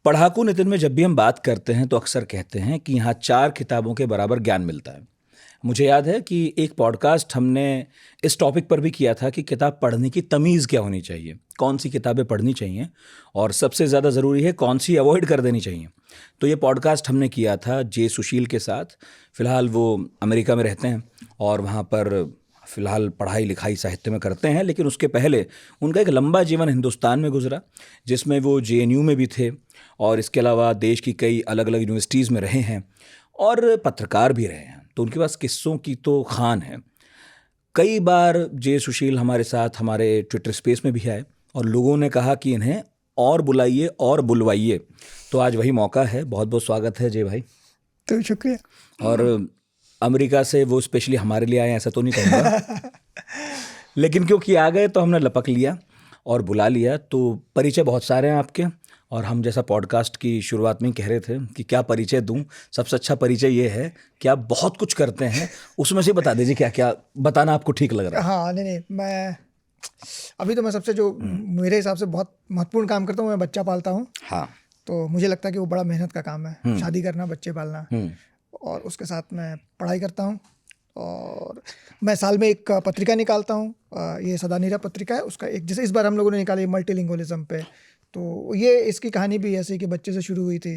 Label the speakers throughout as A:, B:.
A: पढ़ाकू नितिन में जब भी हम बात करते हैं तो अक्सर कहते हैं कि यहाँ 4 किताबों के बराबर ज्ञान मिलता है। मुझे याद है कि एक पॉडकास्ट हमने इस टॉपिक पर भी किया था कि किताब पढ़ने की तमीज़ क्या होनी चाहिए, कौन सी किताबें पढ़नी चाहिए और सबसे ज़्यादा ज़रूरी है कौन सी अवॉइड कर देनी चाहिए। तो ये पॉडकास्ट हमने किया था जे सुशील के साथ। फ़िलहाल वो अमेरिका में रहते हैं और वहाँ पर फ़िलहाल पढ़ाई लिखाई साहित्य में करते हैं, लेकिन उसके पहले उनका एक लंबा जीवन हिंदुस्तान में गुजरा, जिसमें वो जेएनयू में भी थे और इसके अलावा देश की कई अलग अलग यूनिवर्सिटीज़ में रहे हैं और पत्रकार भी रहे हैं। तो उनके पास किस्सों की तो खान है। कई बार जे सुशील हमारे साथ हमारे ट्विटर स्पेस में भी आए और लोगों ने कहा कि इन्हें और बुलाइए और बुलवाइए। तो आज वही मौका है। बहुत बहुत स्वागत है जय भाई।
B: तो शुक्रिया।
A: और अमेरिका से वो स्पेशली हमारे लिए आए ऐसा तो नहीं कहूँगा लेकिन क्योंकि आ गए तो हमने लपक लिया और बुला लिया। तो परिचय बहुत सारे हैं आपके और हम जैसा पॉडकास्ट की शुरुआत में ही कह रहे थे कि क्या परिचय दूं। सबसे अच्छा परिचय ये है कि आप बहुत कुछ करते हैं, उसमें से बता दीजिए क्या क्या बताना आपको ठीक लग रहा है।
B: हाँ नहीं, मैं अभी तो मैं सबसे जो मेरे हिसाब से बहुत महत्वपूर्ण काम करता हूँ, मैं बच्चा पालता हूँ।
A: हाँ।
B: तो मुझे लगता है कि वो बड़ा मेहनत का काम है, शादी करना, बच्चे पालना, और उसके साथ मैं पढ़ाई करता हूँ। और मैं साल में एक पत्रिका निकालता हूँ, ये सदानीरा पत्रिका है। उसका एक जैसे इस बार हम लोगों ने निकाली मल्टीलिंगुअलिज्म पे। तो ये इसकी कहानी भी ऐसे कि बच्चे से शुरू हुई थी।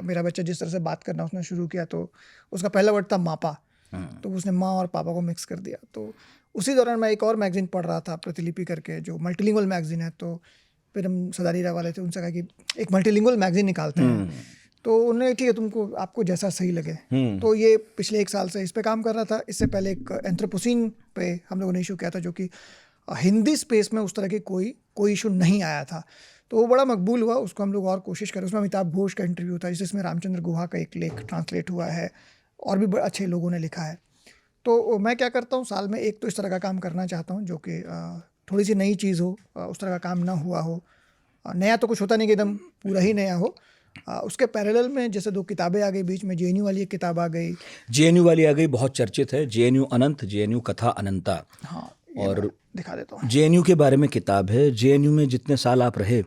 B: मेरा बच्चा जिस तरह से बात करना उसने शुरू किया, तो उसका पहला वर्ड था मापा, तो उसने माँ और पापा को मिक्स कर दिया। तो उसी दौरान मैं एक और मैगजीन पढ़ रहा था, प्रतिलिपि करके, जो मल्टीलिंगुअल मैगजीन है। तो फिर हम सदानीरा वाले थे, उनसे कहा कि एक मल्टीलिंगुअल मैगजीन निकालते हैं। तो उन्होंने ठीक है, तुमको आपको जैसा सही लगे। तो ये पिछले 1 साल से इस पे काम कर रहा था। इससे पहले एक एंथ्रोपोसीन पे हम लोगों ने इशू किया था, जो कि हिंदी स्पेस में उस तरह की कोई इशू नहीं आया था। तो वो बड़ा मकबूल हुआ, उसको हम लोग और कोशिश करें। उसमें अमिताभ घोष का इंटरव्यू था, जिसमें रामचंद्र गुहा का एक लेख ट्रांसलेट हुआ है और भी अच्छे लोगों ने लिखा है। तो मैं क्या करता हूँ, साल में एक तो इस तरह का काम करना चाहता हूँ जो कि थोड़ी सी नई चीज़ हो, उस तरह का काम ना हुआ हो। नया तो कुछ होता नहीं कि एकदम पूरा ही नया हो। उसके पैरेलल में जैसे 2 किताबें आ गई बीच में। जेएनयू वाली एक किताब आ गई,
A: जेएनयू वाली आ गई, बहुत चर्चित है। जेएनयू अनंत, जेएनयू कथा अनंता।
B: हाँ,
A: और
B: दिखा देता हूँ।
A: जेएनयू के बारे में किताब है। जेएनयू में जितने साल आप रहे,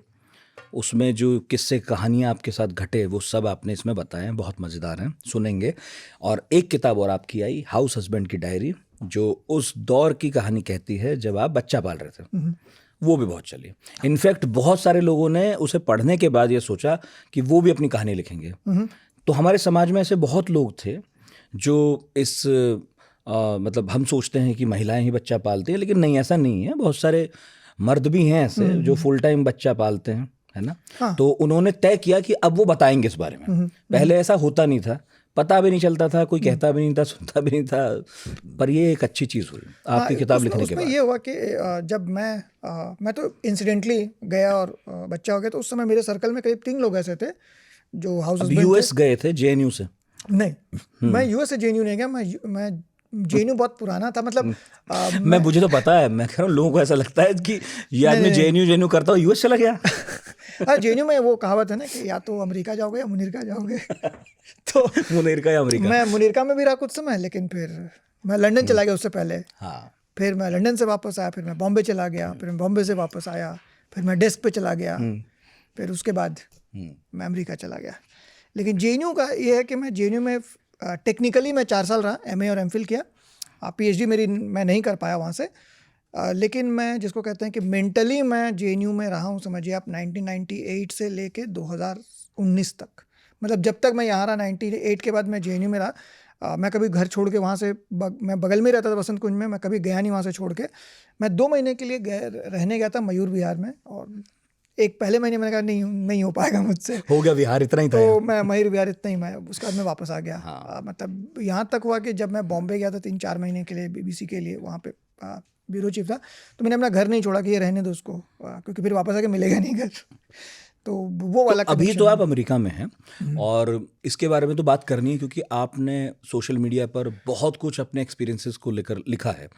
A: उसमें जो किस्से कहानियाँ आपके साथ घटे, वो सब आपने इसमें बताए हैं। बहुत मज़ेदार हैं, सुनेंगे। और एक किताब और आपकी आई, हाउस हस्बैंड की डायरी, जो उस दौर की कहानी कहती है जब आप बच्चा पाल रहे थे। वो भी बहुत चली। इनफैक्ट बहुत सारे लोगों ने उसे पढ़ने के बाद ये सोचा कि वो भी अपनी कहानी लिखेंगे। तो हमारे समाज में ऐसे बहुत लोग थे जो इस मतलब हम सोचते हैं कि महिलाएं ही बच्चा पालती हैं, लेकिन नहीं, ऐसा नहीं है। बहुत सारे मर्द भी हैं ऐसे जो फुल टाइम बच्चा पालते हैं, है ना।
B: हाँ।
A: तो उन्होंने तय किया कि अब वो बताएंगे इस बारे में। पहले ऐसा होता नहीं था, पता भी नहीं चलता था, कोई कहता भी नहीं था, सुनता भी नहीं था। पर ये एक अच्छी चीज़ हुई आपकी किताब लिखने के बाद।
B: ये हुआ कि जब मैं तो इंसिडेंटली गया और बच्चा हो गया, तो उस समय मेरे सर्कल में करीब 3 लोग ऐसे थे जो हाउस हस्बैंड थे।
A: यूएस गए थे जेएनयू से?
B: नहीं, मैं यूएस से जेएनयू नहीं गया। मैं जेएनयू बहुत पुराना था, मतलब
A: मैं मुझे तो पता है, मैं कह रहा हूँ लोगों को ऐसा लगता है कि ये आदमी जेएनयू करता हो, यूएस चला गया।
B: जेएनयू में वो कहावत है ना कि या तो अमेरिका जाओगे या मुनीरका जाओगे। तो
A: मुनीरका या अमेरिका?
B: मैं मुनीरका में भी रहा कुछ समय, लेकिन फिर मैं लंदन चला गया उससे पहले।
A: हाँ।
B: फिर मैं लंदन से वापस आया, फिर मैं बॉम्बे चला गया, फिर मैं बॉम्बे से वापस आया, फिर मैं डेस्क पे चला गया, फिर उसके बाद मैं अमेरिका चला गया। लेकिन जेएनयू का ये है कि मैं जेएनयू में टेक्निकली मैं 4 साल रहा, एमए और एमफिल किया। पीएचडी मेरी मैं नहीं कर पाया वहाँ से। लेकिन मैं जिसको कहते हैं कि मेंटली मैं जेएनयू में रहा हूँ, समझिए आप, 1998 से लेके 2019 तक। मतलब जब तक मैं यहाँ रहा, 98 के बाद मैं जेएनयू में रहा। मैं कभी घर छोड़ के वहाँ से मैं बगल में रहता था बसंत कुंज में, मैं कभी गया नहीं वहाँ से छोड़ के। मैं 2 महीने के लिए रहने गया था मयूर विहार में, और एक पहले महीने मैंने कहा नहीं हो पाएगा मुझसे, हो
A: गया विहार इतना ही था।
B: तो मैं मयूर विहार इतना ही, मैं उसके बाद मैं वापस आ गया। हाँ। मतलब यहाँ तक हुआ कि जब मैं बॉम्बे गया था 3-4 महीने के लिए बीबीसी के लिए, वहाँ पे ब्यूरो चीफ था, तो मैंने अपना घर नहीं छोड़ा कि ये रहने दो उसको, क्योंकि फिर वापस आके मिलेगा नहीं घर। तो वो वाला
A: तो अभी तो आप अमेरिका में हैं और इसके बारे में तो बात करनी है, क्योंकि आपने सोशल मीडिया पर बहुत कुछ अपने एक्सपीरियंसेस को लेकर लिखा है।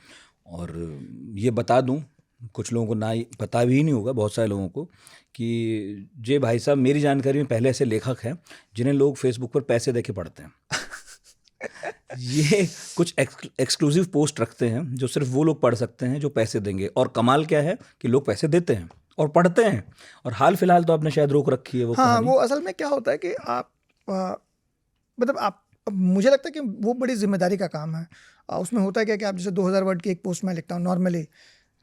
A: और ये बता दूं, कुछ लोगों को ना पता भी नहीं होगा, बहुत सारे लोगों को, कि जे भाई साहब मेरी जानकारी में पहले ऐसे लेखक हैं जिन्हें लोग फेसबुक पर पैसे देके पढ़ते हैं। ये कुछ एक्सक्लूसिव पोस्ट रखते हैं जो सिर्फ वो लोग पढ़ सकते हैं जो पैसे देंगे। और कमाल क्या है कि लोग पैसे देते हैं और पढ़ते हैं। और हाल फिलहाल तो आपने शायद रोक रखी है वो
B: हाँ,
A: कहानी।
B: वो असल में क्या होता है कि आप मतलब आप, अब मुझे लगता है कि वो बड़ी जिम्मेदारी का काम है। उसमें होता है क्या कि आप जैसे 2000 वर्ड की एक पोस्ट मैं लिखता हूँ नॉर्मली,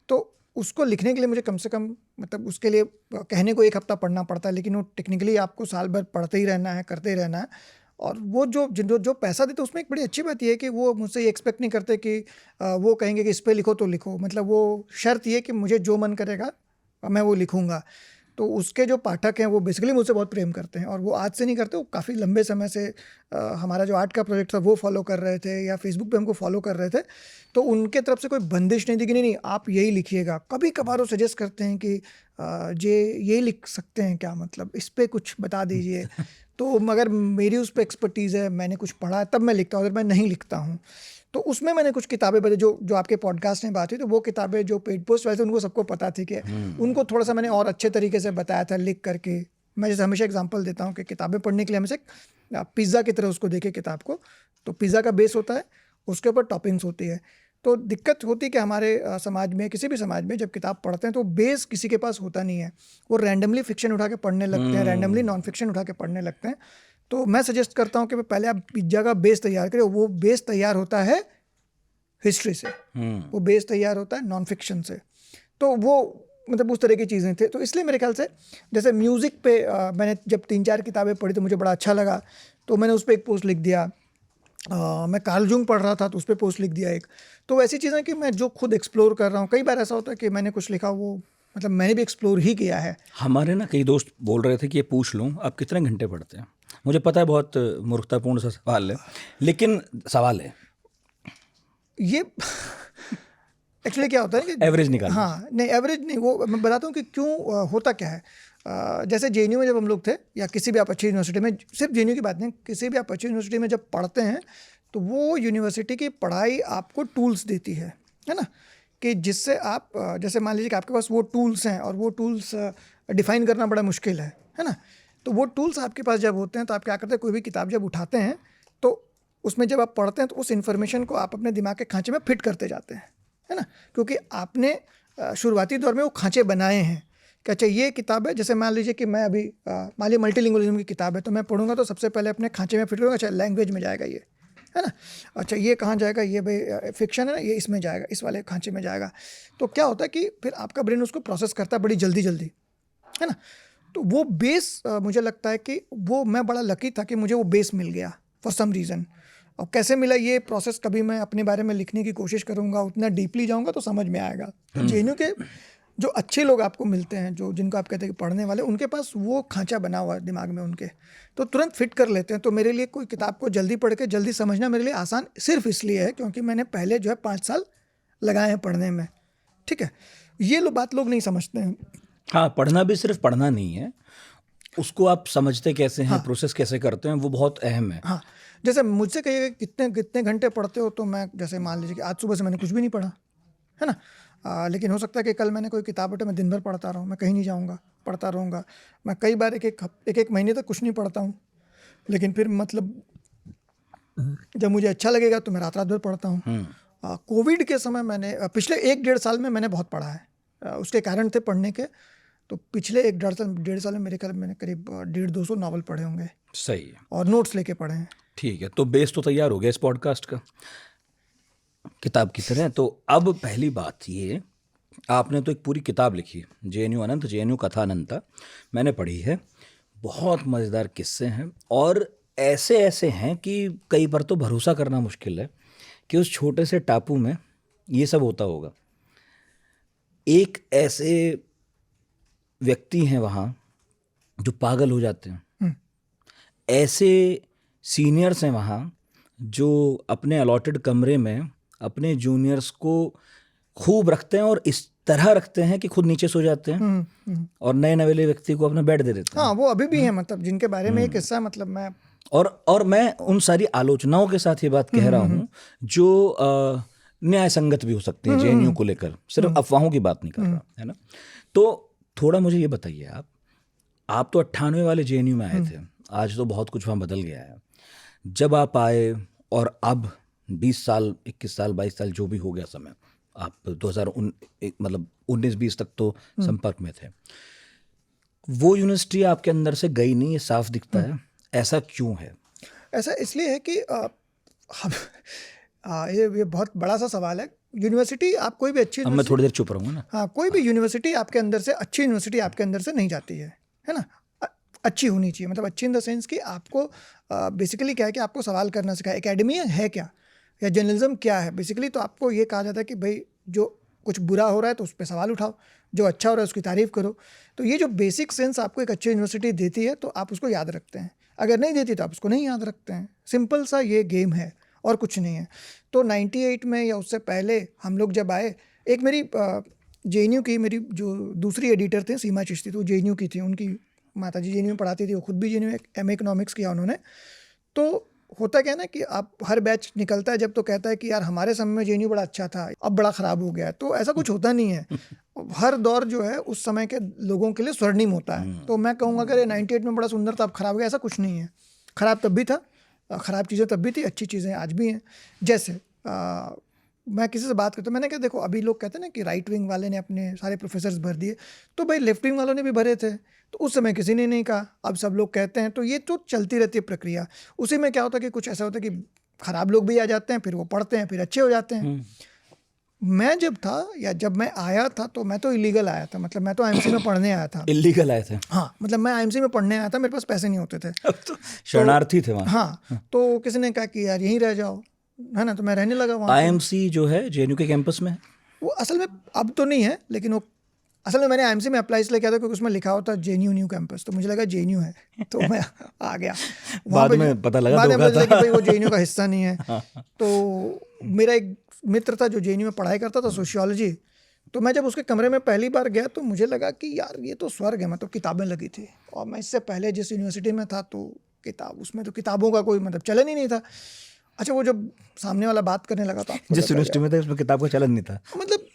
B: तो उसको लिखने के लिए मुझे कम से कम मतलब उसके लिए कहने को 1 हफ्ता पढ़ना पड़ता है, लेकिन वो टेक्निकली आपको साल भर पढ़ते ही रहना है, करते ही रहना है। और वो जो पैसा देते उसमें एक बड़ी अच्छी बात ये है कि वो मुझसे ये एक्सपेक्ट नहीं करते कि वो कहेंगे कि इस पे लिखो तो लिखो, मतलब वो शर्त ये कि मुझे जो मन करेगा मैं वो लिखूंगा। तो उसके जो पाठक हैं वो बेसिकली मुझसे बहुत प्रेम करते हैं, और वो आज से नहीं करते, वो काफ़ी लंबे समय से हमारा जो आर्ट का प्रोजेक्ट था वो फॉलो कर रहे थे, या फेसबुक पे हमको फॉलो कर रहे थे। तो उनके तरफ से कोई बंदिश नहीं थी कि नहीं आप यही लिखिएगा। कभी कभार वो सजेस्ट करते हैं कि ये लिख सकते हैं क्या, मतलब इस पर कुछ बता दीजिए। तो मगर मेरी उस पर एक्सपर्टीज़ है, मैंने कुछ पढ़ा है तब मैं लिखता हूँ, अगर मैं नहीं लिखता हूँ तो उसमें मैंने कुछ किताबें पढ़ी जो आपके पॉडकास्ट में बात हुई, तो वो किताबें जो पेड पोस्ट वाले थे उनको सबको पता थी कि उनको थोड़ा सा मैंने और अच्छे तरीके से बताया था लिख करके। मैं जैसे हमेशा एग्जांपल देता हूँ कि किताबें पढ़ने के लिए हमेशा पिज़्ज़ा की तरह उसको देखे किताब को। तो पिज़्ज़ा का बेस होता है, उसके ऊपर टॉपिंग्स होती है। तो दिक्कत होती है कि हमारे समाज में, किसी भी समाज में जब किताब पढ़ते हैं तो बेस किसी के पास होता नहीं है, वो रैंडमली फिक्शन उठा के पढ़ने लगते हैं, रैंडमली नॉन फिक्शन उठा के पढ़ने लगते हैं। तो मैं सजेस्ट करता हूँ कि पहले आप पिज़्ज़ा का बेस तैयार करें। वो बेस तैयार होता है हिस्ट्री से, वो बेस तैयार होता है नॉन फिक्शन से। तो वो मतलब उस तरह की चीज़ें थे। तो इसलिए मेरे ख्याल से जैसे म्यूज़िक पे मैंने जब 3-4 किताबें पढ़ी तो मुझे बड़ा अच्छा लगा, तो मैंने उस पर एक पोस्ट लिख दिया। मैं कार्ल जूंग पढ़ रहा था तो उस पर पोस्ट लिख दिया एक। तो ऐसी चीज़ें कि मैं जो खुद एक्सप्लोर कर रहा हूँ, कई बार ऐसा होता है कि मैंने कुछ लिखा वो मतलब मैंने भी एक्सप्लोर ही किया है।
A: हमारे ना कई दोस्त बोल रहे थे कि ये पूछ लूँ आप कितने घंटे पढ़ते हैं। मुझे पता है बहुत मूर्खतापूर्ण सा सवाल है, लेकिन सवाल है
B: ये एक्चुअली क्या होता है कि
A: एवरेज निकाल।
B: हाँ, नहीं एवरेज नहीं, वो मैं बताता हूँ कि क्यों होता क्या है। जैसे जेएनयू में जब हम लोग थे, या किसी भी आप अच्छी यूनिवर्सिटी में, सिर्फ जेएनयू की बात नहीं, किसी भी आप अच्छी यूनिवर्सिटी में जब पढ़ते हैं तो वो यूनिवर्सिटी की पढ़ाई आपको टूल्स देती है ना, कि जिससे आप जैसे मान लीजिए कि आपके पास वो टूल्स हैं और वो टूल्स डिफाइन करना बड़ा मुश्किल है ना। तो वो टूल्स आपके पास जब होते हैं तो आप क्या करते हैं, कोई भी किताब जब उठाते हैं तो उसमें जब आप पढ़ते हैं तो उस इन्फॉर्मेशन को आप अपने दिमाग के खांचे में फिट करते जाते हैं, है ना, क्योंकि आपने शुरुआती दौर में वो खांचे बनाए हैं कि अच्छा ये किताब है। जैसे मान लीजिए कि मैं अभी मान लीजिए मल्टीलिंगुअलिज्म की किताब है, तो मैं पढ़ूंगा तो सबसे पहले अपने खांचे में फिट करूँगा, अच्छा लैंग्वेज में जाएगा ये, है ना, अच्छा ये कहाँ जाएगा, ये भाई फिक्शन है ना, ये इसमें जाएगा, इस वाले खांचे में जाएगा। तो क्या होता है कि फिर आपका ब्रेन उसको प्रोसेस करता है बड़ी जल्दी जल्दी, है ना। तो वो बेस मुझे लगता है कि वो मैं बड़ा लकी था कि मुझे वो बेस मिल गया फॉर सम रीज़न। और कैसे मिला ये प्रोसेस कभी मैं अपने बारे में लिखने की कोशिश करूँगा, उतना डीपली जाऊँगा तो समझ में आएगा। तो जेएनयू के जो अच्छे लोग आपको मिलते हैं, जो जिनको आप कहते हैं कि पढ़ने वाले, उनके पास वो खांचा बना हुआ है दिमाग में उनके, तो तुरंत फिट कर लेते हैं। तो मेरे लिए कोई किताब को जल्दी पढ़ के जल्दी समझना मेरे लिए आसान सिर्फ इसलिए है क्योंकि मैंने पहले जो है 5 साल लगाए हैं पढ़ने में, ठीक है। ये बात लोग नहीं समझते हैं।
A: हाँ, पढ़ना भी सिर्फ पढ़ना नहीं है, उसको आप समझते कैसे हैं, प्रोसेस कैसे करते हैं, वो बहुत अहम है।
B: हाँ, जैसे मुझसे कहिएगा कितने कितने घंटे पढ़ते हो, तो मैं जैसे मान लीजिए कि आज सुबह से मैंने कुछ भी नहीं पढ़ा, है ना। लेकिन हो सकता है कि कल मैंने कोई किताब उठा, मैं दिन भर पढ़ता रहूँ, मैं कहीं नहीं जाऊँगा, पढ़ता रहूँगा। मैं कई बार एक महीने तक कुछ नहीं पढ़ता हूँ, लेकिन फिर मतलब जब मुझे अच्छा लगेगा तो मैं रात रात भर पढ़ता हूँ। कोविड के समय मैंने पिछले 1-1.5 साल में मैंने बहुत पढ़ा है। उसके कारण थे पढ़ने के। तो पिछले 1-1.5 साल में मेरे ख्याल मैंने करीब 150-200 नावल पढ़े होंगे।
A: सही है।
B: और नोट्स लेके पढ़े हैं।
A: ठीक है, तो बेस तो तैयार हो गया इस पॉडकास्ट का किताब की तरह। तो अब पहली बात ये, आपने तो एक पूरी किताब लिखी, जेएनयू अनंत, जेएनयू कथा अनंता, मैंने पढ़ी है। बहुत मज़ेदार किस्से हैं और ऐसे ऐसे हैं कि कई बार तो भरोसा करना मुश्किल है कि उस छोटे से टापू में ये सब होता होगा। एक ऐसे व्यक्ति हैं वहाँ जो पागल हो जाते हैं, ऐसे सीनियर्स हैं वहाँ जो अपने अलॉटेड कमरे में अपने जूनियर्स को खूब रखते हैं और इस तरह रखते हैं कि खुद नीचे सो जाते हैं और नए नवेले व्यक्ति को अपना बेड दे देते हैं।
B: हाँ, वो अभी भी हैं, मतलब जिनके बारे में एक किस्सा, मतलब मैं
A: और मैं उन सारी आलोचनाओं के साथ ये बात कह रहा हूँ जो न्याय संगत भी हो सकती है जेएनयू को लेकर, सिर्फ अफवाहों की बात नहीं कर रहा, है ना। तो थोड़ा मुझे ये बताइए, आप तो 98 वाले जेएनयू में आए थे, आज तो बहुत कुछ वहाँ बदल गया है। जब आप आए और अब 20 साल, 21 साल, 22 साल जो भी हो गया समय, आप 19-20 तक तो संपर्क में थे। वो यूनिवर्सिटी आपके अंदर से गई नहीं, ये साफ दिखता है। ऐसा क्यों है?
B: ऐसा इसलिए है कि ये बहुत बड़ा सा सवाल है। यूनिवर्सिटी, आप कोई भी अच्छी,
A: अब मैं थोड़ी देर चुप रहूँगा ना।
B: हाँ, कोई भी यूनिवर्सिटी आपके अंदर से, अच्छी यूनिवर्सिटी आपके अंदर से नहीं जाती है ना। अच्छी होनी चाहिए, मतलब अच्छी इन द सेंस कि आपको बेसिकली क्या है कि आपको सवाल करना सिखाए। एकेडमी है क्या, या जर्नलिज्म क्या है बेसिकली, तो आपको ये कहा जाता है कि भाई जो कुछ बुरा हो रहा है तो उस पर सवाल उठाओ, जो अच्छा हो रहा है उसकी तारीफ़ करो। तो ये जो बेसिक सेंस आपको एक अच्छी यूनिवर्सिटी देती है तो आप उसको याद रखते हैं, अगर नहीं देती तो आप उसको नहीं याद रखते हैं। सिंपल सा ये गेम है और कुछ नहीं है। तो 98 में या उससे पहले हम लोग जब आए, एक मेरी JNU की मेरी जो दूसरी एडिटर थे सीमा चिश्ती, तो JNU की थी, उनकी माता जी JNU में पढ़ाती थी, वो खुद भी JNU में MA इकोनॉमिक्स किया उन्होंने। तो होता क्या है ना कि आप हर बैच निकलता है जब तो कहता है कि यार हमारे समय में JNU बड़ा अच्छा था, अब बड़ा ख़राब हो गया है। तो ऐसा कुछ होता नहीं है। हर दौर जो है उस समय के लोगों के लिए स्वर्णिम होता है। तो मैं कहूँगा अगर 98 में बड़ा सुंदर था अब ख़राब हो गया, ऐसा कुछ नहीं है। ख़राब तब भी था, ख़राब चीज़ें तब भी थी, अच्छी चीज़ें आज भी हैं। जैसे मैं किसी से बात करता हूँ, मैंने कहा देखो अभी लोग कहते हैं ना कि राइट विंग वाले ने अपने सारे प्रोफेसर्स भर दिए, तो भाई लेफ्ट विंग वालों ने भी भरे थे, तो उस समय किसी ने नहीं कहा, अब सब लोग कहते हैं। तो ये तो चलती रहती है प्रक्रिया। उसी में क्या होता है कि कुछ ऐसा होता है कि ख़राब लोग भी आ जाते हैं, फिर वो पढ़ते हैं, फिर अच्छे हो जाते हैं। मैं जब था, या जब मैं आया था, तो मैं तो इलीगल आया था, मतलब मैं तो IMC में पढ़ने आया था।
A: इलीगल आए थे?
B: हाँ, मतलब मैं IMC में पढ़ने आया था, मेरे पास पैसे नहीं होते थे।
A: अब तो शरणार्थी थे वहाँ।
B: हाँ, तो किसी ने कहा कि यार यहीं रह जाओ, है ना, तो मैं रहने लगा वहाँ।
A: IMC जो है JNU के कैंपस में है?
B: वो असल में अब तो नहीं है, लेकिन वो असल में मैंने IMC में अप्लाई इसलिए किया था क्योंकि उसमें लिखा होता JNU न्यू कैंपस, तो मुझे लगा JNU है, तो मैं आ गया।
A: बाद में पता लगा
B: कि भाई वो JNU का हिस्सा नहीं है। तो मेरा एक मित्र था जो JNU में पढ़ाई करता था सोशियोलॉजी, तो मैं जब उसके कमरे में पहली बार गया तो मुझे लगा कि यार ये तो स्वर्ग है। मतलब किताबें लगी थी, और मैं इससे पहले जिस यूनिवर्सिटी में था तो उसमें तो किताबों का कोई मतलब चलन ही नहीं था। अच्छा, वो जब सामने वाला बात करने लगा तो
A: जिस यूनिवर्सिटी में था उसमें किताब का चलन नहीं था,
B: मतलब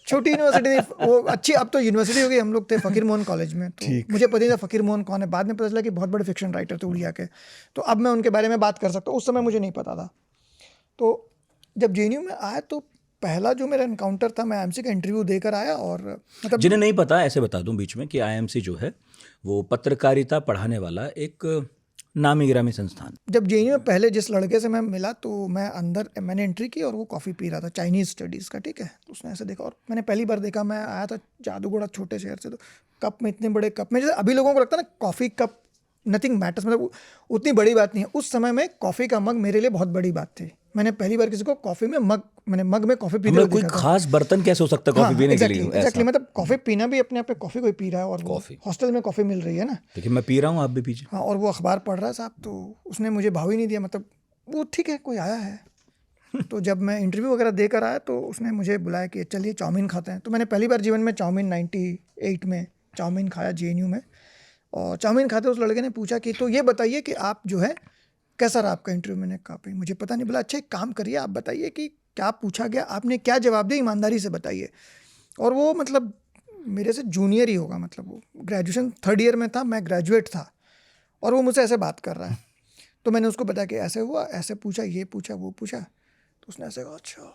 B: छोटी यूनिवर्सिटी थी वो, अच्छी, अब तो यूनिवर्सिटी हो गई। हम लोग थे फकीर मोहन कॉलेज में, तो मुझे पता नहीं था फकीर मोहन कौन है। बाद में पता चला कि बहुत बड़े फिक्शन राइटर थे उड़िया के, तो अब मैं उनके बारे में बात कर सकता हूँ, उस समय मुझे नहीं पता था। तो जब JNU में आया तो पहला जो मेरा इनकाउंटर था, मैं IMC का इंटरव्यू देकर आया। और मतलब
A: जिन्हें नहीं पता ऐसे बता दूं बीच में कि IMC जो है वो पत्रकारिता पढ़ाने वाला एक नामी गिरामी संस्थान।
B: जब JNU में पहले जिस लड़के से मैं मिला तो मैंने एंट्री की और वो कॉफ़ी पी रहा था, चाइनीज़ स्टडीज़ का, ठीक है। तो उसने ऐसे देखा और मैंने पहली बार देखा, मैं आया था जादूगोड़ा छोटे शहर से, तो कप में, इतने बड़े कप में, जैसे अभी लोगों को लगता है ना कॉफ़ी कप नथिंग मैटर्स, मतलब उतनी बड़ी बात नहीं है। उस समय में कॉफ़ी का मग मेरे लिए बहुत बड़ी बात थी। मैंने पहली बार किसी को कॉफ़ी में मग में कॉफ़ी पीते हुए
A: कोई
B: देखा था।
A: खास बर्तन कैसे हो सकता है कॉफ़ी पीने के लिए?
B: एग्जैक्टली, मतलब कॉफ़ी पीना भी अपने आप पे, कॉफ़ी कोई पी रहा है और हॉस्टल में कॉफ़ी मिल रही है ना,
A: देखिए मैं पी रहा हूँ, आप भी पीजिए।
B: हाँ, और वो अखबार पढ़ रहा है साहब, तो उसने मुझे भाव ही नहीं दिया। मतलब वो ठीक है, कोई आया है। तो जब मैं इंटरव्यू वगैरह देकर आया तो उसने मुझे बुलाया कि चलिए चाउमीन खाते हैं। तो मैंने पहली बार जीवन में चाउमीन 98 में चाउमीन खाया JNU में। और चाउमीन खाते उस लड़के ने पूछा कि तो ये बताइए कि आप जो है कैसा रहा आपका इंटरव्यू। मैंने कहा भाई मुझे पता नहीं। बोला अच्छा एक काम करिए, आप बताइए कि क्या पूछा गया, आपने क्या जवाब दिया, ईमानदारी से बताइए। और वो मतलब मेरे से जूनियर ही होगा, मतलब वो ग्रेजुएशन 3rd ईयर में था, मैं ग्रेजुएट था, और वो मुझसे ऐसे बात कर रहा है। तो मैंने उसको बताया कि ऐसे हुआ, ऐसे पूछा, ये पूछा, वो पूछा। तो उसने ऐसे कहा अच्छा,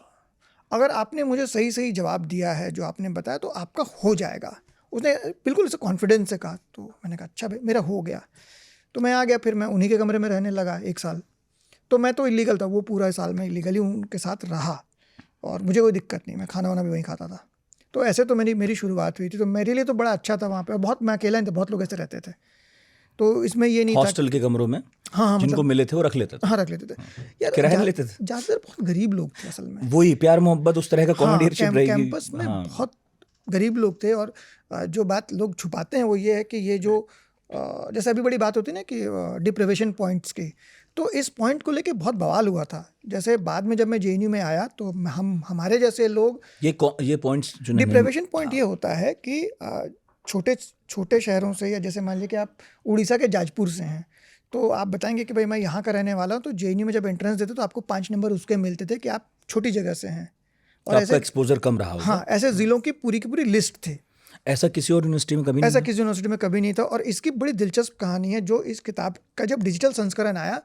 B: अगर आपने मुझे सही सही जवाब दिया है जो आपने बताया तो आपका हो जाएगा। उसने बिल्कुल इसे कॉन्फिडेंस से कहा। तो मैंने कहा अच्छा भाई, मेरा हो गया। तो मैं आ गया, फिर मैं उन्हीं के कमरे में रहने लगा 1 साल। तो मैं तो इलीगल था, वो पूरा साल मैं इलीगली उनके साथ रहा, और मुझे कोई दिक्कत नहीं, मैं खाना वाना भी वहीं खाता था। तो ऐसे तो मेरी शुरुआत हुई थी। तो मेरे लिए तो बड़ा अच्छा था वहाँ पे, बहुत, मैं अकेला नहीं था, बहुत लोग ऐसे रहते थे। तो इसमें ये नहीं था
A: हॉस्टल के कमरों में
B: हाँ,
A: जिनको
B: मतलब
A: मिले थे वो रख लेते थे।
B: हाँ, रख लेते थे यार,
A: किराया लेते थे।
B: ज़्यादातर बहुत गरीब लोग थे असल में।
A: वही प्यार मोहब्बत उस तरह का कॉमेडियनशिप रहेगी
B: कैंपस में बहुत गरीब लोग थे। और जो बात लोग छुपाते हैं वो ये है कि ये जो जैसे अभी बड़ी बात होती है ना कि डिप्रिवेशन पॉइंट्स की, तो इस पॉइंट को लेके बहुत बवाल हुआ था। जैसे बाद में जब मैं JNU में आया तो हमारे जैसे लोग,
A: ये पॉइंट्स जो
B: डिप्रिवेशन पॉइंट ये होता है कि छोटे शहरों से, या जैसे मान लीजिए कि आप उड़ीसा के जाजपुर से हैं, तो आप बताएंगे कि भाई मैं यहाँ का रहने वाला हूँ, तो JNU में जब एंट्रेंस देते तो आपको 5 नंबर उसके मिलते थे कि आप छोटी जगह से हैं, और
A: ऐसा एक्सपोजर कम रहा होगा।
B: हाँ, ऐसे जिलों की पूरी लिस्ट थी।
A: ऐसा किसी और यूनिवर्सिटी में कभी नहीं,
B: ऐसा किसी यूनिवर्सिटी में कभी नहीं था। और इसकी बड़ी दिलचस्प कहानी है, जो इस किताब का जब डिजिटल संस्करण आया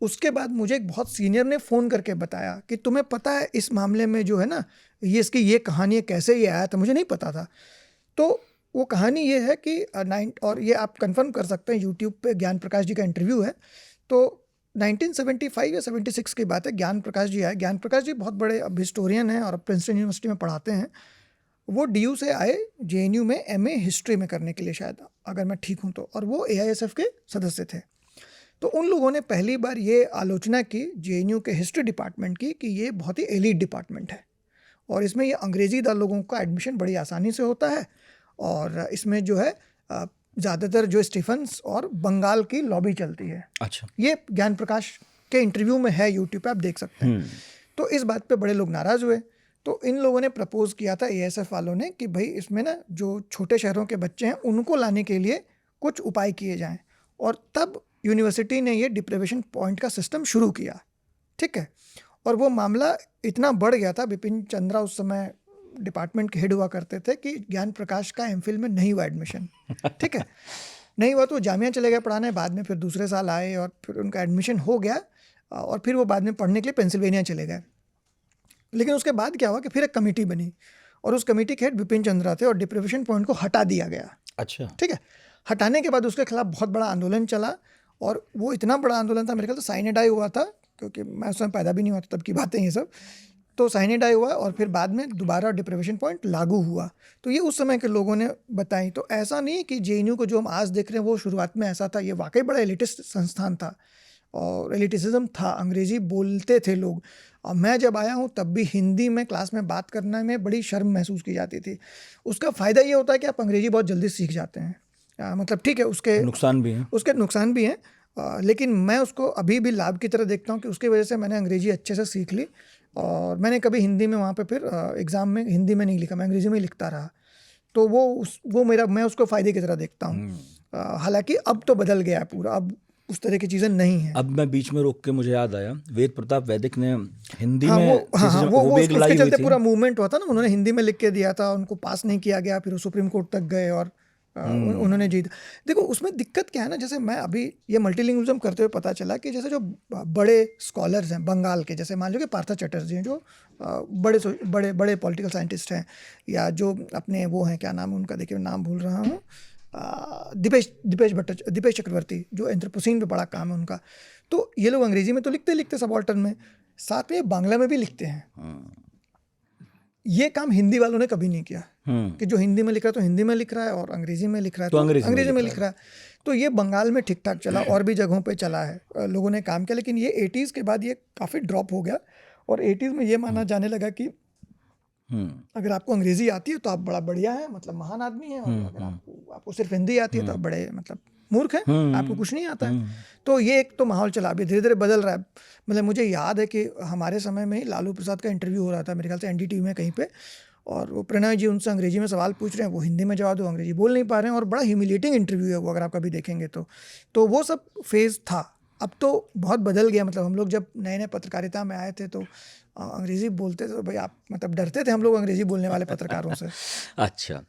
B: उसके बाद मुझे एक बहुत सीनियर ने फ़ोन करके बताया कि तुम्हें पता है इस मामले में जो है ना, ये इसकी ये कहानी है, कैसे ये आया था, मुझे नहीं पता था। तो वो कहानी ये है कि और ये आप कंफर्म कर सकते हैं, यूट्यूब पे ज्ञान प्रकाश जी का इंटरव्यू है। तो 1975 या 76 की बात है, ज्ञान प्रकाश जी आए। ज्ञान प्रकाश जी बहुत बड़े अब हिस्टोरियन हैं और प्रिंसटन यूनिवर्सिटी में पढ़ाते हैं। वो DU से आए JNU में MA हिस्ट्री में करने के लिए, शायद अगर मैं ठीक हूँ तो, और वो AISF के सदस्य थे। तो उन लोगों ने पहली बार ये आलोचना की JNU के हिस्ट्री डिपार्टमेंट की कि ये बहुत ही एलीट डिपार्टमेंट है और इसमें ये अंग्रेजी दार लोगों का एडमिशन बड़ी आसानी से होता है और इसमें जो है ज़्यादातर जो स्टीफन्स और बंगाल की लॉबी चलती है।
A: अच्छा,
B: ये ज्ञान प्रकाश के इंटरव्यू में है, यूट्यूब पे आप देख सकते हैं। तो इस बात पे बड़े लोग नाराज़ हुए। तो इन लोगों ने प्रपोज किया था, AISF वालों ने, कि भाई इसमें ना जो छोटे शहरों के बच्चे हैं उनको लाने के लिए कुछ उपाय किए जाएं। और तब यूनिवर्सिटी ने ये डिप्रिवेशन पॉइंट का सिस्टम शुरू किया, ठीक है। और वो मामला इतना बढ़ गया था, बिपिन चंद्रा उस समय डिपार्टमेंट के हेड हुआ करते थे, कि ज्ञान प्रकाश का MPhil में नहीं हुआ एडमिशन, ठीक है। नहीं हुआ तो जामिया चले गए पढ़ाने, बाद में फिर दूसरे साल आए और फिर उनका एडमिशन हो गया और फिर वो बाद में पढ़ने के लिए पेंसिल्वेनिया चले गए। लेकिन उसके बाद क्या हुआ कि फिर एक कमेटी बनी और उस कमेटी के हेड बिपिन चंद्रा थे और डिप्रिवेशन पॉइंट को हटा दिया गया।
A: अच्छा,
B: ठीक है। हटाने के बाद उसके खिलाफ बहुत बड़ा आंदोलन चला और वो इतना बड़ा आंदोलन था, मेरे ख्याल तो साइनेडाई हुआ था, क्योंकि मैं उस समय पैदा भी नहीं हुआ था, तब की बातें ये सब। तो साइनेडाई हुआ और फिर बाद में दोबारा डिप्रिवेशन पॉइंट लागू हुआ। तो ये उस समय के लोगों ने बताई। तो ऐसा नहीं कि JNU को जो हम आज देख रहे हैं वो शुरुआत में ऐसा था, ये वाकई बड़ा एलिटिस्ट संस्थान था और एलिटिसिज्म था, अंग्रेज़ी बोलते थे लोग। और मैं जब आया हूँ तब भी हिंदी में क्लास में बात करने में बड़ी शर्म महसूस की जाती थी। उसका फ़ायदा ये होता है कि आप अंग्रेज़ी बहुत जल्दी सीख जाते हैं। मतलब ठीक है, उसके
A: नुकसान भी हैं,
B: उसके नुकसान भी हैं, लेकिन मैं उसको अभी भी लाभ की तरह देखता हूँ कि उसकी वजह से मैंने अंग्रेज़ी अच्छे से सीख ली और मैंने कभी हिंदी में वहाँ पे फिर एग्ज़ाम में हिंदी में नहीं लिखा, मैं अंग्रेज़ी में लिखता रहा। तो वो मेरा, मैं उसको फ़ायदे की तरह देखता हूँ। हालांकि अब तो बदल गया है पूरा, अब उस तरह की चीज़ें नहीं हैं।
A: अब मैं बीच में रोक के मुझे याद आया, वेद प्रताप वैदिक ने हिंदी
B: हाँ,
A: में
B: वो
A: वेद लड़ाई
B: उसके
A: हुई
B: चलते
A: थी।
B: पूरा मूवमेंट हुआ था ना, उन्होंने हिंदी में लिख के दिया था, उनको पास नहीं किया गया, फिर वो सुप्रीम कोर्ट तक गए और उन्होंने जीत। देखो उसमें दिक्कत क्या है ना, जैसे मैं अभी ये मल्टीलिंगुइज्म करते हुए पता चला कि जैसे जो बड़े स्कॉलर्स हैं बंगाल के, जैसे मान लो कि पार्था चैटर्जी हैं, जो बड़े बड़े पॉलिटिकल साइंटिस्ट हैं, या जो अपने वो हैं, क्या नाम है उनका, देखिए नाम भूल रहा हूँ, दिपेश चक्रवर्ती, जो एंथ्रोपोसीन पे बड़ा काम है उनका। तो ये लोग अंग्रेजी में तो लिखते सबाल्टर्न में, साथ में बांग्ला में भी लिखते हैं। ये काम हिंदी वालों ने कभी नहीं किया कि जो हिंदी में लिख रहा है तो हिंदी में लिख रहा है और अंग्रेजी में लिख रहा है तो अंग्रेजी में लिख रहा है। तो ये बंगाल में ठीक ठाक चला और भी जगहों पे चला है, लोगों ने काम किया। लेकिन ये 80s के बाद ये काफ़ी ड्रॉप हो गया और 80s में ये माना जाने लगा कि अगर आपको अंग्रेजी आती है तो आप बड़ा बढ़िया है, मतलब महान आदमी है, और अगर आपको सिर्फ हिंदी आती है तो आप बड़े मतलब मूर्ख हैं, आपको कुछ नहीं आता है। तो ये एक तो माहौल चला, अभी धीरे धीरे बदल रहा है। मतलब मुझे याद है कि हमारे समय में लालू प्रसाद का इंटरव्यू हो रहा था, मेरे ख्याल से NDTV में कहीं पे, और वो प्रणय जी उनसे अंग्रेजी में सवाल पूछ रहे हैं, वो हिंदी में जवाब दो, अंग्रेजी बोल नहीं पा रहे हैं, और बड़ा ह्यूमिलेटिंग इंटरव्यू है वो, अगर आप कभी देखेंगे तो वो सब फेज़ था। अब तो बहुत बदल गया। मतलब हम लोग जब नए नए पत्रकारिता में आए थे तो अंग्रेज़ी बोलते थे तो भाई आप मतलब डरते थे हम लोग अंग्रेज़ी बोलने वाले पत्रकारों से।
A: अच्छा,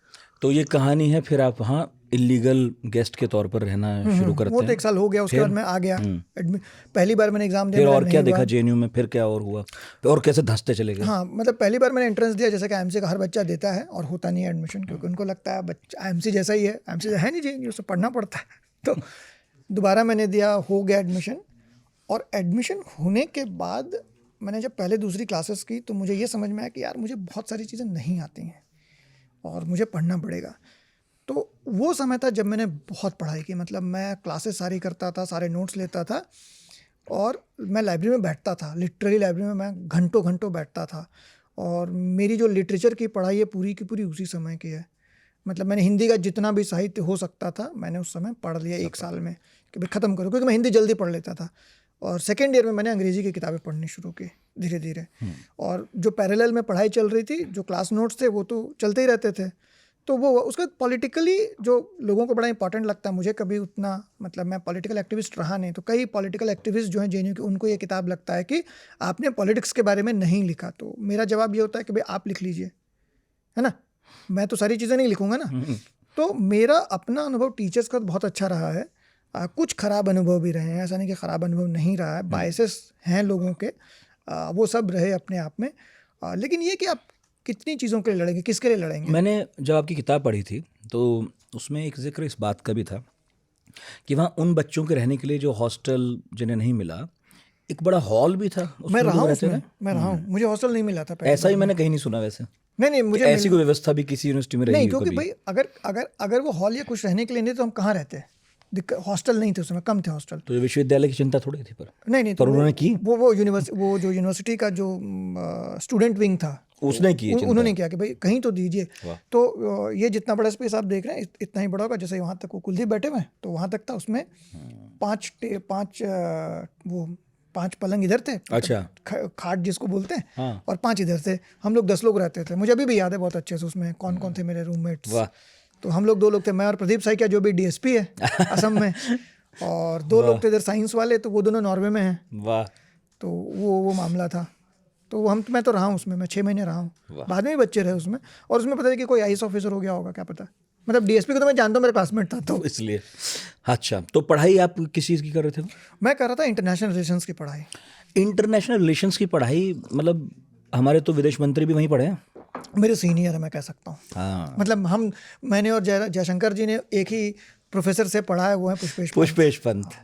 A: तो ये कहानी है, फिर आप वहाँ इलीगल गेस्ट के तौर पर रहना शुरू करते हैं।
B: वो तो 1 साल हो गया, उसके बाद मैं आ गया। पहली बार मैंने एग्ज़ाम दिया,
A: फिर और क्या देखा JNU में, फिर क्या और हुआ, और कैसे धंसते चले गए?
B: हाँ, मतलब पहली बार मैंने एंट्रेंस दिया, जैसे कि IMC का हर बच्चा देता है, और होता नहीं है एडमिशन, क्योंकि उनको लगता है बच्चा IMC जैसा ही है, IMC है नहीं JNU, उससे पढ़ना पड़ता है। तो दोबारा मैंने दिया, हो गया एडमिशन। और एडमिशन होने के बाद मैंने जब पहले दूसरी क्लासेस की तो मुझे ये समझ में आया कि यार मुझे बहुत सारी चीज़ें नहीं आती हैं और मुझे पढ़ना पड़ेगा। तो वो समय था जब मैंने बहुत पढ़ाई की। मतलब मैं क्लासेस सारी करता था, सारे नोट्स लेता था, और मैं लाइब्रेरी में बैठता था, लिटरली लाइब्रेरी में मैं घंटों घंटों बैठता था। और मेरी जो लिटरेचर की पढ़ाई है पूरी की पूरी उसी समय की है। मतलब मैंने हिंदी का जितना भी साहित्य हो सकता था मैंने उस समय पढ़ लिया 1 साल में, कि भाई ख़त्म करो, क्योंकि मैं हिंदी जल्दी पढ़ लेता था। और सेकेंड ईयर में मैंने अंग्रेज़ी की किताबें पढ़नी शुरू की धीरे धीरे। और जो पैरेलल में पढ़ाई चल रही थी, जो क्लास नोट्स थे वो तो चलते ही रहते थे। तो वो उसका पॉलिटिकली जो लोगों को बड़ा इंपॉर्टेंट लगता है, मुझे कभी उतना, मतलब मैं पॉलिटिकल एक्टिविस्ट रहा नहीं, तो कई पॉलिटिकल एक्टिविस्ट जो हैं JNU के, उनको ये किताब लगता है कि आपने पॉलिटिक्स के बारे में नहीं लिखा। तो मेरा जवाब ये होता है कि भाई आप लिख लीजिए, है ना, मैं तो सारी चीज़ें नहीं लिखूँगा ना। तो मेरा अपना अनुभव टीचर्स का बहुत अच्छा रहा है। कुछ ख़राब अनुभव भी रहे हैं, ऐसा नहीं कि ख़राब अनुभव नहीं रहा है, बायसेस हैं लोगों के, वो सब रहे अपने आप में। लेकिन ये कि आप कितनी चीज़ों के लिए लड़ेंगे, किसके लिए लड़ेंगे।
A: मैंने जब आपकी किताब पढ़ी थी तो उसमें एक जिक्र इस बात का भी था कि वहाँ उन बच्चों के रहने के लिए जो हॉस्टल जिन्हें नहीं मिला, एक बड़ा हॉल भी था,
B: मैं रहा हूँ
A: रहते
B: उसमें,
A: थे।
B: मैं रहा हूँ, मुझे हॉस्टल नहीं मिला था पहले।
A: ऐसा ही मैंने कहीं नहीं सुना वैसे,
B: नहीं मुझे
A: ऐसी कोई व्यवस्था भी किसी यूनिवर्सिटी में रही
B: नहीं,
A: हो
B: क्योंकि
A: कभी?
B: भाई अगर अगर अगर वो हॉल या कुछ रहने के लिए नहीं तो हम कहाँ रहते। हॉस्टल नहीं थे उसमें, कम थे हॉस्टल।
A: तो ये विश्वविद्यालय की चिंता थोड़ी थी पर
B: नहीं
A: पर उन्होंने की,
B: वो जो यूनिवर्सिटी का जो स्टूडेंट विंग था
A: उसने की ये चिंता।
B: उन्होंने क्या कि भाई कहीं तो दीजिए। तो ये जितना बड़ा स्पेस आप देख रहे हैं इतना ही बड़ा होगा। जैसे वहाँ तक वो कुलदीप बैठे हुए तो वहाँ तक था, उसमें 5 पलंग इधर थे,
A: अच्छा,
B: खाट जिसको बोलते हैं,
A: हाँ।
B: और 5 इधर थे। हम लोग 10 लोग रहते थे। मुझे अभी भी याद है बहुत अच्छे से उसमें कौन कौन थे मेरे रूममेट्स।
A: वाह।
B: तो हम लोग 2 लोग थे, मैं और प्रदीप साइकिया जो भी डीएसपी है असम में, और 2 लोग थे इधर साइंस वाले, तो वो दोनों नॉर्वे में हैं।
A: वाह।
B: तो वो मामला था। तो मैं तो रहा हूँ उसमें, मैं 6 महीने रहा हूँ। बाद में भी बच्चे रहे उसमें, और उसमें पता है कि कोई आईएएस ऑफिसर हो गया होगा, क्या पता। मतलब डीएसपी को तो मैं जानता हूँ, मेरा क्लासमेट था तो
A: इसलिए। अच्छा, तो पढ़ाई आप किस चीज़ की कर रहे थे?
B: मैं कर रहा था इंटरनेशनल रिलेशंस की पढ़ाई।
A: इंटरनेशनल रिलेशंस की पढ़ाई, मतलब हमारे तो विदेश मंत्री भी वहीं पढ़े हैं।
B: मेरे सीनियर है, मैं कह सकता हूँ।
A: हाँ,
B: मतलब मैंने और जयशंकर जी ने एक ही प्रोफेसर से पढ़ा है, वो है
A: पुष्पेश पंत।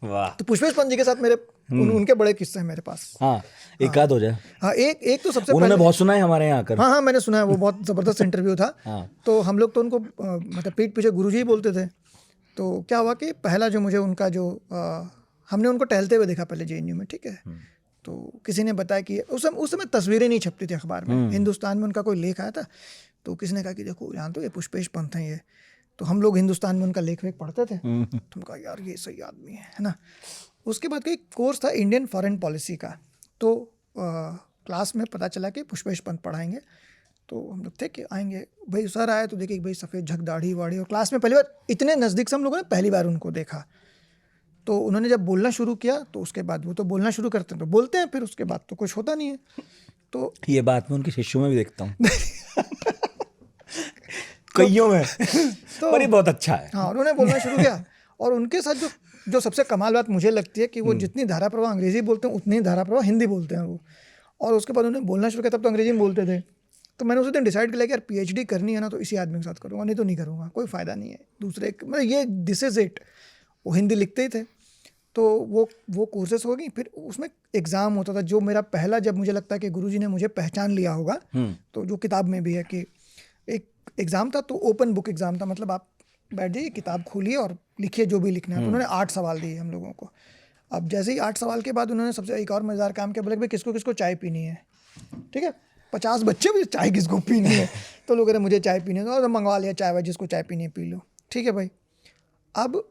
A: वाह।
B: तो पुष्पेश पंत जी के साथ मेरे उनके बड़े किस्से हैं मेरे पास।
A: हाँ, एक आध हो जाए।
B: हाँ, एक तो सबसे
A: उन्होंने बहुत सुना है हमारे यहाँ आकर।
B: हाँ मैंने सुना है, वो बहुत ज़बरदस्त इंटरव्यू था।
A: हाँ।
B: तो हम लोग तो उनको मतलब पीठ पीछे गुरुजी ही बोलते थे। तो क्या हुआ कि पहला जो मुझे उनका जो हमने उनको टहलते हुए देखा पहले जेएनयू में, ठीक है। तो किसी ने बताया कि उस समय तस्वीरें नहीं छपती थी अखबार में, हिंदुस्तान में उनका कोई लेख आया था। तो किसी ने कहा कि देखो यहाँ तो ये पुष्पेश पंत हैं ये। तो हम लोग हिंदुस्तान में उनका लेख वेख पढ़ते थे। तो कहा यार ये सही आदमी है ना। उसके बाद का एक कोर्स था इंडियन फॉरेन पॉलिसी का। तो क्लास में पता चला कि पुष्पेश पंत पढ़ाएंगे। तो हम लोग थे कि आएंगे भाई, सर आए तो देखे भाई सफ़ेद झक दाढ़ी वाड़ी, और क्लास में पहली बार इतने नज़दीक से हम लोगों ने पहली बार उनको देखा। तो उन्होंने जब बोलना शुरू किया तो उसके बाद वो तो बोलना शुरू करते हैं तो बोलते हैं, फिर उसके बाद तो कुछ होता नहीं है। तो
A: ये बात मैं उनके शिष्यों में भी देखता हूँ कईयों में तो पर ये बहुत अच्छा है।
B: हाँ, उन्होंने बोलना शुरू किया। और उनके साथ जो सबसे कमाल बात मुझे लगती है कि वो जितनी धारा प्रवाह अंग्रेजी बोलते हैं उतनी धारा प्रवाह हिंदी बोलते हैं वो। और उसके बाद उन्होंने बोलना शुरू किया, तब तो अंग्रेजी में बोलते थे। तो मैंने उस दिन डिसाइड किया कि यार पीएचडी करनी है ना तो इसी आदमी के साथ करूँगा, नहीं तो नहीं करूँगा, कोई फ़ायदा नहीं है दूसरे। मतलब ये दिस इज़ इट। वो हिंदी लिखते ही थे। तो वो कोर्सेस हो गई। फिर उसमें एग्ज़ाम होता था जो मेरा पहला, जब मुझे लगता है कि गुरुजी ने मुझे पहचान लिया होगा। तो जो किताब में भी है कि एक एग्ज़ाम था, तो ओपन बुक एग्ज़ाम था। मतलब आप बैठ जाइए, किताब खोलिए और लिखिए जो भी लिखना है। तो उन्होंने 8 सवाल दिए हम लोगों को। अब जैसे ही 8 सवाल के बाद उन्होंने सबसे एक और मज़ेदार काम किया, बोले भाई किसको किसको चाय पीनी है, ठीक है। 50 बच्चे भी चाय किसको पीनी है। तो लोग कह रहे मुझे चाय पीनी है, तो मंगवा लिया चाय वाय, जिसको चाय पीनी है पी लो, ठीक है भाई। अब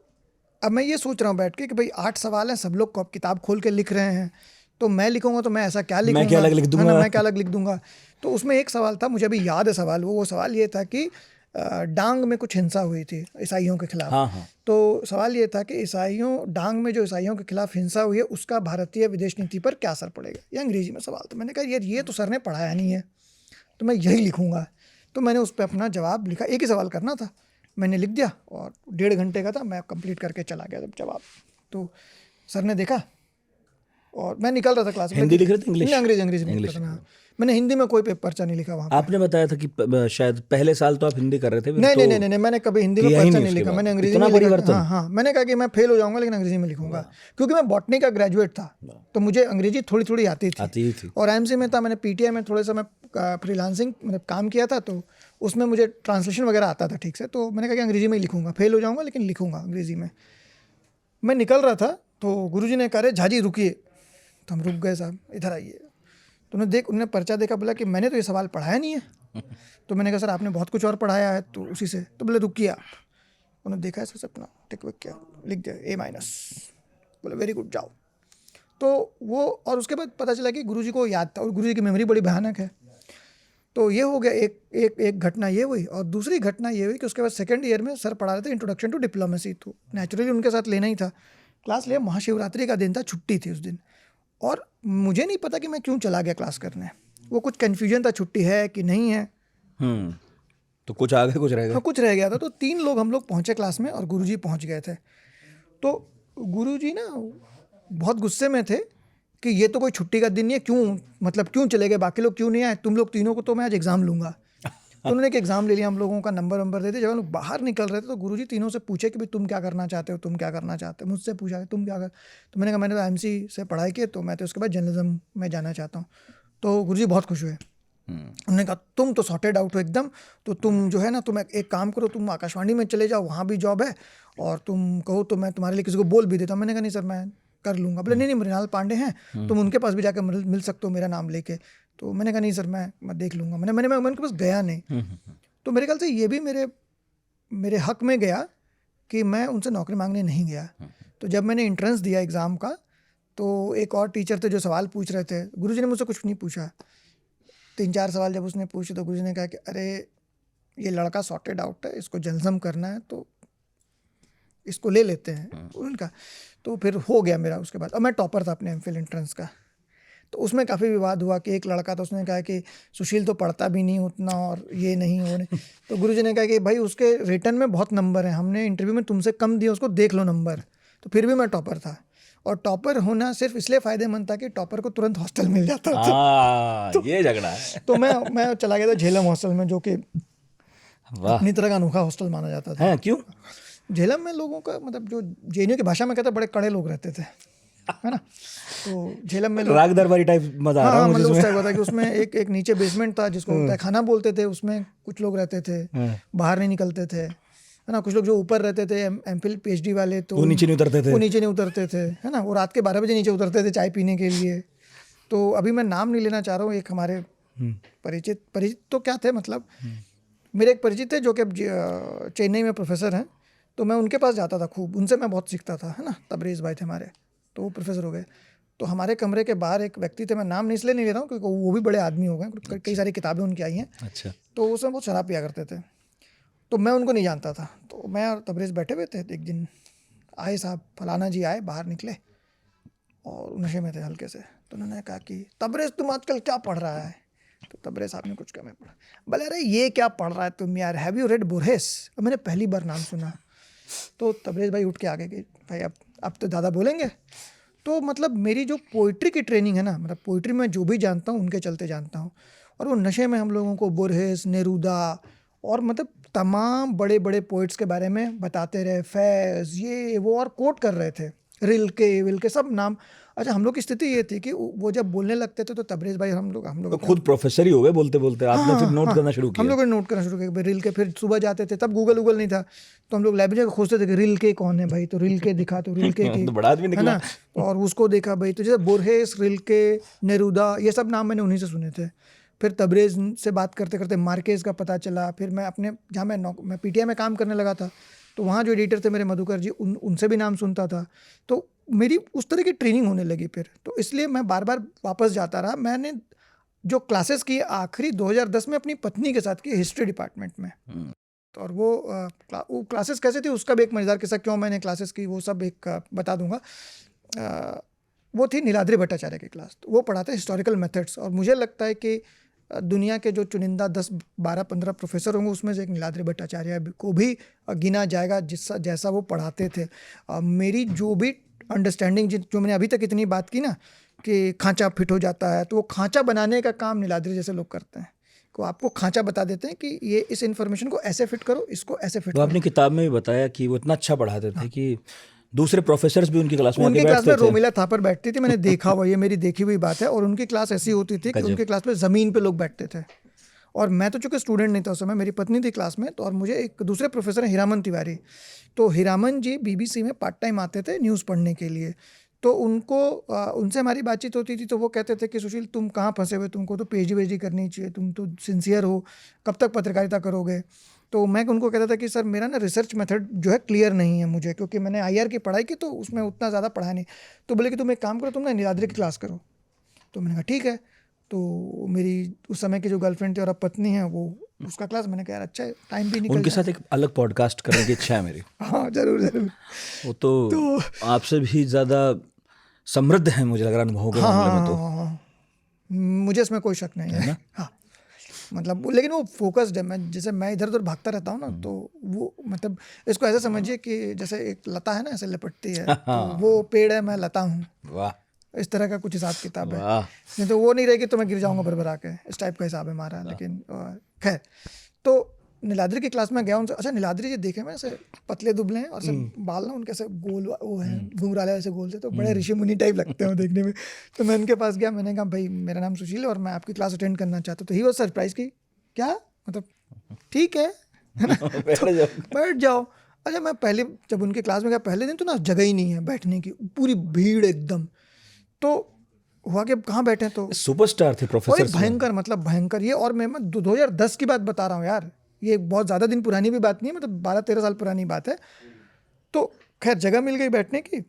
B: मैं ये सोच रहा हूँ बैठ के कि भाई 8 सवाल हैं, सब लोग किताब खोल के लिख रहे हैं, तो मैं लिखूंगा तो मैं ऐसा क्या लिखूंगा,
A: मैं क्या अलग लिख दूंगा,
B: मैं क्या अलग लिख दूंगा। तो उसमें एक सवाल था, मुझे अभी याद है सवाल, वो सवाल ये था कि डांग में कुछ हिंसा हुई थी ईसाइयों के खिलाफ।
A: हाँ। तो
B: सवाल ये था कि डांग में जो ईसाइयों के खिलाफ हिंसा हुई है उसका भारतीय विदेश नीति पर क्या असर पड़ेगा। ये अंग्रेजी में सवाल था। मैंने कहा यार ये तो सर ने पढ़ाया नहीं है, तो मैं यही लिखूंगा। तो मैंने उस पर अपना जवाब लिखा। एक ही सवाल करना था, मैंने लिख दिया और 1.5 घंटे का था, मैं कंप्लीट करके चला गया जब जवाब। तो सर ने देखा और मैं निकल रहा था क्लास में।
A: हिंदी लिख रहे थे? इंग्लिश?
B: अंग्रेजी में लिख रहा था। मैंने हिंदी में कोई पर्चा नहीं लिखा वहाँ पे।
A: आपने बताया था कि शायद पहले साल तो आप हिंदी कर रहे थे।
B: नहीं, मैंने कभी हिंदी में पर्चा नहीं लिखा, मैंने अंग्रेजी में लिखा। हाँ, मैंने कहा कि मैं फेल हो जाऊंगा लेकिन अंग्रेजी में लिखूंगा, क्योंकि मैं बॉटनी का ग्रेजुएट था तो मुझे अंग्रेजी थोड़ी थोड़ी आती थी। और एमसी में था, मैंने पीटीआई में थोड़ा सा मैं फ्रीलांसिंग मतलब काम किया था, तो उसमें मुझे ट्रांसलेशन वगैरह आता था ठीक से। तो मैंने कहा कि अंग्रेजी में ही लिखूंगा, फेल हो जाऊंगा लेकिन लिखूंगा अंग्रेजी में। मैं निकल रहा था तो गुरुजी ने कहा रे झाजी रुकिए। तो हम रुक गए, साहब इधर आइए। तो उन्होंने पर्चा देखा, बोला कि मैंने तो ये सवाल पढ़ाया नहीं है। तो मैंने कहा सर आपने बहुत कुछ और पढ़ाया है तो उसी से। तो बोले रुकिए आप। उन्होंने देखा है सर अपना टिक विक किया, लिख दिया A-। बोले वेरी गुड जाओ। तो वो, और उसके बाद पता चला कि गुरुजी को याद था, और गुरुजी की मेमोरी बड़ी भयानक है। तो ये हो गया एक घटना ये हुई। और दूसरी घटना ये हुई कि उसके बाद सेकेंड ईयर में सर पढ़ा रहे थे इंट्रोडक्शन टू डिप्लोमेसी। तो नेचुरली उनके साथ लेना ही था, क्लास लिया। महाशिवरात्रि का दिन था, छुट्टी थी उस दिन, और मुझे नहीं पता कि मैं क्यों चला गया क्लास करने। वो कुछ कन्फ्यूजन था, छुट्टी है कि नहीं है।
A: तो कुछ आ गया, कुछ रह गया।
B: हाँ, कुछ रह गया था। तो 3 लोग हम लोग पहुँचे क्लास में और गुरुजी पहुँच गए थे। तो गुरुजी ना बहुत गुस्से में थे कि ये तो कोई छुट्टी का दिन नहीं है, क्यों मतलब क्यों चले गए, बाकी लोग क्यों नहीं आए, तुम लोग तीनों को तो मैं आज एग्ज़ाम लूँगा। तो उन्होंने एक एग्ज़ाम ले लिया, हम लोगों का नंबर दे दिया। जब हम लोग बाहर निकल रहे थे तो गुरुजी तीनों से पूछे कि भाई तुम क्या करना चाहते हो, तुम क्या करना चाहते हो। मुझसे पूछा कि तुम क्या कर, तो मैंने कहा मैंने तो एमसी से पढ़ाई की, तो मैं तो उसके बाद जर्नलिज्म में जाना चाहता हूँ। तो गुरुजी बहुत खुश हुए। उन्होंने कहा तुम तो सॉर्टेड आउट हो एकदम, तो तुम जो है ना, तुम एक काम करो, तुम आकाशवाणी में चले जाओ, वहाँ भी जॉब है, और तुम कहो तो मैं तुम्हारे लिए किसी को बोल भी देता हूँ। मैंने कहा नहीं सर मैं कर लूँगा। बोले नहीं मृणाल पांडे हैं, तुम उनके पास भी जाकर मिल सकते हो मेरा नाम लेके। तो मैंने कहा नहीं सर मैं देख लूँगा। मैं उनके पास गया नहीं। तो मेरे ख्याल से ये भी मेरे हक में गया कि मैं उनसे नौकरी मांगने नहीं गया। तो जब मैंने एंट्रेंस दिया एग्ज़ाम का, तो एक और टीचर थे जो सवाल पूछ रहे थे। गुरुजी ने मुझसे कुछ नहीं पूछा। 3-4 सवाल जब उसने पूछे तो गुरुजी ने कहा कि अरे ये लड़का सॉर्टेड आउट है, इसको जर्नलिज्म करना है तो इसको ले लेते हैं उनका। तो फिर हो गया मेरा उसके बाद। और मैं टॉपर था अपने एमफिल एंट्रेंस का। तो उसमें काफ़ी विवाद हुआ कि एक लड़का, तो उसने कहा कि सुशील तो पढ़ता भी नहीं उतना, और ये नहीं वो नहीं। तो गुरुजी ने कहा कि भाई उसके रिटर्न में बहुत नंबर हैं, हमने इंटरव्यू में तुमसे कम दिए, उसको देख लो नंबर। तो फिर भी मैं टॉपर था। और टॉपर होना सिर्फ इसलिए फ़ायदेमंद था कि टॉपर को तुरंत हॉस्टल मिल जाता था।
A: तो ये झगड़ा है।
B: तो मैं चला गया था झेलम हॉस्टल में, जो कि अपनी तरह का अनोखा हॉस्टल माना जाता था।
A: है क्यों?
B: झेलम में लोगों का मतलब, जो जेएनयू की भाषा में कहते हैं, बड़े कड़े लोग रहते थे, है ना। तो झेलम में
A: राग दरबारी टाइप मजा आ रहा है मुझे।
B: मतलब उस टाइप होता है कि उसमें एक नीचे बेसमेंट था जिसको तहखाना बोलते थे, उसमें कुछ लोग रहते थे, बाहर नहीं निकलते थे, है ना। कुछ लोग जो ऊपर रहते थे एमफिल पीएचडी वाले, तो
A: वो नीचे नहीं
B: उतरते थे, है ना। वो रात के 12 बजे नीचे उतरते थे चाय पीने के लिए। तो अभी मैं नाम नहीं लेना चाह रहा हूँ, एक हमारे परिचित तो क्या थे, मतलब मेरे एक परिचित थे जो कि चेन्नई में प्रोफेसर हैं। तो मैं उनके पास जाता था खूब, उनसे मैं बहुत सीखता था, है ना। तबरेज़ भाई थे हमारे, तो वो प्रोफेसर हो गए। तो हमारे कमरे के बाहर एक व्यक्ति थे, मैं नाम इसलिए नहीं ले रहा हूँ क्योंकि वो भी बड़े आदमी हो गए, कई सारी किताबें उनकी आई हैं।
A: अच्छा।
B: तो उसमें बहुत शराब पिया करते थे, तो मैं उनको नहीं जानता था। तो मैं और तबरेज़ बैठे हुए थे, एक दिन आए साहब फलाना जी आए, बाहर निकले और नशे में थे हल्के से। तो उन्होंने कहा कि तबरेज़ तुम आजकल क्या पढ़ रहा है। तो तबरेज़ साहब ने कुछ कहा, मैं पढ़ा। बोले अरे ये क्या पढ़ रहा है तुम यार, हैव यू रेड बोरहेस। मैंने पहली बार नाम सुना। तो तबरेज़ भाई उठ के आ गए कि भाई अब तो ज़्यादा बोलेंगे। तो मतलब मेरी जो पोइट्री की ट्रेनिंग है ना, मतलब पोइट्री में जो भी जानता हूँ उनके चलते जानता हूँ। और वो नशे में हम लोगों को बोरहेस, नेरूदा और मतलब तमाम बड़े बड़े पोइट्स के बारे में बताते रहे, फैज़ ये वो, और कोट कर रहे थे, रिल्के विल्के सब नाम। अच्छा, हम लोग की स्थिति ये थी कि वो जब बोलने लगते थे तो तबरेज़ भाई हम लोग
A: तो खुद प्रोफेसर ही हो गए बोलते बोलते, आपने फिर नोट करना शुरू किया।
B: हम लोगों ने नोट करना शुरू किया रिल्के। फिर सुबह जाते थे, तब गूगल नहीं था, तो हम लोग लाइब्रेरी में खोजते थे कि रिल्के कौन है भाई, तो रिल्के दिखा, तो रिल्के की
A: तो बड़ा आदमी निकला,
B: है ना। और उसको देखा भाई, तो जैसे बोरहेस, रिल्के, नेरूदा, ये सब नाम मैंने उन्हीं से सुने थे। फिर तबरेज़ से बात करते करते मार्केज़ का पता चला। फिर मैं अपने जहाँ मैं पीटीआई में काम करने लगा था, तो वहाँ जो एडिटर थे मेरे मधुकर जी, उनसे भी नाम सुनता था। तो मेरी उस तरह की ट्रेनिंग होने लगी फिर। तो इसलिए मैं बार बार वापस जाता रहा। मैंने जो क्लासेस की आखिरी 2010 में अपनी पत्नी के साथ की, हिस्ट्री डिपार्टमेंट में। तो और वो क्लासेस कैसे थी उसका भी एक मज़ेदार किस्सा, क्यों मैंने क्लासेस की वो सब एक बता दूंगा। वो थी नीलाद्री भट्टाचार्य की क्लास। तो वो पढ़ाते हिस्टोरिकल मेथड्स, और मुझे लगता है कि दुनिया के जो चुनिंदा 10, 12, 15 प्रोफेसर होंगे उसमें से एक नीलाद्री भट्टाचार्य को भी गिना जाएगा जैसा वो पढ़ाते थे। मेरी जो भी अंडरस्टैंडिंग, जो मैंने अभी तक इतनी बात की ना कि खांचा फिट हो जाता है, तो वो खांचा बनाने का काम नीलाद्री जैसे लोग करते हैं, को आपको खांचा बता देते हैं कि ये इस इन्फॉर्मेशन को ऐसे फिट करो, इसको ऐसे फिट करो।
A: आपने किताब में भी बताया कि वो इतना अच्छा पढ़ाते थे कि दूसरे प्रोफेसर्स भी उनकी क्लास में
B: उनकी क्लास में रोमिला थापर बैठती थी, मैंने देखा हुआ, ये मेरी देखी हुई बात है। और उनकी क्लास ऐसी होती थी कि उनकी क्लास में ज़मीन पे लोग बैठते थे। और मैं तो चूँकि स्टूडेंट नहीं था उस समय, मेरी पत्नी थी क्लास में, तो और मुझे एक दूसरे प्रोफेसर हैं हीरामन तिवारी। तो हीरामन जी बीबीसी में पार्ट टाइम आते थे न्यूज़ पढ़ने के लिए। तो उनसे हमारी बातचीत होती थी, तो वो कहते थे कि सुशील तुम कहाँ फंसे हुए, तुमको तो पीएचडी करनी चाहिए, तुम तो सिंसियर हो, कब तक पत्रकारिता करोगे। तो मैं उनको कहता था कि सर मेरा ना रिसर्च मेथड जो है क्लियर नहीं है मुझे, क्योंकि मैंने आईआर की पढ़ाई की तो उसमें उतना ज़्यादा पढ़ा नहीं। तो बोले कि तुम एक काम करो, तुम ना नीलाद्री की क्लास करो। तो मैंने कहा ठीक है। तो मेरी उस समय की जो गर्लफ्रेंड थी और अब पत्नी है, वो उसका क्लास, मैंने कहा यार अच्छा है, टाइम भी निकल
A: उनके साथ एक अलग पॉडकास्ट करने की इच्छा है मेरी।
B: हाँ जरूर।
A: वो तो आपसे भी ज़्यादा समृद्ध है मुझे लग रहा, अनुभव के मामले में तो।
B: मुझे इसमें कोई शक नहीं है ना। हाँ, मतलब लेकिन वो फोकस्ड है। मैं इधर उधर भागता रहता हूँ ना, तो वो मतलब इसको ऐसा समझिए कि जैसे एक लता है ना, ऐसे लिपटती है, तो वो पेड़ है, मैं लता हूँ।
A: वाह,
B: इस तरह का कुछ हिसाब किताब है।
A: वाह।
B: नहीं तो वो नहीं रहेगी तो मैं गिर जाऊंगा भर के, इस टाइप का हिसाब है हमारा। लेकिन खैर, तो नीलाद्री की क्लास में गया उनसे। अच्छा, नीलाद्री जी देखे मैं ऐसे पतले दुबले हैं और से बाल ना उनके ऐसे गोल वो हैं, घुंघराले ऐसे गोल थे, तो बड़े ऋषि मुनि टाइप लगते हैं देखने में। तो मैं उनके पास गया, मैंने कहा भाई मेरा नाम सुशील है और मैं आपकी क्लास अटेंड करना चाहता हूँ। तो ही वो सरप्राइज की, क्या मतलब ठीक है ना, तो बैठ जाओ। अच्छा, मैं पहले जब उनके क्लास में गया पहले दिन, तो ना जगह ही नहीं है बैठने की, पूरी भीड़ एकदम। तो हुआ कि अब कहाँ बैठे, तो
A: सुपरस्टार थे
B: और
A: प्रोफेसर
B: एक भयंकर, मतलब भयंकर ये। और मैं 2010 की बात बता रहा हूँ यार, ये बहुत ज़्यादा दिन पुरानी भी बात नहीं है, मतलब 12-13 साल पुरानी बात है। तो खैर जगह मिल गई बैठने की,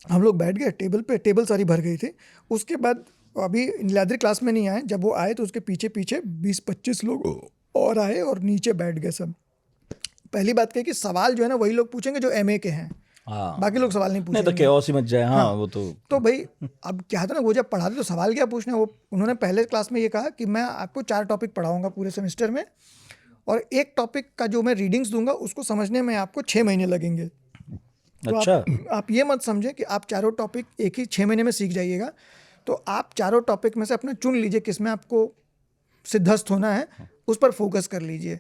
B: हम लोग बैठ गए टेबल पे, टेबल सारी भर गई थी। उसके बाद अभी नीलाद्री क्लास में नहीं आए, जब वो आए तो उसके पीछे पीछे 20-25 लोग और आए और नीचे बैठ गए सब। पहली बात कही कि सवाल जो है ना वही लोग पूछेंगे जो MA के हैं,
A: हाँ,
B: बाकी लोग सवाल नहीं
A: नहीं तो
B: पूछेंगे।
A: केओस ही मच जाए। हाँ,
B: हाँ,
A: वो
B: तो भाई अब क्या था ना, वो जब पढ़ाते तो सवाल क्या पूछने, वो उन्होंने पहले क्लास में ये कहा कि मैं आपको 4 टॉपिक पढ़ाऊंगा पूरे सेमेस्टर में, और एक टॉपिक का जो मैं रीडिंग्स दूंगा उसको समझने में आपको 6 महीने लगेंगे। तो
A: अच्छा।
B: आप ये मत समझे कि आप चारों टॉपिक एक ही 6 महीने में सीख जाइएगा। तो आप चारों टॉपिक में से अपना चुन लीजिए किसमें आपको सिद्धस्त होना है, उस पर फोकस कर लीजिए।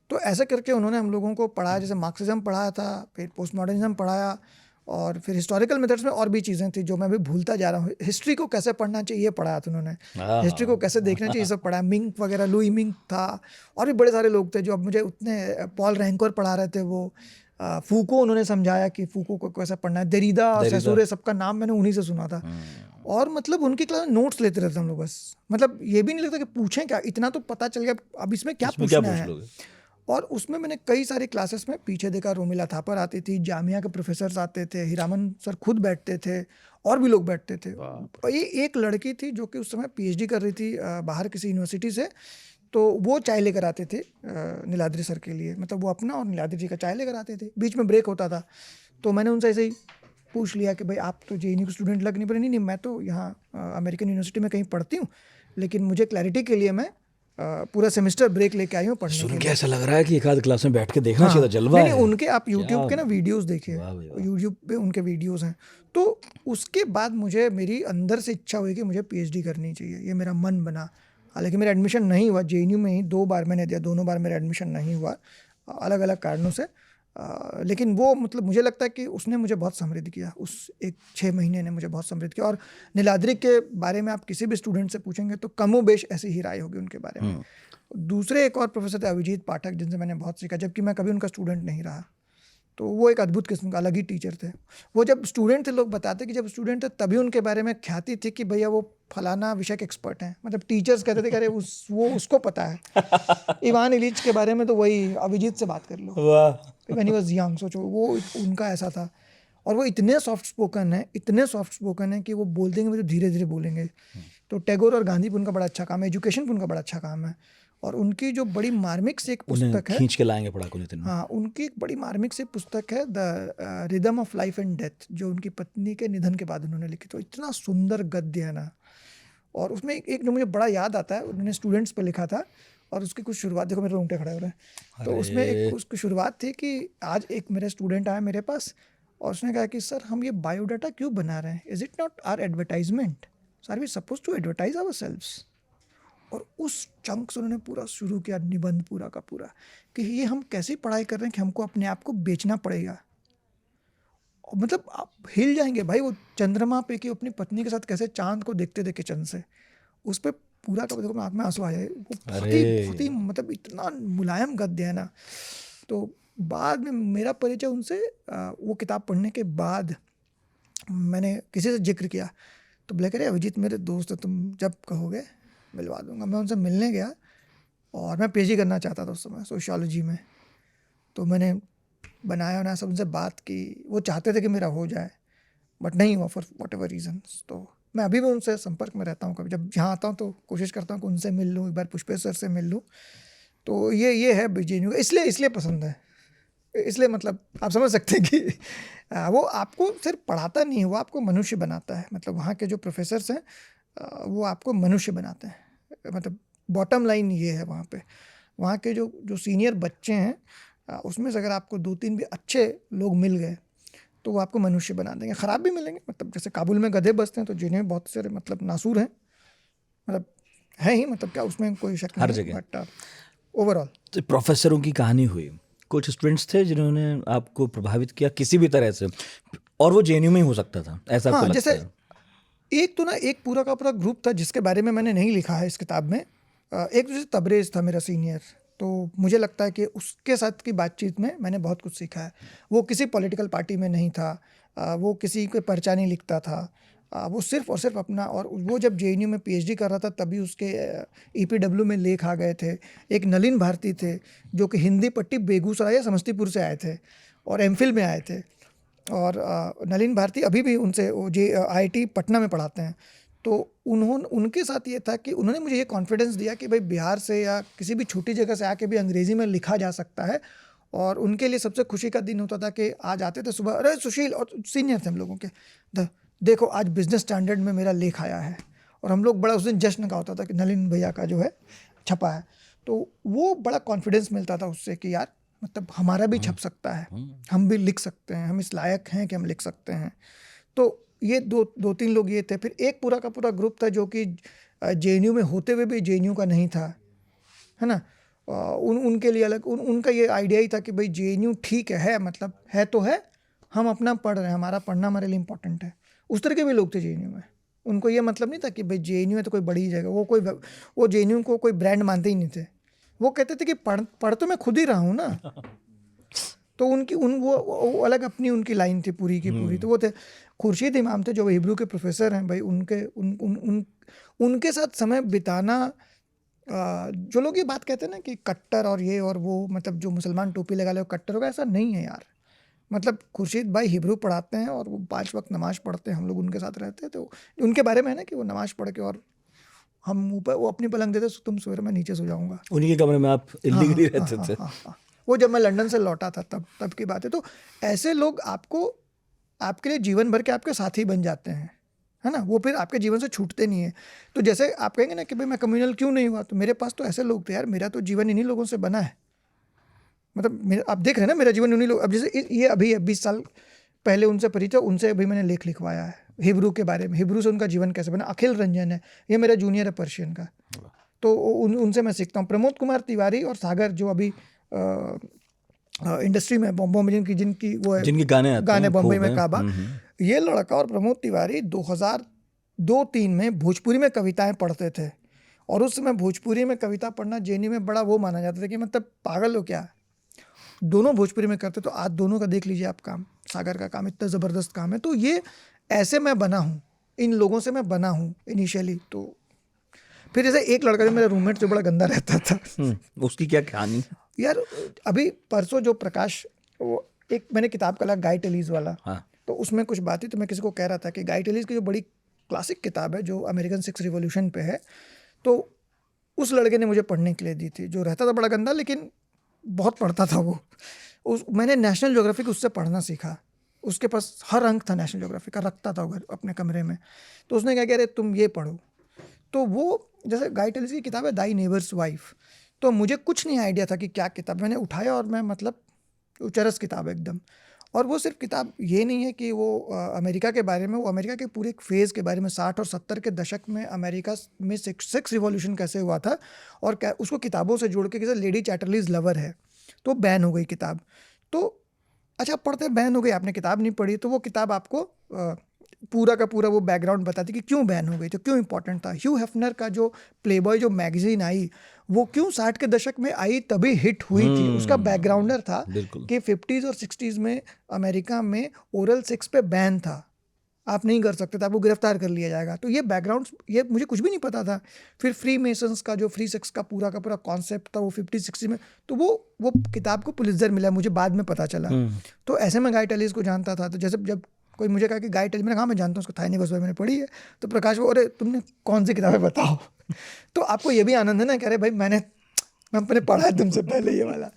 B: तो ऐसे करके उन्होंने हम लोगों को पढ़ाया, जैसे मार्क्सिज्म पढ़ाया था, फिर पोस्ट मॉडर्निज्म पढ़ाया, और फिर हिस्टोरिकल मेथड्स में और भी चीज़ें थी जो मैं अभी भूलता जा रहा हूँ। हिस्ट्री को कैसे पढ़ना चाहिए ये पढ़ाया था उन्होंने, हिस्ट्री को कैसे देखना चाहिए ये सब पढ़ाया। मिंक वगैरह, लुई मिंक था, और भी बड़े सारे लोग थे जो अब मुझे उतने, पॉल रैंकोर पढ़ा रहे थे वो, फूको उन्होंने समझाया कि फूको को कैसे पढ़ना है, देरिदा और सेसोरे, सबका नाम मैंने उन्हीं से सुना था। और मतलब उनकी क्लास नोट्स लेते रहते हम लोग बस, मतलब ये भी नहीं लगता कि पूछें क्या, इतना तो पता चल गया अब इसमें क्या पूछना है। और उसमें मैंने कई सारी क्लासेस में पीछे देखा, रोमिला थापर आती थी, जामिया के प्रोफेसर्स आते थे, हीरामन सर खुद बैठते थे, और भी लोग बैठते थे। और ये एक लड़की थी जो कि उस समय PhD कर रही थी बाहर किसी यूनिवर्सिटी से, तो वो चाय लेकर आते थे नीलाद्री सर के लिए, मतलब वो अपना और नीलाद्री जी का चाय लेकर आते थे, बीच में ब्रेक होता था। तो मैंने उनसे ऐसे ही पूछ लिया कि भाई आप तो JNU के स्टूडेंट लग नहीं पड़े। नहीं, मैं तो यहाँ अमेरिकन यूनिवर्सिटी में कहीं पढ़ती हूँ, लेकिन मुझे क्लैरिटी के लिए मैं पूरा सेमेस्टर ब्रेक लेके आई हूँ पढ़ने के लिए।
A: सुन के ऐसा लग रहा है कि एक आध क्लास में बैठ के देखना चाहिए था, जलवा है।
B: नहीं, उनके आप यूट्यूब के ना वीडियोस देखिए, यूट्यूब पे उनके वीडियोस हैं। तो उसके बाद मुझे, मेरी अंदर से इच्छा हुई कि मुझे PhD करनी चाहिए, ये मेरा मन बना। हालांकि मेरा एडमिशन नहीं हुआ, JNU में ही 2 बार मैंने दिया, दोनों बार मेरा एडमिशन नहीं हुआ अलग अलग कारणों से। लेकिन वो मतलब मुझे लगता है कि उसने मुझे बहुत समृद्ध किया, उस एक 6 महीने ने मुझे बहुत समृद्ध किया। और नीलाद्री के बारे में आप किसी भी स्टूडेंट से पूछेंगे तो कमोबेश ऐसी ही राय होगी उनके बारे में। दूसरे एक और प्रोफेसर थे अभिजीत पाठक, जिनसे मैंने बहुत सीखा, जबकि मैं कभी उनका स्टूडेंट नहीं रहा। तो वो एक अद्भुत किस्म का अलग ही टीचर थे। वो जब स्टूडेंट थे, लोग बताते कि जब स्टूडेंट थे तभी उनके बारे में ख्याति थी कि भैया वो फलाना विषय के एक्सपर्ट हैं, मतलब टीचर्स कहते थे कि अरे वो उसको पता है। इवान इलिच के बारे में तो वही अभिजीत से बात कर लो, व्हेन ही वाज यंग, सोचो वो उनका ऐसा था। और वो इतने सॉफ्ट स्पोकन है, इतने सॉफ्ट स्पोकन है कि वो बोल देंगे तो धीरे धीरे बोलेंगे। तो टैगोर और गांधी पे उनका बड़ा अच्छा काम है, एजुकेशन पे उनका बड़ा अच्छा काम है। और उनकी जो बड़ी मार्मिक से एक पुस्तक है,
A: खींच के लाएंगे पढ़ाकू नितिन।
B: हाँ, उनकी एक बड़ी मार्मिक से पुस्तक है the rhythm of life and death, जो उनकी पत्नी के निधन के बाद उन्होंने लिखी। तो इतना सुंदर गद्य है ना। और उसमें एक जो मुझे बड़ा याद आता है, उन्होंने स्टूडेंट्स पे लिखा था, और उसकी कुछ शुरुआत देखो, मेरे रोंगटे खड़े हो रहे हैं। तो उसमें एक उसकी शुरुआत थी कि आज एक मेरे स्टूडेंट आया मेरे पास और उसने कहा कि सर हम ये बायोडाटा क्यों बना रहे हैं, is it not our advertisement, are we suppose to advertise ourselves. और उस चंक से उन्होंने पूरा शुरू किया निबंध पूरा का पूरा, कि ये हम कैसी पढ़ाई कर रहे हैं कि हमको अपने आप को बेचना पड़ेगा। और मतलब आप हिल जाएंगे भाई, वो चंद्रमा पे कि अपनी पत्नी के साथ कैसे चांद को देखते थे किचन से, उस पर पूरा का देखो, आँख में आंसू आ जाए। वो बहुत ही मतलब इतना मुलायम गद्य है ना। तो बाद में मेरा परिचय उनसे वो किताब पढ़ने के बाद मैंने किसी से जिक्र किया, तो बोले अरे अभिजीत मेरे दोस्त है, तुम जब कहोगे मिलवा दूंगा। मैं उनसे मिलने गया और मैं PhD करना चाहता था उस समय सोशियोलॉजी में। तो मैंने बनाया ना, सब उनसे बात की, वो चाहते थे कि मेरा हो जाए, बट नहीं हुआ फॉर वॉट एवर रीजन्स। तो मैं अभी भी उनसे संपर्क में रहता हूँ, कभी जब यहाँ आता हूँ तो कोशिश करता हूँ कि उनसे मिल लूँ, एक बार पुष्पे सर से मिल लूँ। तो ये है JNU, इसलिए पसंद है, इसलिए मतलब आप समझ सकते हैं कि वो आपको सिर्फ पढ़ाता नहीं है, वो आपको मनुष्य बनाता है। मतलब वहाँ के जो प्रोफेसर्स हैं वो आपको मनुष्य बनाते हैं। मतलब बॉटम लाइन ये है वहाँ के जो सीनियर बच्चे हैं उसमें से अगर आपको 2-3 भी अच्छे लोग मिल गए तो वो आपको मनुष्य बना देंगे। ख़राब भी मिलेंगे, मतलब जैसे काबुल में गधे बसते हैं तो जिन्हें में बहुत सारे मतलब नासूर हैं, मतलब है ही, मतलब क्या उसमें कोई शक
A: हर
B: नहीं,
A: जगह।
B: बट ओवरऑल
A: तो प्रोफेसरों की कहानी हुई, कुछ स्टूडेंट्स थे जिन्होंने आपको प्रभावित किया किसी भी तरह से, और वो जेएनयू में ही हो सकता था, ऐसा आपको
B: हाँ,
A: लगता
B: जैसे
A: है?
B: एक तो ना एक पूरा का पूरा ग्रुप था जिसके बारे में मैंने नहीं लिखा है इस किताब में। एक जैसे तबरेज़ था मेरा सीनियर, तो मुझे लगता है कि उसके साथ की बातचीत में मैंने बहुत कुछ सीखा है। वो किसी पॉलिटिकल पार्टी में नहीं था, वो किसी को पर्चा नहीं लिखता था, वो सिर्फ और सिर्फ अपना, और वो जब जेएनयू में पीएचडी कर रहा था तभी उसके ईपीडब्ल्यू में लेख आ गए थे। एक नलिन भारती थे जो कि हिंदी पट्टी बेगूसराय या समस्तीपुर से आए थे और एमफिल में आए थे, और नलिन भारती अभी भी उनसे वो आईआईटी पटना में पढ़ाते हैं। तो उनके साथ ये था कि उन्होंने मुझे ये कॉन्फिडेंस दिया कि भाई बिहार से या किसी भी छोटी जगह से आके भी अंग्रेज़ी में लिखा जा सकता है। और उनके लिए सबसे खुशी का दिन होता था कि आज आते थे सुबह, अरे सुशील, और सीनियर थे हम लोगों के, देखो आज बिजनेस स्टैंडर्ड में मेरा लेख आया है, और हम लोग बड़ा उस दिन जश्न का होता था कि नलिन भैया का जो है छपा है। तो वो बड़ा कॉन्फिडेंस मिलता था उससे कि यार मतलब हमारा भी छप सकता है, हम भी लिख सकते हैं, हम इस लायक हैं कि हम लिख सकते हैं। तो ये दो तीन लोग ये थे। फिर एक पूरा का पूरा ग्रुप था जो कि जेएनयू में होते हुए भी जेएनयू का नहीं था, है ना। उनके लिए अलग उनका ये आइडिया ही था कि भाई जेएनयू ठीक है, मतलब है तो है, हम अपना पढ़ रहे हैं, हमारा पढ़ना हमारे लिए इंपॉर्टेंट है। उस तरह के भी लोग थे जेएनयू में। उनको ये मतलब नहीं था कि भाई जेएनयू है तो कोई बड़ी जगह, वो जेएनयू को कोई ब्रांड मानते ही नहीं थे। वो कहते थे कि पढ़ तो मैं खुद ही रहा हूँ ना। तो वो अलग अपनी उनकी लाइन थी पूरी की पूरी। तो वो थे खुर्शीद इमाम थे जो हिब्रू के प्रोफेसर हैं भाई। उनके साथ समय बिताना, जो लोग ये बात कहते हैं ना कि कट्टर और ये और वो, मतलब जो मुसलमान टोपी लगा ले वो कट्टर होगा, ऐसा नहीं है यार। मतलब खुर्शीद भाई हिब्रू पढ़ाते हैं और वो 5 वक्त नमाज पढ़ते हैं, हम लोग उनके साथ रहते हैं। तो उनके बारे में है ना कि वो नमाज पढ़ के और हम ऊपर, वो अपनी पलंग देते, तुम सवेरे मैं नीचे सो जाऊँगा।
A: उन्हीं के कमरे में आप इल्लीगली
B: हाँ,
A: रहते थे?
B: हाँ। वो जब मैं लंदन से लौटा था तब की बात है। तो ऐसे लोग आपके लिए जीवन भर के आपके साथी बन जाते हैं, है ना। वो फिर आपके जीवन से छूटते नहीं है। तो जैसे आप कहेंगे ना कि भाई मैं कम्युनल क्यों नहीं हुआ, तो मेरे पास तो ऐसे लोग थे यार, मेरा तो जीवन इन्हीं लोगों से बना है। मतलब आप देख रहे हैं ना मेरा जीवन उन्हीं लोग, अब जैसे ये अभी 20 साल पहले उनसे परिचय, उनसे अभी मैंने लेख लिखवाया है हिब्रू के बारे में, हिब्रू से उनका जीवन कैसे बना। अखिल रंजन है, ये मेरा जूनियर है पर्शियन का, तो उनसे मैं सीखता हूँ। प्रमोद कुमार तिवारी और सागर जो अभी इंडस्ट्री में बॉम्बे जिनकी वो है,
A: जिनके गाने
B: बॉम्बे में काबा, ये लड़का और प्रमोद तिवारी 2002-3 में भोजपुरी में कविताएं पढ़ते थे। और उस समय भोजपुरी में कविता पढ़ना जेएनयू में बड़ा वो माना जाता था कि मतलब पागल हो क्या। दोनों भोजपुरी में करते, तो आज दोनों का देख लीजिए आप काम, सागर का काम इतना ज़बरदस्त काम है। तो ये ऐसे मैं बना हूँ, इन लोगों से मैं बना हूँ इनिशियली। तो फिर जैसे एक लड़का जो मेरा रूममेट जो बड़ा गंदा रहता था,
A: उसकी क्या कहानी
B: यार। अभी परसों जो प्रकाश, वो एक मैंने किताब का गाय टेलीज वाला,
A: हाँ।
B: तो उसमें कुछ बात थी, तो मैं किसी को कह रहा था कि गाय टेलीज की जो बड़ी क्लासिक किताब है जो अमेरिकन 6 रिवॉल्यूशन पे है, तो उस लड़के ने मुझे पढ़ने के लिए दी थी, जो रहता था बड़ा गंदा लेकिन बहुत पढ़ता था वो। मैंने नेशनल ज्योग्राफिक उससे पढ़ना सीखा। उसके पास हर अंक था नेशनल ज्योग्राफिक का, रखता था घर अपने कमरे में। तो उसने क्या कह रहे तुम ये पढ़ो। तो वो जैसे गाय टेलीज की किताब है दाई नेबर्स वाइफ, तो मुझे कुछ नहीं आइडिया था कि क्या किताब, मैंने उठाया और मैं मतलब उचरस किताब एकदम। और वो सिर्फ किताब ये नहीं है कि वो अमेरिका के बारे में, वो अमेरिका के पूरे एक फेज़ के बारे में, 60 और 70 के दशक में अमेरिका में सेक्स रिवॉल्यूशन कैसे हुआ था, और क्या उसको किताबों से जोड़ के, जैसे लेडी चैटरलीज लवर है तो बैन हो गई किताब। तो अच्छा पढ़ते बैन हो गई, आपने किताब नहीं पढ़ी, तो वो किताब आपको पूरा का पूरा वो बैकग्राउंड बताती कि क्यों बैन हो गई, तो क्यों इंपॉर्टेंट था। ह्यू हेफनर का जो प्लेबॉय जो मैगजीन आई, वो क्यों 60 के दशक में आई, तभी हिट हुई थी। उसका बैकग्राउंडर था कि 50s और 60s में अमेरिका में ओरल सेक्स पे बैन था, आप नहीं कर सकते थे, आपको गिरफ्तार कर लिया जाएगा। तो ये बैकग्राउंड, ये मुझे कुछ भी नहीं पता था। फिर फ्री मेसन्स का जो फ्री सेक्स का पूरा कॉन्सेप्ट था वो 50-60 में, तो वो किताब को पुलित्जर मिला, मुझे बाद में पता चला। तो ऐसे मैं गाय टेलीज को जानता था। तो जैसे जब कोई मुझे कहा कि गाय टेलीज, मैंने कहा मैं जानता हूँ उसको, थाई नेबर्स वाइफ मैंने पढ़ी है। तो प्रकाश वो, अरे तुमने कौन सी किताबें बताओ। तो आपको ये भी आनंद है ना, कह रहे भाई मैंने पढ़ा है तुमसे पहले ये वाला।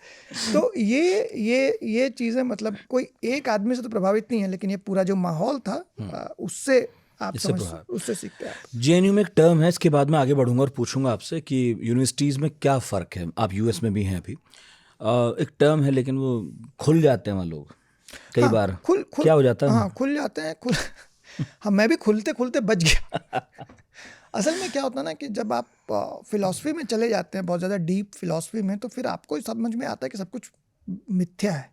B: तो ये चीज़ें, मतलब कोई एक आदमी से तो प्रभावित नहीं है, लेकिन ये पूरा जो माहौल था उससे आप
A: इससे
B: समझ
A: प्रभाव।
B: उससे सीखते हैं आप।
A: जेएनयू में एक टर्म है, इसके बाद मैं आगे बढ़ूंगा और पूछूंगा आपसे कि यूनिवर्सिटीज़ में क्या फ़र्क है। आप यूएस में भी हैं अभी। एक टर्म है लेकिन वो खुल जाते हैं वहाँ लोग कई
B: हाँ,
A: बार।
B: खुल
A: क्या हो जाता है?
B: हाँ, खुल जाते हैं खुल हाँ, मैं भी खुलते खुलते बच गया। असल में क्या होता है ना कि जब आप फिलॉसफी में चले जाते हैं, बहुत ज़्यादा डीप फिलॉसफी में, तो फिर आपको समझ में आता है कि सब कुछ मिथ्या है,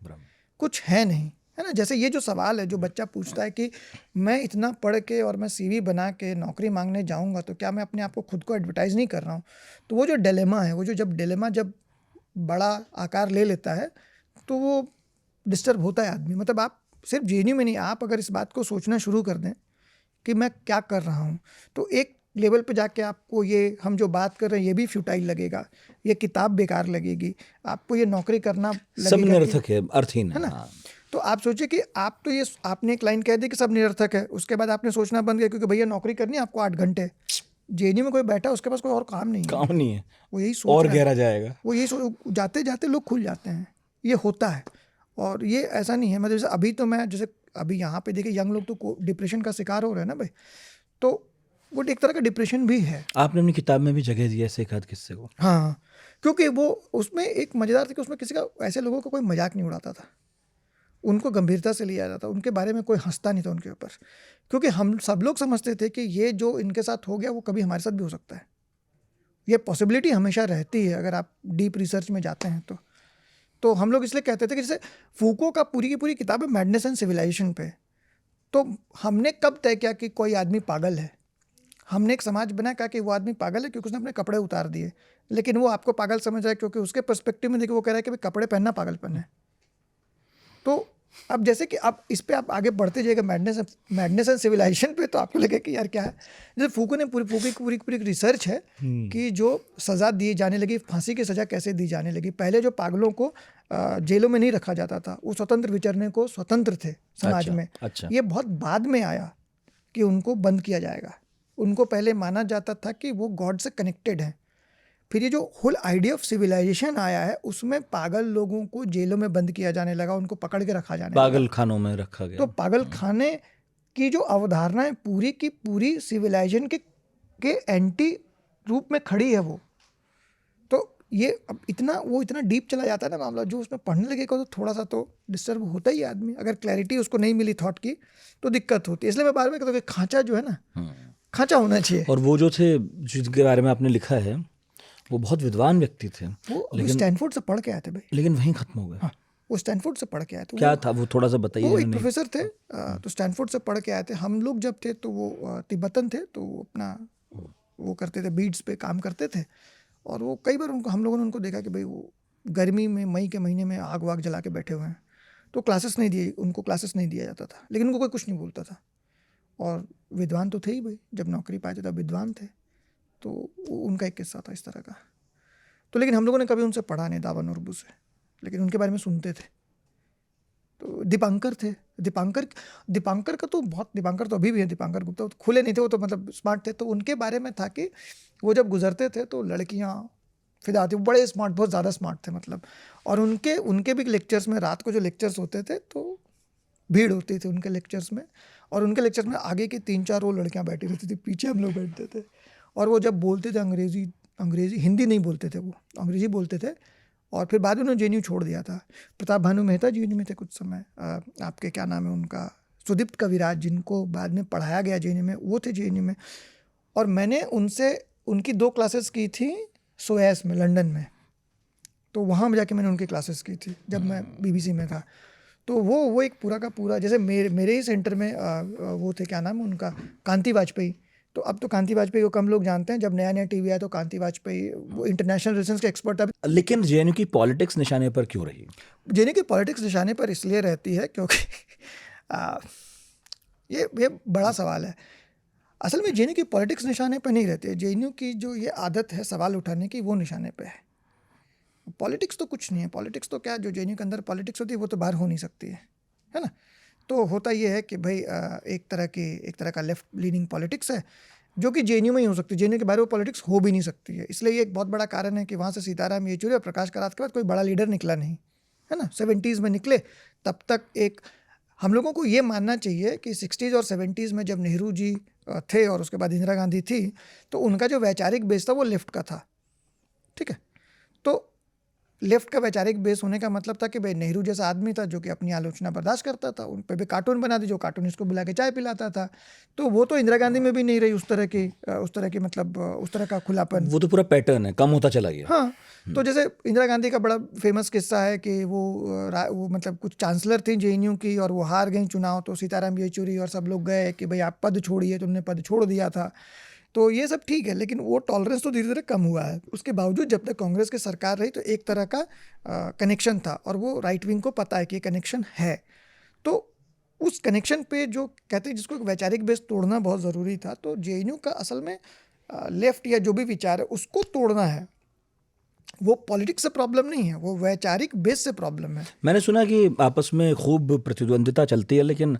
B: कुछ है नहीं, है ना। जैसे ये जो सवाल है जो बच्चा पूछता है कि मैं इतना पढ़ के और मैं सीवी बना के नौकरी मांगने जाऊंगा तो क्या मैं अपने आप को खुद को एडवर्टाइज नहीं कर रहा हूँ। तो वो जो डिलेमा है, वो जो जब बड़ा आकार ले लेता है तो वो डिस्टर्ब होता है आदमी। मतलब आप सिर्फ जेएनयू में नहीं, आप अगर इस बात को सोचना शुरू कर दें कि मैं क्या कर रहा हूँ, तो एक लेवल पे जाके आपको ये हम जो बात कर रहे हैं ये भी फ्यूटाइल लगेगा, ये किताब बेकार लगेगी, आपको ये नौकरी करना
A: सब
B: लगेगा
A: निरर्थक है, अर्थहीन
B: है ना।
A: हाँ।
B: तो आप सोचिए कि आप तो ये आपने एक लाइन कह दी कि सब निरर्थक है, उसके बाद आपने सोचना बंद किया क्योंकि भैया नौकरी करनी है आपको 8 घंटे। जेएनयू में कोई बैठा है उसके पास कोई और काम नहीं है,
A: काम नहीं है,
B: वो यही सोच
A: और
B: रहा है,
A: गहरा जाएगा।
B: वो यही सोच, जाते जाते लोग खुल जाते हैं, ये होता है। और ये ऐसा नहीं है, मतलब जैसे अभी तो मैं जैसे अभी यहाँ पे देखिए यंग लोग तो डिप्रेशन का शिकार हो रहे हैं ना भाई, तो वो एक तरह का डिप्रेशन भी है।
A: आपने अपनी किताब में भी जगह दी है ऐसे एक आध किस्से को।
B: हाँ, क्योंकि वो उसमें एक मज़ेदार था कि उसमें किसी का ऐसे लोगों का कोई मजाक नहीं उड़ाता था, उनको गंभीरता से लिया जाता, उनके बारे में कोई हंसता नहीं था उनके ऊपर, क्योंकि हम सब लोग समझते थे कि ये जो इनके साथ हो गया वो कभी हमारे साथ भी हो सकता है। ये पॉसिबिलिटी हमेशा रहती है अगर आप डीप रिसर्च में जाते हैं तो हम लोग इसलिए कहते थे कि जैसे फूको का पूरी की पूरी किताब है मैडनेस एंड सिविलाइजेशन पे, तो हमने कब तय किया कि कोई आदमी पागल है? हमने एक समाज बनाया कहा कि वो आदमी पागल है क्योंकि उसने अपने कपड़े उतार दिए, लेकिन वो आपको पागल समझ रहा है क्योंकि उसके पर्सपेक्टिव में देखिए वो कह रहा है कि भाई कपड़े पहनना पागलपन है। तो अब जैसे कि आप इस पे आप आगे बढ़ते जाइएगा मैडनेस एंड सिविलाइजेशन पे, तो आपको लगेगा कि यार क्या है। जैसे फूको ने पूरी रिसर्च है कि जो सज़ा दी जाने लगी, फांसी की सज़ा कैसे दी जाने लगी। पहले जो पागलों को जेलों में नहीं रखा जाता था, वो स्वतंत्र विचरने को स्वतंत्र थे समाज में।
A: अच्छा।
B: ये बहुत बाद में आया कि उनको बंद किया जाएगा। उनको पहले माना जाता था कि वो गॉड से कनेक्टेड हैं। फिर ये जो होल आइडिया ऑफ सिविलाइजेशन आया है उसमें पागल लोगों को जेलों में बंद किया जाने लगा, उनको पकड़ के रखा जाने लगा,
A: पागल खानों में रखा गया।
B: तो पागल खाने की जो अवधारणा है पूरी की पूरी सिविलाइजेशन के एंटी रूप में खड़ी है वो। तो ये अब इतना डीप चला जाता है ना मामला, जो उसमें पढ़ने लगेगा तो थोड़ा सा तो डिस्टर्ब होता ही है आदमी। अगर क्लैरिटी उसको नहीं मिली थॉट की तो दिक्कत होती है। इसलिए मैं बार बार कहता हूँ कि खांचा जो है ना, खांचा होना चाहिए।
A: और वो जो थे जिनके बारे में आपने लिखा है वो बहुत विद्वान व्यक्ति थे,
B: वो स्टैनफोर्ड से पढ़ के आए थे भाई,
A: लेकिन वहीं खत्म हो गए।
B: हाँ, वो स्टैनफोर्ड से पढ़ के आए थे।
A: क्या था वो, थोड़ा सा बताइए।
B: वो एक प्रोफेसर थे, तो स्टैनफोर्ड से पढ़ के आए थे। हम लोग जब थे तो वो तिब्बतन थे, तो वो अपना वो करते थे, बीड्स पे काम करते थे। और वो कई बार हम लोगों ने उनको देखा कि भाई वो गर्मी में मई के महीने में आग वाग जला के बैठे हुए हैं, तो क्लासेस नहीं दिए, उनको क्लासेस नहीं दिया जाता था, लेकिन उनको कोई कुछ नहीं बोलता था। और विद्वान तो थे ही भाई, जब नौकरी पाए थे तब विद्वान थे। तो उनका एक किस्सा था इस तरह का। तो लेकिन हम लोगों ने कभी उनसे पढ़ा नहीं दावन और से, लेकिन उनके बारे में सुनते थे। तो दीपांकर थे, दीपांकर का तो बहुत, दीपांकर तो अभी भी है, दीपांकर गुप्ता तो खुले नहीं थे, वो तो मतलब स्मार्ट थे। तो उनके बारे में था कि वो जब गुजरते थे तो लड़कियां फिदा थी, बड़े स्मार्ट, बहुत ज़्यादा स्मार्ट थे मतलब। और उनके भी लेक्चर्स में, रात को जो लेक्चर्स होते थे तो भीड़ होती थी उनके लेक्चर्स में। और उनके लेक्चर्स में आगे की 3-4 वो लड़कियाँ बैठी रहती थी, पीछे हम लोग बैठते थे। और वो जब बोलते थे अंग्रेज़ी हिंदी नहीं बोलते थे, वो अंग्रेज़ी बोलते थे। और फिर बाद में उन्होंने जेएनयू छोड़ दिया था। प्रताप भानु मेहता जेएनयू में थे कुछ समय, आपके क्या नाम है उनका, सुदीप्त कविराज, जिनको बाद में पढ़ाया गया जेएनयू में, वो थे जेएनयू में। और मैंने उनसे उनकी 2 क्लासेस की थी सोयास में, लंदन में। तो वहाँ जाके मैंने उनकी क्लासेस की थी जब मैं बीबीसी में था। तो वो एक पूरा का पूरा, जैसे मेरे ही सेंटर में वो थे, क्या नाम है उनका, कांति वाजपेयी। तो अब तो कांति वाजपेयी को कम लोग जानते हैं, जब नया नया टीवी आया तो कांति वाजपेयी वो इंटरनेशनल रिलेशंस के एक्सपर्ट था।
A: लेकिन जेएनयू की पॉलिटिक्स निशाने पर क्यों रही?
B: जेएनयू की पॉलिटिक्स निशाने पर इसलिए रहती है क्योंकि ये बड़ा सवाल है। असल में जेएनयू की पॉलिटिक्स निशाने पर नहीं रहती है, जेएनयू की जो ये आदत है सवाल उठाने की, वो निशाने पे है। पॉलिटिक्स तो कुछ नहीं है, पॉलिटिक्स तो क्या, जो जेएनयू के अंदर पॉलिटिक्स होती है वो तो बाहर हो नहीं सकती है ना। तो होता ये है कि भाई एक तरह का लेफ्ट लीनिंग पॉलिटिक्स है जो कि जेएनयू में ही हो सकती है, जेएनयू के बाहर वो पॉलिटिक्स हो भी नहीं सकती है। इसलिए ये एक बहुत बड़ा कारण है कि वहाँ से सीताराम येचुरी और प्रकाश करात के बाद कोई बड़ा लीडर निकला नहीं, है ना। 70s में निकले, तब तक एक हम लोगों को ये मानना चाहिए कि 60s और 70s में जब नेहरू जी थे और उसके बाद इंदिरा गांधी थी, तो उनका जो वैचारिक बेस था वो लेफ्ट का था, ठीक है। तो लेफ्ट का वैचारिक बेस होने का मतलब था कि भाई नेहरू जैसा आदमी था जो कि अपनी आलोचना बर्दाश्त करता था, उन पर भी कार्टून बना दी जो कार्टूनिस्ट को बुला के चाय पिलाता था। तो वो तो इंदिरा गांधी में भी नहीं रही उस तरह की मतलब उस तरह का खुलापन।
A: वो तो पूरा पैटर्न है, कम होता चला गया।
B: हाँ, तो जैसे इंदिरा गांधी का बड़ा फेमस किस्सा है कि वो मतलब कुछ चांसलर थी जेएनयू की और वो हार गई चुनाव, तो सीताराम येचुरी और सब लोग गए कि भाई आप पद छोड़िए, तो उन्होंने पद छोड़ दिया था। तो ये सब ठीक है, लेकिन वो टॉलरेंस तो धीरे धीरे कम हुआ है। उसके बावजूद जब तक कांग्रेस की सरकार रही तो एक तरह का कनेक्शन था, और वो राइट विंग को पता है कि कनेक्शन है। तो उस कनेक्शन पे जो कहते हैं जिसको एक वैचारिक बेस तोड़ना बहुत ज़रूरी था, तो जेएनयू का असल में लेफ्ट या जो भी विचार है उसको तोड़ना है। वो पॉलिटिक्स से प्रॉब्लम नहीं है, वो वैचारिक बेस से प्रॉब्लम है।
A: मैंने सुना कि आपस में खूब प्रतिद्वंदिता चलती है, लेकिन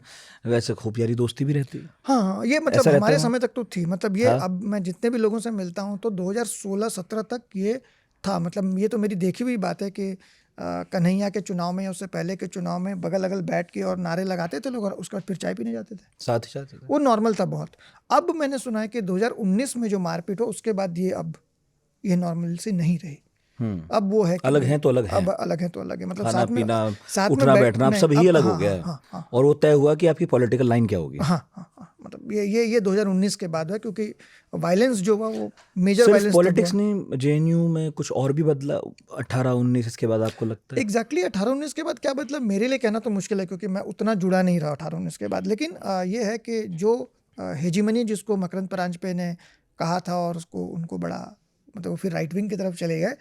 A: वैसे खूब यारी दोस्ती भी रहती है।
B: हाँ, ये
A: ऐसा
B: मतलब
A: रहता
B: हमारे
A: है?
B: समय तक तो थी, मतलब ये
A: हाँ।
B: अब मैं जितने भी लोगों से मिलता हूँ तो 2016-17 तक ये था। मतलब ये तो मेरी देखी हुई बात है कि कन्हैया के चुनाव में या उससे पहले के चुनाव में बगल अगल बैठ के और नारे लगाते थे लोग, और उसके बाद फिर चाय पीने जाते थे,
A: साथ ही साथ
B: वो नॉर्मल था बहुत। अब मैंने सुना है कि 2019 में जो मारपीट हो उसके बाद ये नॉर्मल सी नहीं रही। अब वो है कि
A: अलग हैं तो अलग हैं,
B: अब अलग है तो अलग है, मतलब
A: खाना पीना,
B: साथ में
A: उठना बैठना, अब
B: नहीं,
A: सब यही अलग हो
B: हाँ
A: गया
B: हाँ
A: है।
B: हाँ हाँ
A: और वो तय हुआ कि आपकी पॉलिटिकल लाइन क्या होगी।
B: हाँ हाँ हाँ, मतलब ये 2019 के बाद है, क्योंकि वायलेंस जो हुआ वो मेजर
A: सिर्फ
B: वायलेंस
A: पॉलिटिक्स नहीं, जेएनयू में कुछ और भी बदला 18-19 इसके बाद, आपको लगता है?
B: एग्जैक्टली 18-19 के बाद क्या मतलब मेरे लिए कहना तो मुश्किल है, क्योंकि मैं उतना जुड़ा नहीं रहा 18-19 के बाद। लेकिन ये है कि जो हेजीमनी जिसको मकरंद परांजपे ने कहा था और उसको उनको बड़ा मतलब वो फिर राइट विंग की तरफ चले गए,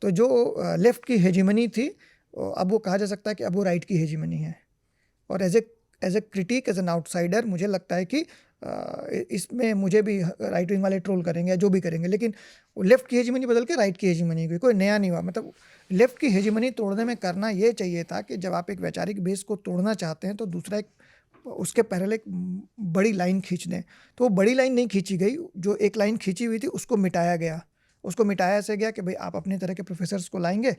B: तो जो लेफ्ट की हेजीमनी थी अब वो कहा जा सकता है कि अब वो राइट की हेजीमनी है। और as a critic, as an outsider मुझे लगता है कि इसमें मुझे भी राइट विंग वाले ट्रोल करेंगे या जो भी करेंगे, लेकिन लेफ्ट की हेजीमनी बदल के राइट की हेजीमनी हुई, कोई नया नहीं हुआ। मतलब लेफ्ट की हेजीमनी तोड़ने में करना ये चाहिए था कि जब आप एक वैचारिक बेस को तोड़ना चाहते हैं तो दूसरा एक उसके पहले एक बड़ी लाइन खींच दें। तो वो बड़ी लाइन नहीं खींची गई, जो एक लाइन खींची हुई थी उसको मिटाया गया। उसको मिटाया ऐसे गया कि भाई आप अपने तरह के प्रोफेसर्स को लाएंगे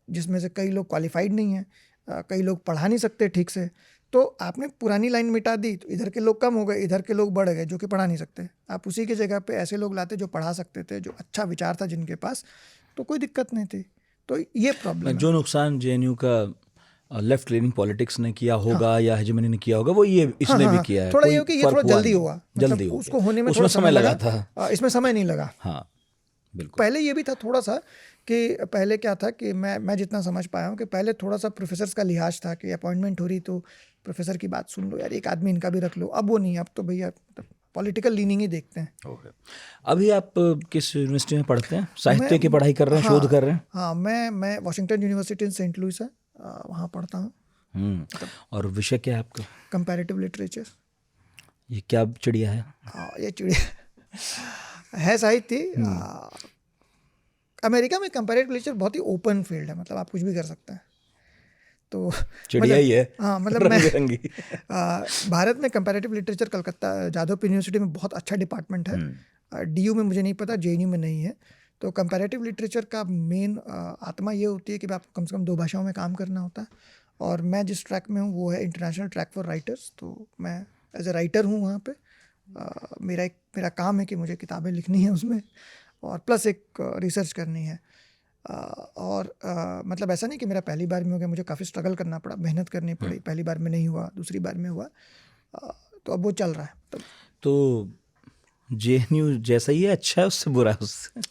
B: जिसमें से कई लोग क्वालिफाइड नहीं हैं, कई लोग पढ़ा नहीं सकते ठीक से। तो आपने पुरानी लाइन मिटा दी तो इधर के लोग कम हो गए, इधर के लोग बढ़ गए जो कि पढ़ा नहीं सकते। आप उसी की जगह पे ऐसे लोग लाते जो पढ़ा सकते थे, जो अच्छा विचार था जिनके पास, तो कोई दिक्कत नहीं थी। तो ये प्रॉब्लम है।
A: जो नुकसान जेएनयू का लेफ्ट लीनिंग पॉलिटिक्स ने किया होगा या हेजेमनी ने किया होगा, वो ये इसने भी किया है।
B: थोड़ा ये
A: कोई
B: हो कि ये
A: फर्क
B: थोड़ा
A: हुआ
B: जल्दी
A: नहीं,
B: हुआ,
A: जल्दी
B: मतलब
A: हो
B: उसको
A: गया।
B: होने में
A: उसमें
B: थोड़ा
A: समय लगा था।
B: इसमें समय नहीं लगा।
A: हाँ बिल्कुल।
B: पहले ये भी था थोड़ा सा कि पहले क्या था कि मैं जितना समझ पाया हूँ कि पहले थोड़ा सा प्रोफेसर्स का लिहाज था कि अपॉइंटमेंट हो रही तो प्रोफेसर की बात सुन लो यार, एक आदमी इनका भी रख लो। अब वो नहीं, अब तो भैया पॉलिटिकल लीनिंग ही देखते हैं।
A: अभी आप किस यूनिवर्सिटी में पढ़ते हैं? साहित्य की पढ़ाई कर रहे हैं, शोध कर रहे हैं?
B: हाँ, मैं वाशिंगटन यूनिवर्सिटी इन सेंट लुइस है, वहाँ पढ़ता हूँ।
A: और विषय क्या है आपका?
B: Comparative literature.
A: ये क्या चिड़िया है?
B: ये चिड़िया है साहित्य। अमेरिका में कंपैरेटिव लिटरेचर बहुत ही ओपन फील्ड है, मतलब आप कुछ भी कर सकते हैं। तो
A: चिड़िया ही है।
B: हाँ, मतलब मैं भारत में comparative literature Calcutta Jadavpur university में बहुत अच्छा डिपार्टमेंट है। डीयू में मुझे नहीं पता, जेएनयू में नहीं है। तो कंपैरेटिव लिटरेचर का मेन आत्मा ये होती है कि आपको कम से कम 2 भाषाओं में काम करना होता है। और मैं जिस ट्रैक में हूँ वो है इंटरनेशनल ट्रैक फॉर राइटर्स। तो मैं एज ए राइटर हूँ वहाँ पे। मेरा काम है कि मुझे किताबें लिखनी है उसमें, और प्लस एक रिसर्च करनी है। और मतलब ऐसा नहीं कि मेरा पहली बार में हो गया, मुझे काफ़ी स्ट्रगल करना पड़ा, मेहनत करनी पड़ी। पहली बार में नहीं हुआ, दूसरी बार में हुआ, तो अब वो चल रहा है।
A: तो जेएनयू जैसा ही है, अच्छा है उससे बुरा है उससे?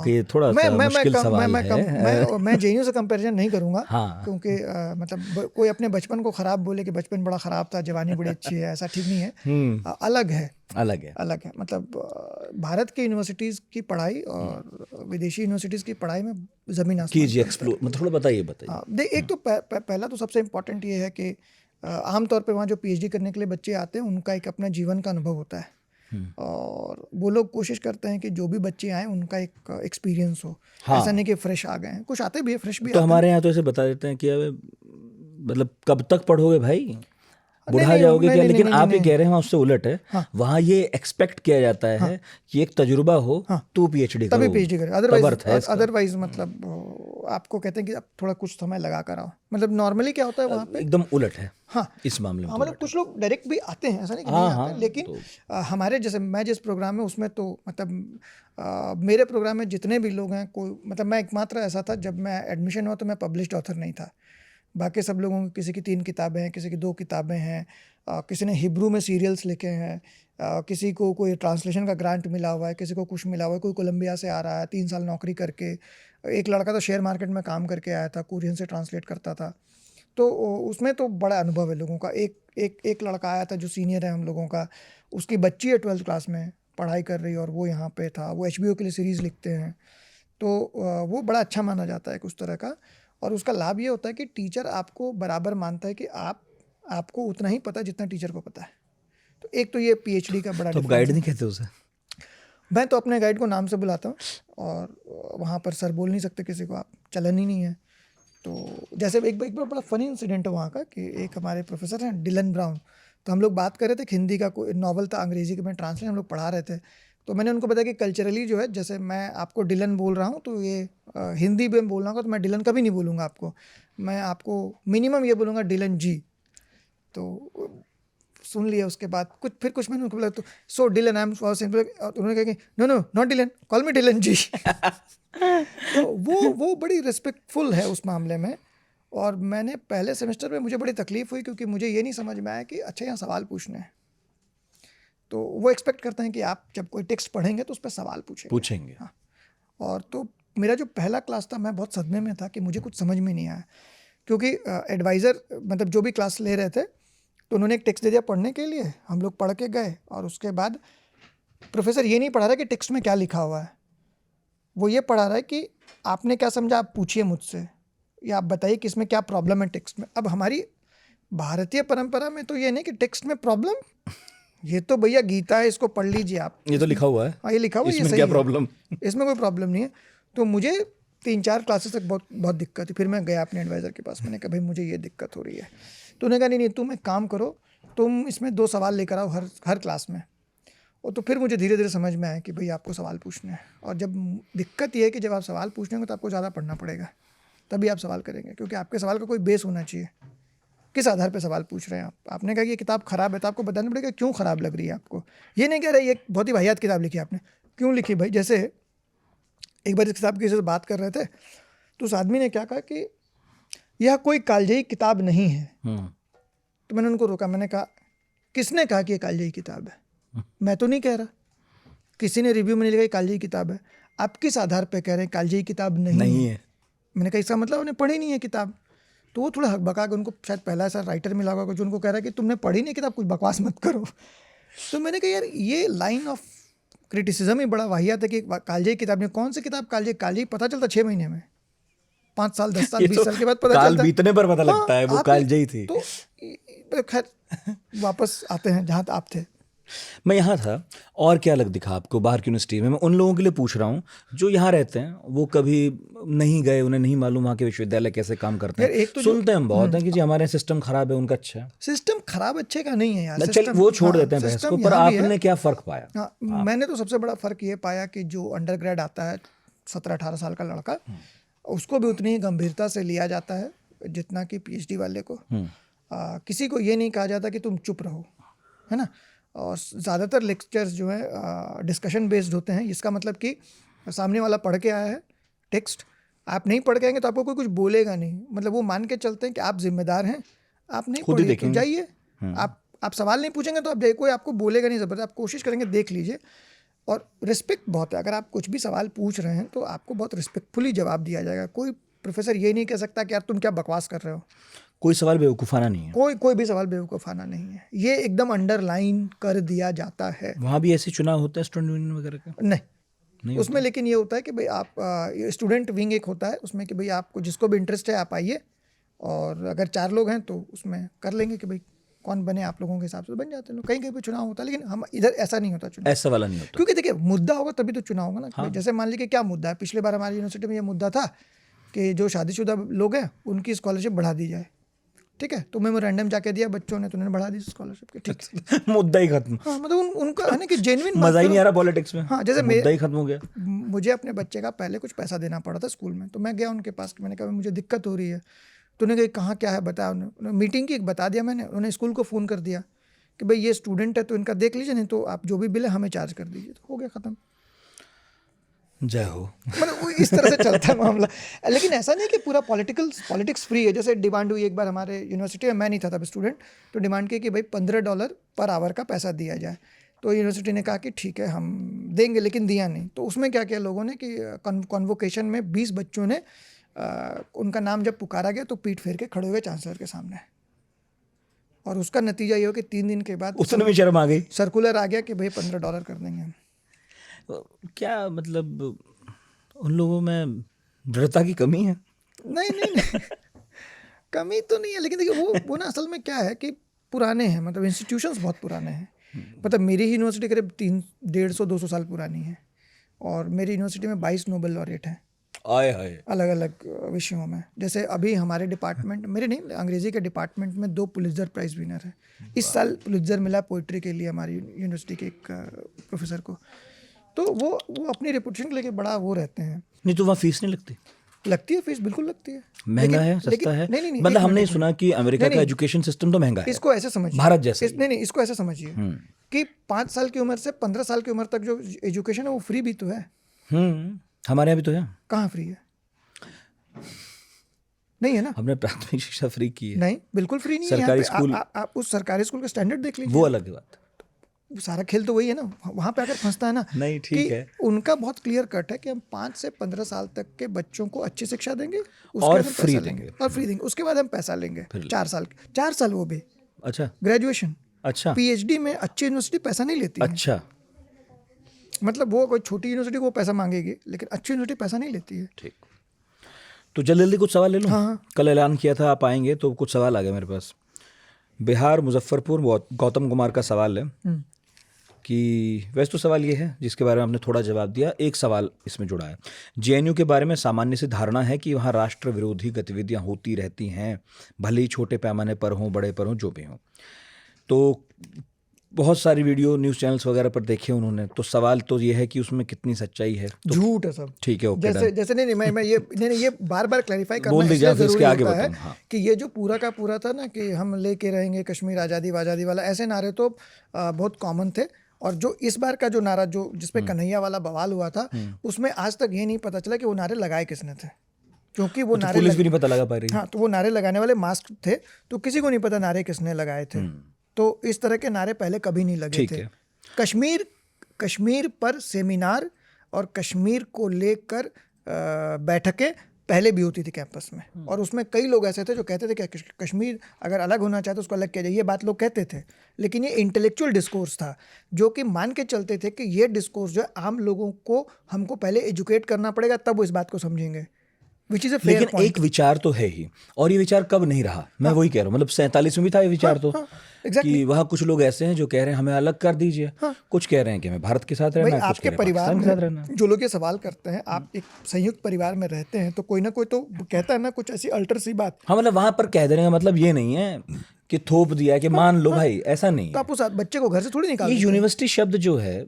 A: ये थोड़ा सा मुश्किल सवाल है।
B: मैं जेएनयू से कंपैरिजन नहीं करूँगा।
A: हाँ।
B: क्योंकि मतलब कोई अपने बचपन को ख़राब बोले कि बचपन बड़ा ख़राब था, जवानी बड़ी अच्छी है, ऐसा ठीक नहीं है। अलग है। मतलब भारत की यूनिवर्सिटीज़ की पढ़ाई और विदेशी यूनिवर्सिटीज़ की पढ़ाई में ज़मीन आसमान
A: कीजिए, एक्सप्लोर, मतलब थोड़ा बताइए।
B: एक तो पहला तो सबसे इम्पोर्टेंट ये है कि आमतौर पे वहाँ जो पीएचडी करने के लिए बच्चे आते हैं उनका एक अपना जीवन का अनुभव होता है, और वो लोग कोशिश करते हैं कि जो भी बच्चे आए उनका एक एक्सपीरियंस हो। हाँ। ऐसा नहीं कि फ्रेश आ गए हैं, कुछ आते भी है फ्रेश भी।
A: तो हमारे यहाँ तो ऐसे बता देते हैं कि मतलब कब तक पढ़ोगे भाई, बुढ़ा
B: नहीं,
A: जाओगे
B: नहीं,
A: क्या?
B: नहीं,
A: लेकिन
B: नहीं,
A: आप ये
B: नहीं,
A: कह रहे हैं वहाँ उससे उलट है।
B: हाँ।
A: वहाँ ये एक्सपेक्ट किया जाता है कि एक तजुर्बा हो तो पीएचडी
B: तभी
A: करो,
B: पीएचडी करें,
A: तब अर्थ है इसका।
B: अदरवाइज मतलब आपको कहते हैं कि आप थोड़ा कुछ समय लगा कर आओ। मतलब नॉर्मली क्या होता है वहाँ पे,
A: एकदम उलट है।
B: हाँ
A: इस मामले में तो
B: मतलब
A: उलट
B: कुछ लोग डायरेक्ट भी आते हैं, ऐसा नहीं कि
A: हाँ,
B: नहीं
A: हाँ,
B: आते, लेकिन
A: तो
B: हमारे जैसे मैं जिस प्रोग्राम में उसमें तो मतलब मेरे प्रोग्राम में जितने भी लोग हैं, कोई मतलब मैं एकमात्र ऐसा था जब मैं एडमिशन हुआ तो मैं पब्लिश्ड ऑथर नहीं था। बाकी सब लोगों की किसी की 3 किताबें हैं, किसी की 2 किताबें हैं, किसी ने हिब्रू में सीरियल्स लिखे हैं, किसी को कोई ट्रांसलेशन का ग्रांट मिला हुआ है, किसी को कुछ मिला हुआ है, कोई कोलंबिया से आ रहा है 3 साल नौकरी करके। एक लड़का तो शेयर मार्केट में काम करके आया था, कोरियन से ट्रांसलेट करता था। तो उसमें तो बड़ा अनुभव है लोगों का। एक लड़का आया था जो सीनियर है हम लोगों का, उसकी बच्ची है 12th क्लास में पढ़ाई कर रही है और वो यहाँ पे था, वो HBO के लिए सीरीज़ लिखते हैं। तो वो बड़ा अच्छा माना जाता है उस तरह का। और उसका लाभ ये होता है कि टीचर आपको बराबर मानता है कि आपको उतना ही पता है जितना टीचर को पता है। तो एक तो ये पीएचडी का बड़ा
A: तो आप
B: डिफरेंस
A: गाइड
B: है।
A: नहीं कहते उसे?
B: मैं तो अपने गाइड को नाम से बुलाता हूँ, और वहाँ पर सर बोल नहीं सकते किसी को, आप चलन ही नहीं है। तो जैसे एक बार बड़ा फनी इंसिडेंट है वहाँ का कि एक हमारे प्रोफेसर हैं डिलन ब्राउन, तो हम लोग बात कर रहे थे कि हिंदी का कोई नॉवल था, अंग्रेजी के में ट्रांसलेट हम लोग पढ़ा रहे थे। तो मैंने उनको बताया कि कल्चरली जो है, जैसे मैं आपको डिलन बोल रहा हूँ तो ये हिंदी में बोलना होगा, तो मैं डिलन कभी नहीं बोलूँगा आपको, मैं आपको मिनिमम ये बोलूँगा डिलन जी। तो सुन लिया, उसके बाद कुछ मैंने उनको बोला तो so Dylan I am so simple, उन्होंने कहा कि no no not Dylan, call me Dylan ji. तो वो बड़ी रिस्पेक्टफुल है उस मामले में। और मैंने पहले सेमेस्टर में मुझे बड़ी तकलीफ हुई क्योंकि मुझे ये नहीं समझ में आया कि अच्छा यहाँ सवाल पूछने हैं। तो वो एक्सपेक्ट करते हैं कि आप जब कोई टेक्स्ट पढ़ेंगे तो उस पर सवाल पूछेंगे। हाँ। और तो मेरा जो पहला क्लास था, मैं बहुत सदमे में था कि मुझे कुछ समझ में नहीं आया, क्योंकि एडवाइज़र मतलब जो भी क्लास ले रहे थे तो उन्होंने एक टेक्स्ट दे दिया पढ़ने के लिए, हम लोग पढ़ के गए, और उसके बाद प्रोफेसर ये नहीं पढ़ा रहा कि टेक्स्ट में क्या लिखा हुआ है, वो ये पढ़ा रहा है कि आपने क्या समझा, आप पूछिए मुझसे, या आप बताइए कि इसमें क्या प्रॉब्लम है टेक्स्ट में। अब हमारी भारतीय परंपरा में तो ये नहीं कि टेक्स्ट में प्रॉब्लम, ये तो भैया गीता है, इसको पढ़ लीजिए आप,
A: ये तो लिखा हुआ है।
B: हाँ ये लिखा हुआ है, ये
A: इसमें
B: सही
A: क्या
B: है,
A: प्रॉब्लम?
B: इसमें कोई प्रॉब्लम नहीं है। तो मुझे 3-4 क्लासेस तक बहुत दिक्कत थी। फिर मैं गया अपने एडवाइज़र के पास, मैंने कहा भाई मुझे ये दिक्कत हो रही है। तो उन्होंने कहा नहीं तुम एक काम करो, तुम इसमें 2 सवाल लेकर आओ हर क्लास में। और तो फिर मुझे धीरे धीरे समझ में आया कि भाई आपको सवाल पूछने हैं, और जब दिक्कत ये है कि जब आप सवाल पूछेंगे तो आपको ज़्यादा पढ़ना पड़ेगा, तभी आप सवाल करेंगे, क्योंकि आपके सवाल का कोई बेस होना चाहिए, किस आधार पे सवाल पूछ रहे हैं आप। आपने कहा कि ये किताब ख़राब है तो आपको बताना पड़ेगा क्यों ख़राब लग रही है आपको। ये नहीं कह रहे ये बहुत ही वाहियात किताब लिखी आपने, क्यों लिखी भाई। जैसे एक बार इस किताब की से बात कर रहे थे तो उस आदमी ने क्या कहा कि यह कोई कालजयी किताब नहीं है। तो मैंने उनको रोका, मैंने कहा किसने कहा कि ये कालजयी किताब है? मैं तो नहीं कह रहा, किसी ने रिव्यू में नहीं लिखा ये कालजयी किताब है, आप किस आधार पे कह रहे हैं कालजयी किताब नहीं है? मैंने कहा इसका मतलब उन्हें पढ़ी नहीं है किताब। तो वो थोड़ा हकबका के, उनको शायद पहला ऐसा राइटर मिला होगा जो उनको कह रहा है कि तुमने पढ़ी नहीं किताब, कुछ बकवास मत करो। तो मैंने कहा यार ये लाइन ऑफ क्रिटिसिज्म ही बड़ा वाहियात है कि कालजयी किताब नहीं। कौन सी किताब कालजयी पता चलता 6 महीने में, 5 साल 10 साल 20 साल के बाद पता चलता है,
A: बीतने पर पता लगता है वो कालजयी थी।
B: तो खैर वापस आते हैं जहाँ आप थे।
A: मैं यहाँ था, और क्या अलग दिखा आपको बाहर की यूनिवर्सिटी में? मैं उन लोगों के लिए पूछ रहा हूँ जो यहाँ रहते हैं, वो कभी नहीं गए, उन्हें नहीं मालूम वहाँ के विश्वविद्यालय कैसे काम करते हैं।
B: एक तो
A: सुनते हैं हम बहुत हैं कि जी हमारे सिस्टम खराब है, उनका अच्छा है।
B: सिस्टम खराब अच्छे का नहीं है यार,
A: चल वो छोड़ देते हैं बहस को, पर आपने क्या फ़र्क पाया?
B: हाँ, मैंने तो सबसे बड़ा फ़र्क ये पाया कि जो अंडर ग्रेड आता है 17-18 साल का लड़का, उसको भी उतनी ही गंभीरता से लिया जाता है जितना कि PhD वाले को। किसी को ये नहीं कहा जाता कि तुम चुप रहो, है ना। और ज़्यादातर लेक्चर्स जो है डिस्कशन बेस्ड होते हैं। इसका मतलब कि सामने वाला पढ़ के आया है टेक्स्ट, आप नहीं पढ़ के आएंगे तो आपको कोई कुछ बोलेगा नहीं। मतलब वो मान के चलते हैं कि आप जिम्मेदार हैं, आप नहीं पढ़िए तो जाइए, आप सवाल नहीं पूछेंगे तो आप जाइए, कोई आपको बोलेगा नहीं ज़बरदस्त, आप कोशिश करेंगे देख लीजिए। और रिस्पेक्ट बहुत है, अगर आप कुछ भी सवाल पूछ रहे हैं तो आपको बहुत रिस्पेक्टफुली जवाब दिया जाएगा। कोई प्रोफेसर ये नहीं कह सकता कि यार तुम क्या बकवास कर रहे हो।
A: कोई सवाल बेवकूफ़ाना नहीं है,
B: कोई भी सवाल बेवकूफ़ाना नहीं है, ये एकदम अंडरलाइन कर दिया जाता है।
A: वहाँ भी ऐसे चुनाव होता है स्टूडेंट यूनियन वगैरह का? नहीं उसमें,
B: लेकिन ये होता है कि भाई आप स्टूडेंट विंग एक होता है उसमें कि भाई आपको जिसको भी इंटरेस्ट है आप आइए, और अगर 4 लोग हैं तो उसमें कर लेंगे कि भाई कौन बने, आप लोगों के हिसाब से बन जाते हैं। कहीं पे चुनाव होता है, लेकिन हम इधर ऐसा नहीं होता चुनाव,
A: ऐसा वाला नहीं होता।
B: क्योंकि देखिए मुद्दा होगा तभी तो चुनाव होगा ना। हाँ। जैसे मान लीजिए क्या मुद्दा है, पिछले बार हमारी यूनिवर्सिटी में ये मुद्दा था कि जो शादीशुदा लोग हैं उनकी स्कॉलरशिप बढ़ा दी जाए। ठीक है, तो मेमोरेंडम जाके दिया बच्चों ने, तो उन्होंने बढ़ा दी स्कॉलरशिप की, ठीक है।
A: मुद्दा ही खत्म।
B: हाँ, मतलब उनका है ना कि जेन्युइन
A: मजा ही नहीं आ रहा पॉलिटिक्स में।
B: हाँ, जैसे
A: मुद्दा ही खत्म हो गया।
B: मुझे अपने बच्चे का पहले कुछ पैसा देना पड़ा था स्कूल में, तो मैं गया उनके पास, मैंने कहा मुझे दिक्कत हो रही है, तो उन्होंने कहा कहाँ क्या है बताया, उन्होंने मीटिंग की एक बता दिया मैंने, उन्होंने स्कूल को फ़ोन कर दिया कि भाई ये स्टूडेंट है तो इनका देख लीजिए, नहीं तो आप जो भी बिल है हमें चार्ज कर दीजिए, तो हो गया ख़त्म।
A: जय हो।
B: मतलब वो इस तरह से चलता है मामला। लेकिन ऐसा नहीं कि पूरा पॉलिटिक्स फ्री है। जैसे डिमांड हुई एक बार हमारे यूनिवर्सिटी में, मैं नहीं था तब स्टूडेंट, तो डिमांड की कि भाई $15 पर आवर का पैसा दिया जाए, तो यूनिवर्सिटी ने कहा कि ठीक है हम देंगे, लेकिन दिया नहीं। तो उसमें क्या किया लोगों ने कि कॉन्वोकेशन में 20 बच्चों ने उनका नाम जब पुकारा गया तो पीठ फेर के खड़े हुए चांसलर के सामने, और उसका नतीजा ये हो कि 3 दिन के बाद
A: उसने भी शर्म आ गई,
B: सर्कुलर आ गया कि भाई $15 कर देंगे हम।
A: क्या मतलब उन लोगों में दृढ़ता की कमी है?
B: नहीं कमी तो नहीं है, लेकिन देखिए वो ना असल में क्या है कि पुराने हैं, मतलब इंस्टीट्यूशंस बहुत पुराने हैं। मतलब मेरी ही यूनिवर्सिटी करीब 150-200 साल पुरानी है, और मेरी यूनिवर्सिटी में 22 नोबेल लॉरेट हैं
A: आए हाय,
B: अलग अलग विषयों में। जैसे अभी हमारे डिपार्टमेंट, मेरे नहीं, अंग्रेजी के डिपार्टमेंट में 2 पुलित्जर प्राइज़ विनर हैं। इस साल पुलित्जर मिला पोइट्री के लिए हमारी यूनिवर्सिटी के एक प्रोफेसर को। तो वो अपनी रेपुटेशन के लेके बड़ा वो रहते हैं।
A: नहीं तो वहाँ फीस नहीं लगती?
B: लगती है फीस, बिल्कुल लगती है।
A: महंगा है, सस्ता है?
B: नहीं,
A: मतलब हमने सुना कि अमेरिका का एजुकेशन सिस्टम तो महंगा है।
B: इसको ऐसे समझिए,
A: भारत जैसे
B: नहीं, इसको ऐसे समझिए कि 5 साल की उम्र से 15 साल की उम्र तक जो एजुकेशन है वो फ्री भी तो है।
A: हमारे यहाँ भी तो है।
B: कहाँ फ्री है? नहीं है ना।
A: हमने प्राथमिक शिक्षा फ्री की है।
B: नहीं, बिल्कुल फ्री नहीं है।
A: सरकारी स्कूल,
B: आप उस सरकारी स्कूल का स्टैंडर्ड देख लीजिए,
A: वो अलग बात।
B: सारा खेल तो वही है ना, वहाँ पे अगर फंसता है ना।
A: नहीं ठीक है,
B: उनका बहुत क्लियर कट है कि हम 5 से 15 साल तक के बच्चों को अच्छी शिक्षा देंगे
A: और फ्री देंगे,
B: उसके बाद हम पैसा लेंगे 4 साल वो भी।
A: अच्छा,
B: ग्रेजुएशन,
A: अच्छा,
B: PhD में अच्छी यूनिवर्सिटी पैसा नहीं लेती है।
A: अच्छा,
B: मतलब वो कोई छोटी यूनिवर्सिटी को वो पैसा मांगेगी, लेकिन अच्छी यूनिवर्सिटी पैसा नहीं लेती है।
A: ठीक। तो जल्दी कुछ सवाल ले लूँ?
B: हाँ।
A: कल ऐलान किया था आप आएंगे, तो कुछ सवाल आ गए मेरे पास। बिहार मुजफ्फरपुर गौतम कुमार का सवाल है कि वैसे तो सवाल ये है जिसके बारे में आपने थोड़ा जवाब दिया, एक सवाल इसमें जुड़ा है। JNU के बारे में सामान्य सी धारणा है कि वहाँ राष्ट्र विरोधी गतिविधियाँ होती रहती हैं, भले ही छोटे पैमाने पर हों, बड़े पर हों, जो भी हों। तो बहुत सारी वीडियो न्यूज़ चैनल्स वगैरह पर देखे उन्होंने, तो सवाल तो ये है कि उसमें कितनी सच्चाई है। तो
B: झूठ है सब।
A: ठीक है, ओके,
B: जैसे नहीं मैं ये बार क्लियरफाई करना
A: बोल दीजिए,
B: इसलिए
A: इसके आगे
B: होता है
A: हाँ।
B: कि ये जो पूरा का पूरा था ना कि हम लेके रहेंगे कश्मीर आज़ादी वाला, ऐसे नारे तो बहुत कॉमन थे। और जो इस बार का जो नारा जो जिसपे कन्हैया वाला बवाल हुआ था, उसमें आज तक ये नहीं पता चला कि वो नारे लगाए किसने थे, क्योंकि वो नारे
A: पुलिस भी नहीं पता लगा पा रही।
B: हाँ, तो वो नारे लगाने वाले मास्क थे, तो किसी को नहीं पता नारे किसने लगाए थे। तो इस तरह के नारे पहले कभी नहीं लगे थे। कश्मीर पर सेमिनार और कश्मीर को लेकर बैठकें पहले भी होती थी कैंपस में, और उसमें कई लोग ऐसे थे जो कहते थे कि कश्मीर अगर अलग होना चाहे तो उसको अलग किया जाए, ये बात लोग कहते थे। लेकिन ये इंटेलेक्चुअल डिस्कोर्स था जो कि मान के चलते थे कि ये डिस्कोर्स जो है आम लोगों को हमको पहले एजुकेट करना पड़ेगा, तब वो इस बात को समझेंगे, विच इज अ फेयर
A: लेकिन
B: पॉइंट।
A: एक विचार तो है ही, और ये विचार कब नहीं रहा, मैं वही कह रहा हूँ। मतलब 47 में भी था ये विचार, तो कि वहाँ कुछ लोग ऐसे हैं जो कह रहे हैं हमें अलग कर दीजिए, कुछ कह रहे हैं कि हमें भारत के साथ रहना है, कुछ
B: आपके परिवार में जो लोग ये सवाल करते हैं, आप एक संयुक्त परिवार में रहते हैं, तो कोई ना कोई तो कहता है ना कुछ ऐसी अल्टर सी बात।
A: हाँ, मतलब वहाँ पर कह देने का मतलब ये नहीं है कि थोप दिया कि मान लो भाई, ऐसा नहीं।
B: तो आप उस बच्चे को घर से थोड़ी निकाल।
A: ये यूनिवर्सिटी शब्द जो है,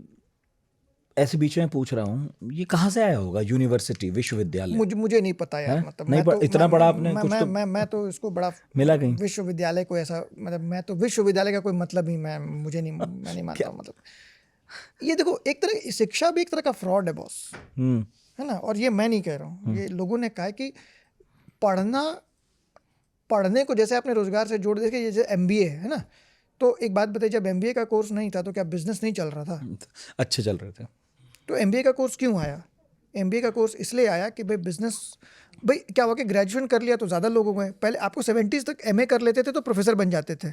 A: ऐसे बीच में पूछ रहा हूँ, ये कहाँ से आया होगा? यूनिवर्सिटी, विश्वविद्यालय,
B: मुझे नहीं पता यार। मतलब
A: नहीं,
B: तो
A: इतना पढ़ा आपने कुछ तो
B: मैं तो इसको बड़ा
A: मिला कहीं
B: विश्वविद्यालय को ऐसा, मतलब मैं तो विश्वविद्यालय का कोई मतलब ही मैं नहीं मानता हूँ। मतलब ये देखो, एक तरह की शिक्षा भी एक तरह का फ्रॉड है बॉस, है ना। और ये मैं नहीं कह रहा हूँ, ये लोगों ने कहा है कि पढ़ने को जैसे आपने रोजगार से जोड़ दे के, ये जैसे MBA है ना, तो एक बात बताइए, जब MBA का कोर्स नहीं था तो क्या बिजनेस नहीं चल रहा था?
A: अच्छे चल रहे थे।
B: तो MBA का कोर्स क्यों आया? MBA का कोर्स इसलिए आया कि भाई बिजनेस, भाई क्या हुआ कि ग्रेजुएशन कर लिया तो ज़्यादा लोग हो गए। पहले आपको 70s तक MA कर लेते थे तो प्रोफेसर बन जाते थे,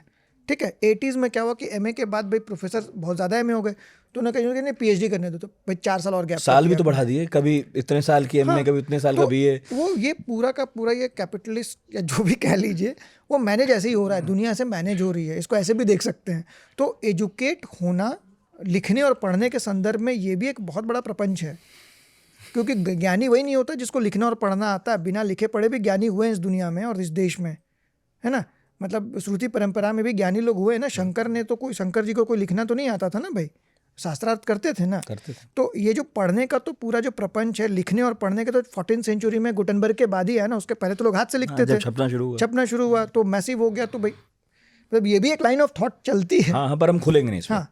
B: ठीक है। 80s में क्या हुआ कि MA के बाद भाई प्रोफेसर बहुत ज़्यादा MA हो गए, तो उन्होंने कहा नहीं PhD करने दो, तो भाई 4 साल और गैप,
A: साल भी तो बढ़ा दिए, कभी इतने साल की MA, कभी इतने साल का BA।
B: वो ये पूरा का पूरा ये कैपिटलिस्ट या जो भी कह लीजिए, वो मैनेज ऐसे ही हो रहा है, दुनिया से मैनेज हो रही है, इसको ऐसे भी देख सकते हैं। तो एजुकेट होना, लिखने और पढ़ने के संदर्भ में ये भी एक बहुत बड़ा प्रपंच है, क्योंकि ज्ञानी वही नहीं होता जिसको लिखना और पढ़ना आता है। बिना लिखे पढ़े भी ज्ञानी हुए हैं इस दुनिया में और इस देश में, है ना। मतलब श्रुति परंपरा में भी ज्ञानी लोग हुए ना। शंकर जी को कोई लिखना तो नहीं आता था ना भाई, शास्त्रार्थ करते थे ना। तो ये जो पढ़ने का तो पूरा जो प्रपंच है, लिखने और पढ़ने का तो 14th सेंचुरी में गुटनबर्ग के बाद ही है ना। उसके पहले तो लोग हाथ से लिखते थे, छपना शुरू हुआ तो मैसिव हो गया। तो भाई मतलब ये भी एक लाइन ऑफ थॉट चलती है।
A: हाँ, पर हम खुलेंगे नहीं इसमें।
B: हाँ,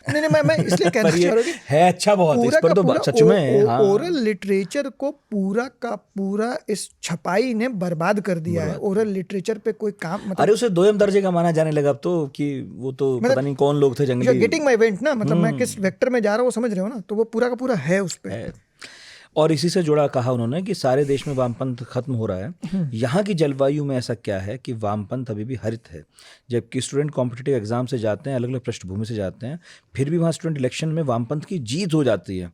B: नहीं, मैं इसलिए कहना चाह रहा हूँ
A: है अच्छा बहुत इस पर तो सच में
B: ओरल लिटरेचर को पूरा का पूरा इस छपाई ने बर्बाद कर दिया है। ओरल लिटरेचर पे कोई काम मतलब,
A: अरे उसे दोयम दर्जे का माना जाने लगा अब तो, कि वो तो पता नहीं कौन लोग थे जंगली।
B: गेटिंग माय इवेंट ना, मतलब मैं किस वेक्टर में जा रहा हूँ वो समझ रहे हो ना। तो वो पूरा का पूरा है उस पे।
A: और इसी से जुड़ा कहा उन्होंने कि सारे देश में वामपंथ खत्म हो रहा है। यहाँ की जलवायु में ऐसा क्या है कि वामपंथ अभी भी हरित है, जबकि स्टूडेंट कॉम्पिटिटिव एग्जाम से जाते हैं, अलग अलग पृष्ठभूमि से जाते हैं, फिर भी वहाँ स्टूडेंट इलेक्शन में वामपंथ की जीत हो जाती है।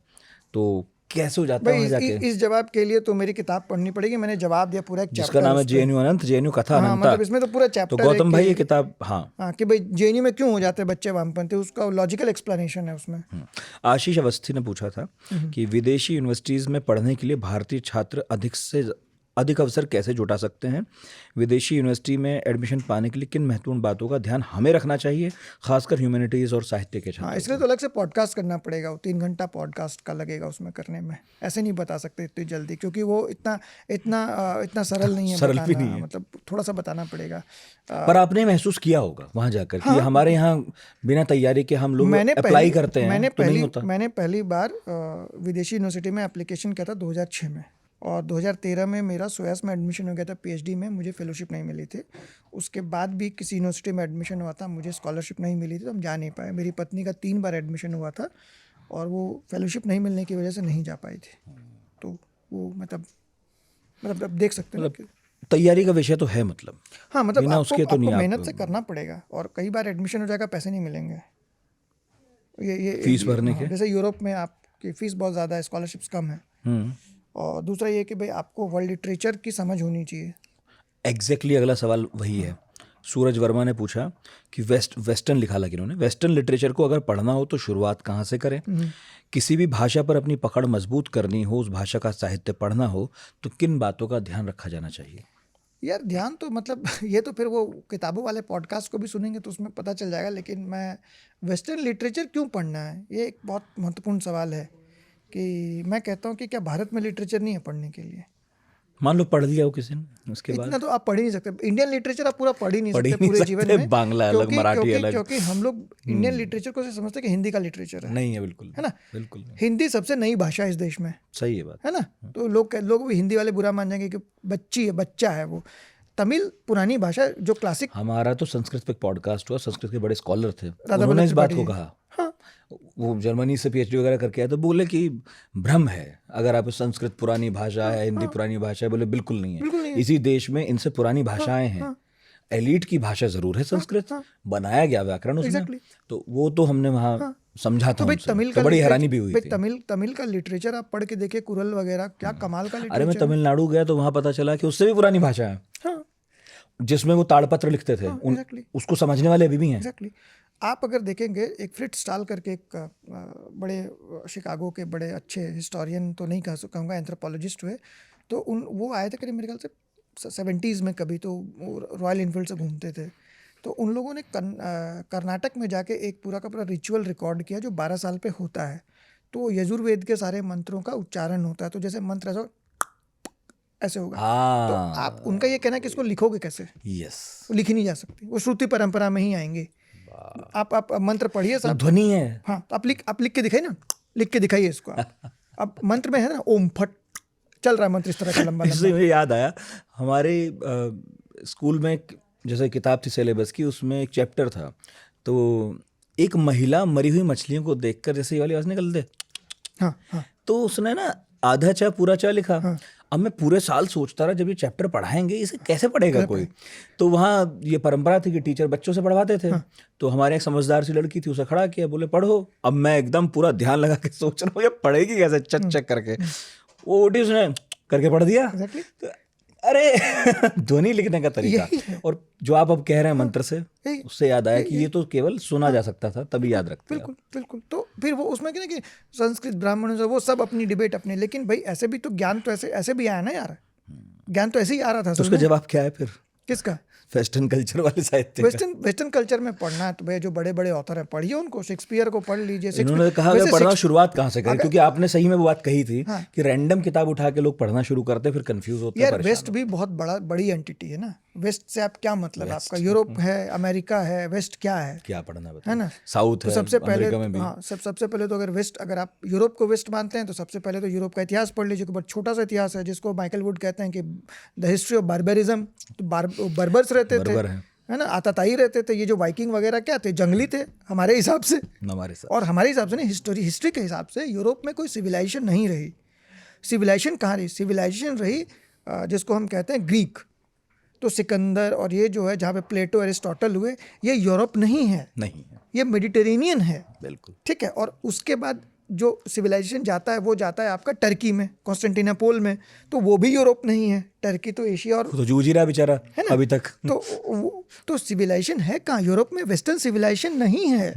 A: तो कैसे हो जाता है वहाँ जाके?
B: इस जवाब के लिए तो मेरी किताब पढ़नी पड़ेगी। मैंने जवाब दिया पूरा एक चैप्टर,
A: जिसका नाम है जेएनयू अनंत, जेएनयू कथा अनंता।
B: मतलब इसमें तो पूरा चैप्टर।
A: तो गौतम भाई ये किताब, हाँ,
B: कि भाई जेएनयू में क्यों हो जाते हैं बच्चे वामपंथी, उसका लॉजिकल एक्सप्लेनेशन है उसमें।
A: आशीष अवस्थी ने पूछा था कि विदेशी यूनिवर्सिटीज़ में पढ़ने के लिए भारतीय छात्र अधिक से अधिक अवसर कैसे जुटा सकते हैं? विदेशी यूनिवर्सिटी में एडमिशन पाने के लिए किन महत्वपूर्ण बातों का ध्यान हमें रखना चाहिए, खासकर ह्यूमैनिटीज़ और साहित्य के छात्रों?
B: इसलिए तो अलग से पॉडकास्ट करना पड़ेगा। वो 3 घंटा पॉडकास्ट का लगेगा उसमें करने में। ऐसे नहीं बता सकते इतनी जल्दी, क्योंकि वो इतना सरल नहीं है।
A: सरल भी नहीं है,
B: मतलब थोड़ा सा बताना पड़ेगा।
A: पर आपने महसूस किया होगा वहाँ जाकर कि हमारे यहाँ बिना तैयारी के हम लोग अप्लाई करते हैं तो नहीं होता।
B: मैंने पहली बार विदेशी यूनिवर्सिटी में एप्लीकेशन किया था 2006 में, और 2013 में मेरा सोयास में एडमिशन हो गया था पीएचडी में। मुझे फेलोशिप नहीं मिली थी। उसके बाद भी किसी यूनिवर्सिटी में एडमिशन हुआ था, मुझे स्कॉलरशिप नहीं मिली थी, तो हम जा नहीं पाए। मेरी पत्नी का 3 बार एडमिशन हुआ था और वो फेलोशिप नहीं मिलने की वजह से नहीं जा पाई थी। तो वो मतलब आप देख सकते हैं,
A: तैयारी का विषय तो है। मतलब
B: हाँ, मतलब आपको मेहनत से करना पड़ेगा, और कई बार एडमिशन हो जाएगा, पैसे नहीं मिलेंगे। ये
A: फीस भरने के,
B: जैसे यूरोप में आपकी फीस बहुत ज़्यादा है, स्कॉलरशिप्स कम है। और दूसरा ये कि भाई आपको वर्ल्ड लिटरेचर की समझ होनी चाहिए।
A: एग्जैक्टली अगला सवाल वही है। सूरज वर्मा ने पूछा कि वेस्टर्न लिखा लगे इन्होंने, वेस्टर्न लिटरेचर को अगर पढ़ना हो तो शुरुआत कहाँ से करें? किसी भी भाषा पर अपनी पकड़ मजबूत करनी हो, उस भाषा का साहित्य पढ़ना हो, तो किन बातों का ध्यान रखा जाना चाहिए?
B: यार ध्यान तो मतलब ये तो फिर वो किताबों वाले पॉडकास्ट को भी सुनेंगे तो उसमें पता चल जाएगा। लेकिन मैं वेस्टर्न लिटरेचर क्यों पढ़ना है, ये एक बहुत महत्वपूर्ण सवाल है। कि मैं कहता हूँ कि क्या भारत में लिटरेचर नहीं है पढ़ने के लिए?
A: मान लो पढ़ लिया हो किसी ने, उसके बाद
B: इतना तो आप पढ़ ही नहीं सकते। इंडियन लिटरेचर आप पूरा पढ़ ही नहीं सकते पूरे जीवन में।
A: बांग्ला अलग, मराठी अलग।
B: क्योंकि हम लोग इंडियन लिटरेचर को समझते हैं कि हिंदी का लिटरेचर है।
A: नहीं है, बिल्कुल
B: है ना,
A: बिल्कुल नहीं।
B: हिंदी सबसे नई भाषा है इस देश में।
A: सही है बात,
B: है ना। तो लोग भी हिंदी वाले बुरा मान जाएंगे कि बच्चा है वो। तमिल पुरानी भाषा जो क्लासिक।
A: हमारा तो संस्कृत पे पॉडकास्ट हुआ, संस्कृत के बड़े स्कॉलर थे, उन्होंने इस बात को कहा। वो जर्मनी से पीएचडी वगैरह करके आए तो बोले कि भ्रम है अगर आप संस्कृत पुरानी भाषा है, हिंदी पुरानी भाषा है। बोले बिल्कुल नहीं है, इसी देश में इनसे पुरानी भाषाएं हैं। एलीट की भाषा जरूर है संस्कृत, बनाया गया व्याकरण उसमें। तो वो तो हमने वहाँ समझा था। तो बड़ी हैरानी भी हुई थी।
B: तमिल का लिटरेचर आप पढ़ के देखिए, कुरल वगैरह, क्या कमाल का लिटरेचर।
A: अरे मैं तमिलनाडु गया तो वहाँ पता चला कि उससे भी पुरानी भाषा है, जिसमें वो ताड़पत्र लिखते थे। उसको समझने वाले अभी भी हैं।
B: आप अगर देखेंगे, एक फ्रिट्ज स्टाल करके एक बड़े शिकागो के बड़े अच्छे हिस्टोरियन तो नहीं कहूँगा, एंथ्रोपोलॉजिस्ट हुए। तो वो आए थे करीब मेरे ख्याल से 70s में कभी, तो रॉयल इनफील्ड से घूमते थे। तो उन लोगों ने कर्नाटक में जाके एक पूरा का पूरा रिचुअल रिकॉर्ड किया जो 12 साल पे होता है। तो यजुर्वेद के सारे मंत्रों का उच्चारण होता है। तो जैसे मंत्र ऐसे होगा। तो आप उनका ये कहना है कि इसको लिखोगे कैसे? लिखी नहीं जा सकती, वो श्रुति परंपरा में ही आएंगे। आप मंत्र पढ़िए साहब,
A: ध्वनि है।
B: हाँ, तो आप लिख के दिखाइए ना, लिख के दिखाइए इसको। अब मंत्र में है ना, ओम फट चल रहा है मंत्र इस तरह का लंबा।
A: इससे मुझे याद आया, हमारे स्कूल में जैसे किताब थी सिलेबस की, उसमें एक चैप्टर था। तो एक महिला मरी हुई मछलियों को देखकर जैसे ये वाली आवाज निकल दे, तो उसने ना आधा चा पूरा चा लिखा। अब मैं पूरे साल सोचता रहा, जब ये चैप्टर पढ़ाएंगे इसे कैसे पढ़ेगा कोई। तो वहाँ ये परंपरा थी कि टीचर बच्चों से पढ़वाते थे। तो हमारे एक समझदार सी लड़की थी, उसे खड़ा किया, बोले पढ़ो। अब मैं एकदम पूरा ध्यान लगा के सोच रहा हूँ ये पढ़ेगी कैसे, चक करके। वो उठी, उसने करके पढ़ दिया। तो अरे ध्वनि लिखने का तरीका। और जो आप अब कह रहे हैं मंत्र से, उससे याद आया कि ये तो केवल सुना जा सकता था, तभी याद रखते हैं।
B: बिल्कुल। तो फिर वो उसमें क्या कि संस्कृत ब्राह्मण वो सब अपनी डिबेट अपने, लेकिन भाई ऐसे भी तो ज्ञान तो ऐसे भी आया ना यार। ज्ञान तो ऐसे ही आ रहा था।
A: तो उसका जवाब क्या है फिर?
B: किसका?
A: वेस्टर्न कल्चर वाले साहित्य का।
B: वेस्टर्न कल्चर में पढ़ना है तो भैया जो बड़े बड़े ऑथर हैं पढ़िए उनको, शेक्सपियर को पढ़ लीजिए।
A: इन्होंने कहा
B: वैसे
A: पढ़ना शुरुआत कहाँ से करें, क्योंकि आपने सही में वो बात कही थी
B: हाँ।
A: कि रैंडम किताब उठा के लोग पढ़ना शुरू करते हैं, फिर कंफ्यूज होते हैं।
B: यार वेस्ट भी बहुत बड़ी एंटिटी है ना। वेस्ट से आप क्या मतलब, आपका यूरोप है, अमेरिका है, वेस्ट क्या है,
A: क्या पढ़ना
B: है ना।
A: साउथ
B: तो
A: है,
B: सबसे पहले
A: अमेरिका में भी।
B: हाँ सबसे पहले तो अगर आप यूरोप को वेस्ट मानते हैं तो सबसे पहले तो यूरोप का इतिहास पढ़ लीजिए। बहुत छोटा सा इतिहास है जिसको माइकल वुड कहते हैं कि द हिस्ट्री ऑफ बार्बरिज्म। तो बर्बर्स रहते थे, है ना, आताताई रहते थे। ये जो वाइकिंग वगैरह क्या थे, जंगली थे हमारे हिसाब से। और हमारे हिसाब से नहीं, हिस्ट्री के हिसाब से यूरोप में कोई सिविलाइजेशन नहीं रही। सिविलाइजेशन कहाँ रही? सिविलाइजेशन रही जिसको हम कहते हैं ग्रीक। तो सिकंदर और ये जो है जहाँ पे प्लेटो एरिस्टोटल हुए, ये यूरोप नहीं है, ये मेडिटेरेनियन है।
A: बिल्कुल
B: ठीक है। और उसके बाद जो सिविलाइजेशन जाता है वो जाता है आपका टर्की में, कॉन्स्टेंटिनोपल में। तो वो भी यूरोप नहीं है, टर्की तो एशिया और
A: तो जूझ ही रहा बेचारा है ना अभी तक।
B: तो सिविलाइजेशन है कहाँ? यूरोप में वेस्टर्न सिविलाइजेशन नहीं है।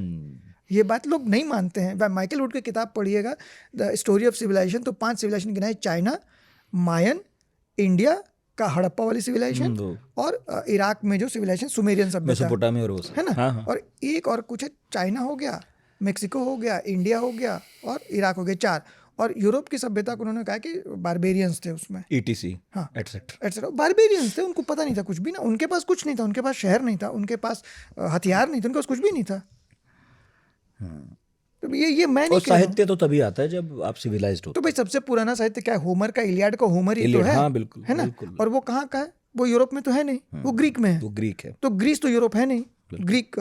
B: ये बात लोग नहीं मानते हैं। माइकल वुड की किताब पढ़िएगा, द स्टोरी ऑफ सिविलाइजेशन, तो 5 सिविलाइजेशन गिनाए, चाइना, मायन, इंडिया का हड़प्पा वाली सिविलाइजेशन, और इराक में जो सिविलाइजेशन सुमेरियन सभ्यता है ना। हाँ। और एक और कुछ है, चाइना हो गया, मेक्सिको हो गया, इंडिया हो गया और इराक हो गया, 4। और यूरोप की सभ्यता को उन्होंने कहा कि बारबेरियंस थे उसमें,
A: ETC
B: हाँ
A: एटसेट्रा।
B: बारबेरियंस थे, उनको पता नहीं था कुछ भी ना, उनके पास कुछ नहीं था, उनके पास शहर नहीं था, उनके पास हथियार नहीं थे, उनके पास कुछ भी नहीं था। तो ये मैं नहीं,
A: साहित्य तो तभी आता है जब आप सिविलाइज्ड हो।
B: तो भाई सबसे पुराना साहित्य क्या है? होमर का इलियाड का होमर ही तो है।
A: हाँ बिल्कुल,
B: है ना। और वो कहाँ का है? वो यूरोप में तो है नहीं, वो ग्रीक में है।
A: वो ग्रीक है।
B: तो ग्रीस तो यूरोप है नहीं, ग्रीक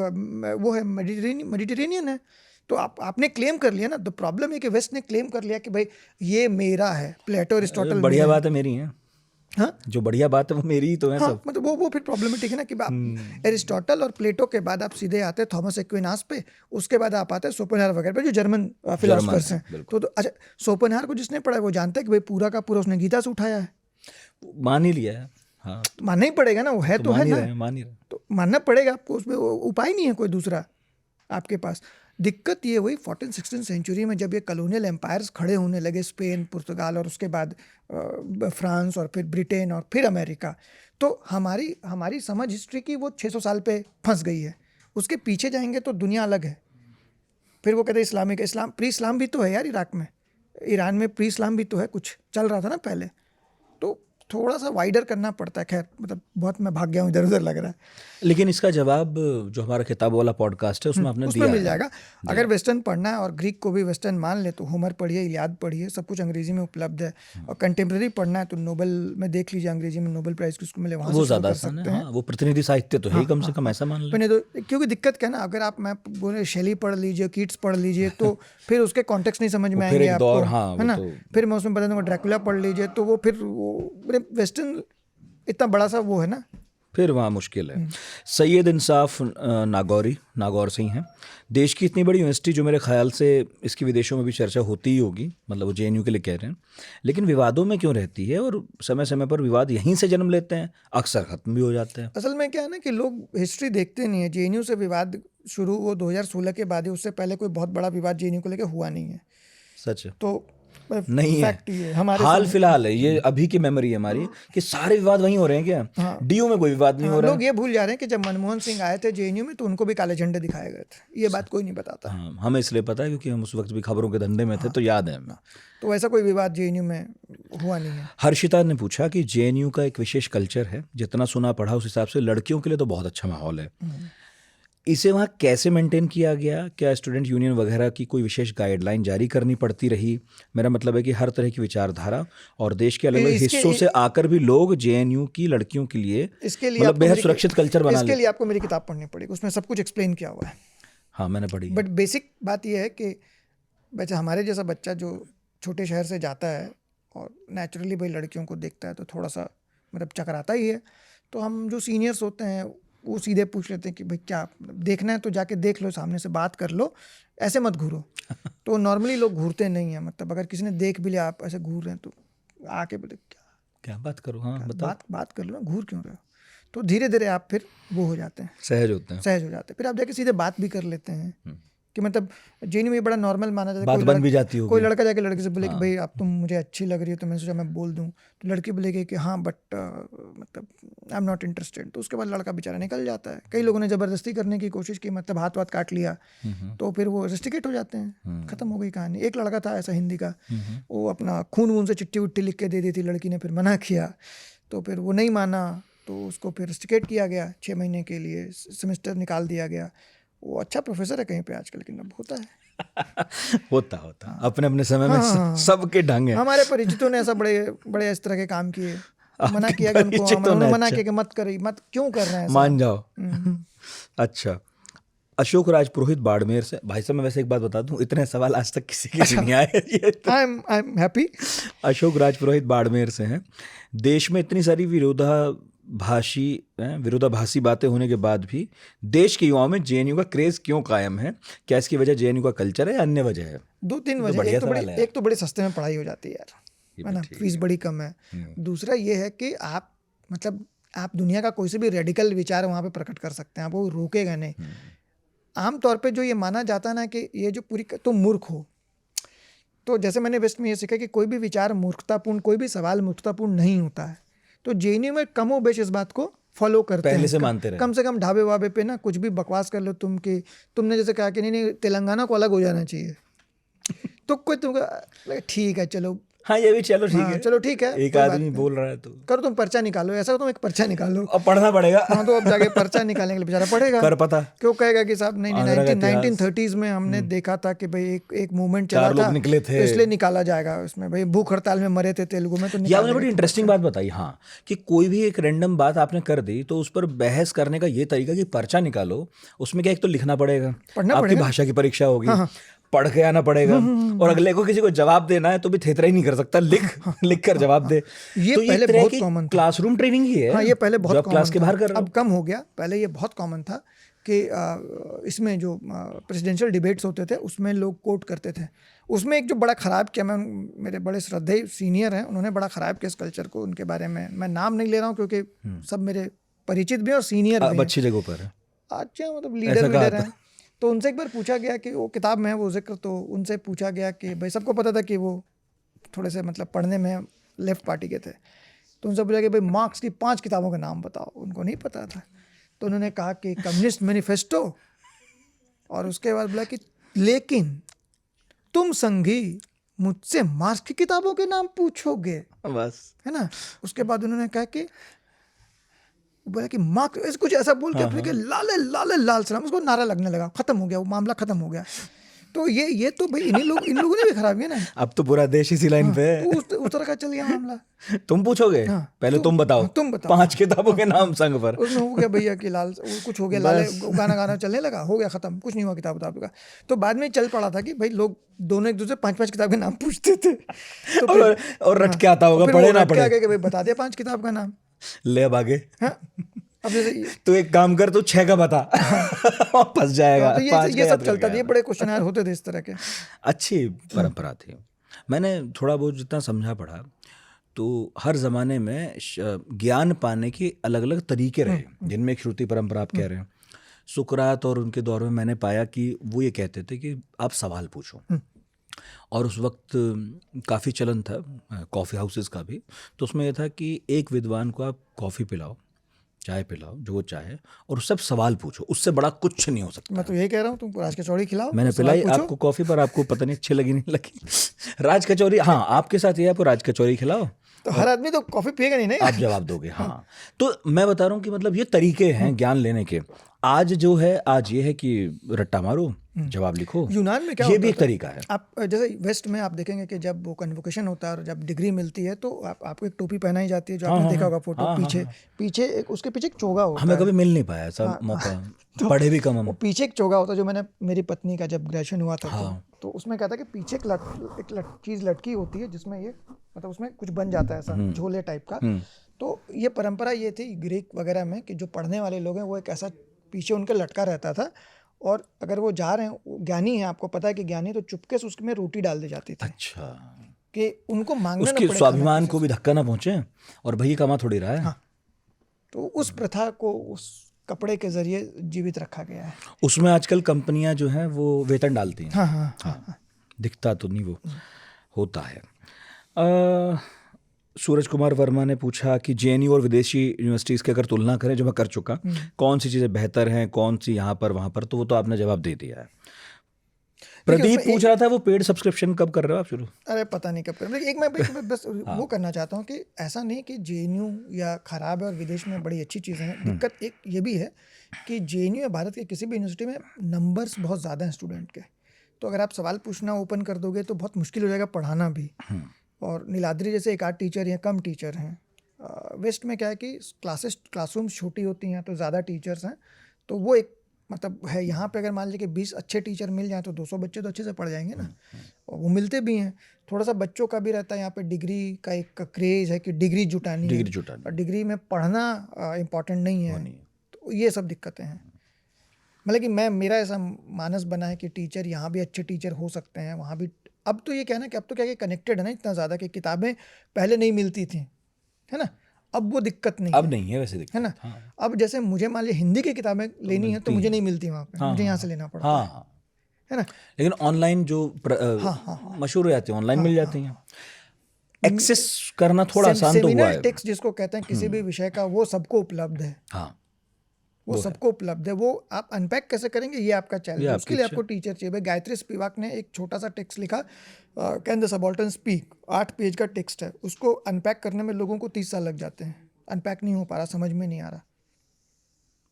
B: वो है मेडिटेरेनियन है। तो आपने क्लेम कर लिया ना। द प्रॉब्लम है कि वेस्ट ने क्लेम कर लिया कि भाई ये मेरा है, प्लेटो एरिस्टोटल।
A: बढ़िया बात है, मेरी है।
B: हाँ
A: जो बढ़िया बात है वो मेरी ही तो है। सब
B: मतलब वो फिर प्रॉब्लमेटिक है ना कि आप एरिस्टोटल और प्लेटो के बाद आप सीधे आते हैं थॉमस एक्विनास पे, उसके बाद आप आते हैं शोपेनहावर वगैरह पे जो जर्मन फिलोसफर्स हैं। तो अच्छा, शोपेनहावर को जिसने पढ़ा है वो जानता है कि भाई पूरा का पूरा उसने गीता से उठाया है।
A: मान ही लिया है। हाँ
B: मानना ही पड़ेगा ना, वो है तो है ना,
A: मान ही रहे।
B: तो मानना पड़ेगा आपको, उसमें उपाय नहीं है कोई दूसरा आपके पास। दिक्कत ये हुई 14th-16th सेंचुरी में जब ये कॉलोनियल एम्पायर्स खड़े होने लगे, स्पेन, पुर्तगाल और उसके बाद फ्रांस और फिर ब्रिटेन और फिर अमेरिका। तो हमारी समझ हिस्ट्री की वो 600 साल पे फंस गई है। उसके पीछे जाएंगे तो दुनिया अलग है। फिर वो कहते हैं इस्लाम प्री इस्लाम भी तो है यार इराक में, ईरान में प्री इस्लाम भी तो है, कुछ चल रहा था ना पहले। तो थोड़ा सा वाइडर करना पड़ता है। खैर मतलब बहुत मैं भाग गया हूँ, इधर उधर लग रहा है।
A: लेकिन इसका जवाब जो हमारा किताब वाला पॉडकास्ट है उसमें आपने दिया
B: मिल जाएगा। अगर वेस्टर्न पढ़ना है और ग्रीक को भी वेस्टर्न मान ले तो होमर पढ़िए, इलियाद पढ़िए, सब कुछ अंग्रेजी में उपलब्ध है। और कंटेम्प्रेरी पढ़ना है तो नोबेल में देख लीजिए, अंग्रेजी में नोबेल प्राइज किसको मिले वहाँ
A: वो ज्यादा आसान है। वो प्रतिनिधि साहित्य तो है कम से कम, ऐसा मान लो।
B: तो क्योंकि दिक्कत क्या है ना, अगर आप मैं बोले शैली पढ़ लीजिए, कीट्स पढ़ लीजिए, तो फिर उसके कॉन्टेक्स्ट नहीं समझ में आएंगे आपको, है ना। फिर मैं उसमें बता दूंगा ड्रैकुला पढ़ लीजिए, तो वो फिर वेस्टर्न इतना बड़ा सा वो है ना,
A: फिर वहाँ मुश्किल है। सैयद इंसाफ नागौर सिंह हैं। देश की इतनी बड़ी यूनिवर्सिटी जो मेरे ख्याल से इसकी विदेशों में भी चर्चा होती ही होगी, मतलब वो JNU के लिए कह रहे हैं, लेकिन विवादों में क्यों रहती है और समय समय पर विवाद यहीं से जन्म लेते हैं, अक्सर खत्म भी हो जाते हैं।
B: असल में क्या है ना कि लोग हिस्ट्री देखते नहीं है। JNU से विवाद शुरू वो 2016 के बाद ही, उससे पहले कोई बहुत बड़ा विवाद JNU को लेकर हुआ नहीं है।
A: सच है।
B: तो
A: नहीं है, हमारे हाल फिलहाल है ये, अभी की मेमोरी है हमारी कि सारे विवाद वहीं हो रहे हैं क्या।
B: हाँ,
A: DU में कोई विवाद नहीं हो रहा है।
B: लोग ये भूल जा रहे हैं कि जब मनमोहन सिंह आए थे JNU में तो उनको भी काले झंडे दिखाए गए थे। ये बात कोई नहीं बताता।
A: हाँ, हमें इसलिए पता है क्योंकि हम उस वक्त भी खबरों के धंधे में थे, तो याद है हमें।
B: तो ऐसा कोई विवाद JNU में हुआ नहीं है।
A: हर्षिता ने पूछा कि JNU का एक विशेष कल्चर है, जितना सुना पढ़ा उस हिसाब से लड़कियों के लिए तो बहुत अच्छा माहौल है, इसे वहाँ कैसे मेंटेन किया गया? क्या स्टूडेंट यूनियन वगैरह की कोई विशेष गाइडलाइन जारी करनी पड़ती रही? मेरा मतलब है कि हर तरह की विचारधारा और देश के अलग अलग हिस्सों से आकर भी लोग JNU की लड़कियों के लिए मतलब बेहद सुरक्षित कल्चर बना
B: इसके लिए आपको मेरी किताब पढ़नी पड़ेगी, उसमें सब कुछ एक्सप्लेन किया हुआ है।
A: हाँ मैंने पढ़ी।
B: बट बेसिक बात यह है कि वैसे हमारे जैसा बच्चा जो छोटे शहर से जाता है और नेचुरली भाई लड़कियों को देखता है तो थोड़ा सा मतलब चकराता ही है। तो हम जो सीनियर्स होते हैं वो सीधे पूछ लेते हैं कि भाई क्या देखना है तो जाके देख लो, सामने से बात कर लो, ऐसे मत घूरो। तो नॉर्मली लोग घूरते नहीं हैं। मतलब अगर किसी ने देख भी लिया आप ऐसे घूर रहे हैं तो आके बोले
A: क्या बात करो, हाँ बताओ,
B: बात कर लो, घूर क्यों रहे हो। तो धीरे धीरे आप फिर वो हो जाते हैं,
A: सहज हो जाते हैं।
B: फिर आप जाके सीधे बात भी कर लेते हैं कि मतलब जेएनयू में बड़ा नॉर्मल माना जाता है।
A: बात बन भी जाती होगी।
B: कोई लड़का जाके लड़की से बोले कि भाई आप तुम मुझे अच्छी लग रही हो, तो मैंने सोचा मैं बोल दूं, तो लड़की बोलेगी कि हाँ बट मतलब आई एम नॉट इंटरेस्टेड, तो उसके बाद लड़का बेचारा निकल जाता है। कई लोगों ने ज़बरदस्ती करने की कोशिश की, मतलब हाथ वाथ काट लिया, तो फिर वो रेस्टिकेट हो जाते हैं, ख़त्म हो गई कहानी। एक लड़का था ऐसा हिंदी का, वो अपना खून वून से चिट्ठी उट्टी लिख के दे दी थी, लड़की ने फिर मना किया, तो फिर वो नहीं माना, तो उसको फिर रेस्टिकेट किया गया 6 महीने के लिए, सेमेस्टर निकाल दिया गया। वो अच्छा प्रोफेसर है कहीं पे आजकल, लेकिन अब होता है।
A: होता अपने अपने समय में सबके ढंग है।
B: हमारे परिचितों ने ऐसा बड़े बड़े इस तरह के काम किए, मना किया कि उनको, उन्होंने मना किया कि मत करिए, मत क्यों कर रहे हैं,
A: मान जाओ। अच्छा, अशोक राज पुरोहित बाड़मेर से। भाई साहब मैं वैसे एक बात बता दूं, इतने सवाल आज तक किसी के नहीं आए।
B: I am happy.
A: Ashok Raj Purohit Barmer से हैं। देश में इतनी सारी विरोधाभासी बातें होने के बाद भी देश के युवाओं में जेएनयू का क्रेज क्यों कायम है? क्या इसकी वजह जेएनयू का कल्चर है या अन्य वजह है?
B: 2-3 वजह। एक तो बड़ी सस्ते में पढ़ाई हो जाती है यार, है ना, फीस बड़ी कम है। दूसरा ये है कि आप मतलब आप दुनिया का कोई से भी रेडिकल विचार वहाँ पे प्रकट कर सकते हैं, आप वो रोकेगा नहीं। आमतौर पे जो ये माना जाता है ना कि ये जो पूरी तुम मूर्ख हो, तो जैसे मैंने वेस्ट में ये सीखा कि कोई भी विचार मूर्खतापूर्ण, कोई भी सवाल मूर्खतापूर्ण नहीं होता है। तो जेएनयू में कमो बेश इस बात को फॉलो करते हैं,
A: पहले से मानते रहे।
B: कम से कम ढाबे वाबे पे ना कुछ भी बकवास कर लो तुम, कि तुमने जैसे कहा कि नहीं तेलंगाना को अलग हो जाना चाहिए, तो कोई तुमको ठीक है चलो,
A: हाँ ये भी चलो ठीक है,
B: चलो ठीक है,
A: एक आदमी बोल रहा है तो
B: करो, तुम पर्चा निकालो, ऐसा तुम एक पर्चा निकालो,
A: अब पढ़ना पड़ेगा।
B: हाँ तो अब जाके पर्चा निकालने के लिए बेचारा पढ़ेगा,
A: कर पता
B: क्यों कहेगा कि साहब नहीं 1930s में हमने देखा था कि भाई एक मूवमेंट चला था,
A: निकले थे,
B: तो इसलिए निकाला जाएगा, उसमें भाई भूख हड़ताल में मरे थे तेलुगु में, तो
A: आपने बड़ी इंटरेस्टिंग बात बताई। हाँ, कि कोई भी एक रैंडम बात आपने कर दी तो उस पर बहस करने का ये तरीका कि पर्चा निकालो, उसमें क्या एक तो लिखना पड़ेगा, आपकी भाषा की परीक्षा होगी, पढ़ के आना पड़ेगा, और अगले को किसी को जवाब देना है तो भी थेथरा ही नहीं कर सकता, लिख कर जवाब दे।
B: ये
A: तो
B: पहले बहुत कॉमन था,
A: क्लासरूम ट्रेनिंग ही है।
B: हाँ ये पहले बहुत कॉमन
A: क्लास के बाहर कर रहे हो,
B: अब कम हो गया, पहले ये बहुत कॉमन था कि इसमें जो प्रेसिडेंशियल डिबेट्स होते थे उसमें लोग कोट करते थे। उसमें एक जो बड़ा ख़राब किया, मैं मेरे बड़े श्रद्धेय सीनियर हैं, उन्होंने बड़ा ख़राब किया इस कल्चर को, उनके बारे में मैं नाम नहीं ले रहा हूँ क्योंकि सब मेरे परिचित भी और सीनियर भी
A: अच्छी जगह पर है,
B: अच्छा मतलब लीडर हैं। तो उनसे एक बार पूछा गया कि वो किताब में है वो जिक्र, तो उनसे पूछा गया कि भाई सबको पता था कि वो थोड़े से मतलब पढ़ने में लेफ्ट पार्टी के थे, तो उनसे पूछा कि भाई मार्क्स की 5 किताबों का नाम बताओ, उनको नहीं पता था, तो उन्होंने कहा कि कम्युनिस्ट मैनिफेस्टो, और उसके बाद बोला कि लेकिन तुम संघी मुझसे मार्क्स की किताबों के नाम पूछोगे,
A: बस,
B: है ना। उसके बाद उन्होंने कहा कि बोला कि मार्क्स कुछ ऐसा बोल के अपने के लाल सलाम, उसको नारा लगने लगा, खत्म हो गया वो मामला, खत्म हो गया। तो ये तो भाई इन लोगों ने भी खराब किया ना, अब
A: तो पूरा देश इसी लाइन पे है।
B: उस तरह का चल गया मामला।
A: तुम पूछोगे, पहले तुम बताओ 5 किताबों के नाम संग पर,
B: उसमें हो गया भैया कि लाल कुछ हो गया, लाल गाना चलने लगा, हो गया खत्म, कुछ नहीं हुआ किताब का। तो बाद में चल पड़ा था कि भाई लोग दोनों एक दूसरे 5-5 किताब के नाम पूछते थे, तो
A: और रट के आता होगा, पढ़े ना पढ़े,
B: भाई बता दिया 5 किताब का नाम,
A: ले अब आगे।
B: अब
A: तो एक काम कर, तू 6 का बता, फंस जाएगा।
B: तो ये सब चलता था, ये बड़े क्वेश्चन होते थे इस तरह के।
A: अच्छी परंपरा थी। मैंने थोड़ा बहुत जितना समझा पढ़ा, तो हर ज़माने में ज्ञान पाने के अलग अलग तरीके रहे, जिनमें एक श्रुति परंपरा आप कह रहे हैं। सुकरात और उनके दौर में मैंने पाया कि वो ये कहते थे कि आप सवाल पूछो, और उस वक्त काफ़ी चलन था कॉफ़ी हाउसेस का भी, तो उसमें यह था कि एक विद्वान को आप कॉफ़ी पिलाओ, चाय पिलाओ, जो वो चाहे, और सब सवाल पूछो, उससे बड़ा कुछ नहीं हो सकता।
B: मैं तो यही कह रहा हूँ, तुम राज कचौड़ी खिलाओ।
A: मैंने पिलाई आपको कॉफ़ी, पर आपको पता नहीं अच्छी लगी नहीं लगी। राज कचौड़ी, हाँ आपके साथ ये आपको राज कचौड़ी खिलाओ,
B: तो हर आदमी तो कॉफ़ी पिएगा नहीं,
A: आप जवाब दोगे। हाँ, तो मैं बता रहा हूँ कि मतलब ये तरीके हैं ज्ञान लेने के। आज जो है, आज ये है कि रट्टा मारो, जवाब लिखो।
B: यूनान में क्या
A: ये भी एक तरीका है।
B: आप जैसे वेस्ट में आप देखेंगे कि जब वो कन्वोकेशन होता है और जब डिग्री मिलती है तो आपको एक टोपी पहनाई जाती है, जो आपने देखा होगा फोटो, पीछे उसके पीछे एक चोगा होता है।
A: हमें कभी मिल नहीं पाया ऐसा मौका, पढ़े भी कम हम।
B: पीछे एक चोगा होता है, जो मैंने मेरी पत्नी का जब ग्रेजुएशन हुआ था तो उसमें क्या था कि पीछे एक चीज़ लटकी होती है, जिसमें ये मतलब उसमें कुछ बन जाता है ऐसा झोले टाइप का। तो ये परंपरा ये थी ग्रीक वगैरह में कि जो पढ़ने वाले लोग हैं वो एक ऐसा पीछे उनके लटका रहता था, और अगर वो जा रहे हैं, ज्ञानी है, आपको पता है कि ज्ञानी, तो चुपके से उसमें रोटी डाल दी जाती थी।
A: अच्छा,
B: कि उनको मांगना
A: उसके स्वाभिमान को भी धक्का ना पहुंचे, और भाई कमा थोड़ी रहा है।
B: हाँ, तो उस प्रथा को, उस कपड़े के जरिए जीवित रखा गया है।
A: उसमें आजकल कंपनियां जो हैं वो वेतन डालती हैं।
B: हाँ हाँ हाँ।
A: दिखता तो नहीं वो होता है। सूरज कुमार वर्मा ने पूछा कि जेएनयू और विदेशी यूनिवर्सिटीज़ की अगर तुलना करें, जो मैं कर चुका, कौन सी चीज़ें बेहतर हैं, कौन सी यहाँ पर वहाँ पर, तो वो तो आपने जवाब दे दिया है। प्रदीप पूछ रहा था वो पेड सब्सक्रिप्शन कब कर रहे हो आप शुरू?
B: अरे पता नहीं कब कर, मैं बस वो करना चाहता हूँ कि ऐसा नहीं कि जेएनयू या खराब है और विदेश में बड़ी अच्छी चीज़ें हैं। दिक्कत एक ये भी है कि जेएनयू या भारत के किसी भी यूनिवर्सिटी में नंबर्स बहुत ज़्यादा हैं स्टूडेंट के, तो अगर आप सवाल पूछना ओपन कर दोगे तो बहुत मुश्किल हो जाएगा पढ़ाना भी। और नीलाद्री जैसे एक आध टीचर या कम टीचर हैं। वेस्ट में क्या है कि क्लासरूम छोटी होती हैं तो ज़्यादा टीचर्स हैं, तो वो एक मतलब है। यहाँ पे अगर मान लीजिए कि 20 अच्छे टीचर मिल जाएं तो 200 बच्चे तो अच्छे से पढ़ जाएंगे ना, और वो मिलते भी हैं। थोड़ा सा बच्चों का भी रहता है, यहाँ पे डिग्री का एक क्रेज़ है कि डिग्री जुटानी है, और डिग्री में पढ़ना इम्पॉर्टेंट नहीं है। तो ये सब दिक्कतें हैं। मतलब कि मेरा ऐसा मानस बना है कि टीचर यहाँ भी अच्छे टीचर हो सकते हैं, वहाँ भी। अब तो ये कहना कि अब तो क्या कनेक्टेड है ना इतना ज़्यादा कि किताबें पहले नहीं मिलती थी, है ना, अब वो दिक्कत नहीं
A: अब
B: है।
A: नहीं है वैसे दिक्कत,
B: है ना।
A: हाँ।
B: अब जैसे मुझे मान लीजिए हिंदी की किताबें लेनी है तो मुझे नहीं मिलती वहाँ पे, मुझे यहाँ से लेना पड़ता है ना।
A: लेकिन ऑनलाइन जो मशहूर हो जाती है, ऑनलाइन मिल जाती हैं। एक्सेस करना थोड़ा आसान तो हुआ है।
B: टेक्स्ट जिसको कहते हैं किसी भी विषय का, वो सबको उपलब्ध है। हाँ, वो सबको उपलब्ध है। वो आप अनपैक कैसे करेंगे ये आपका चैलेंज है, उसके लिए आपको टीचर चाहिए। गायत्री स्पिवाक ने एक छोटा सा टेक्स्ट लिखा, can the subaltern speak, 8 page का टेक्स्ट है। उसको अनपैक करने में लोगों को 30 साल लग जाते हैं। अनपैक नहीं हो पा रहा, समझ में नहीं आ रहा।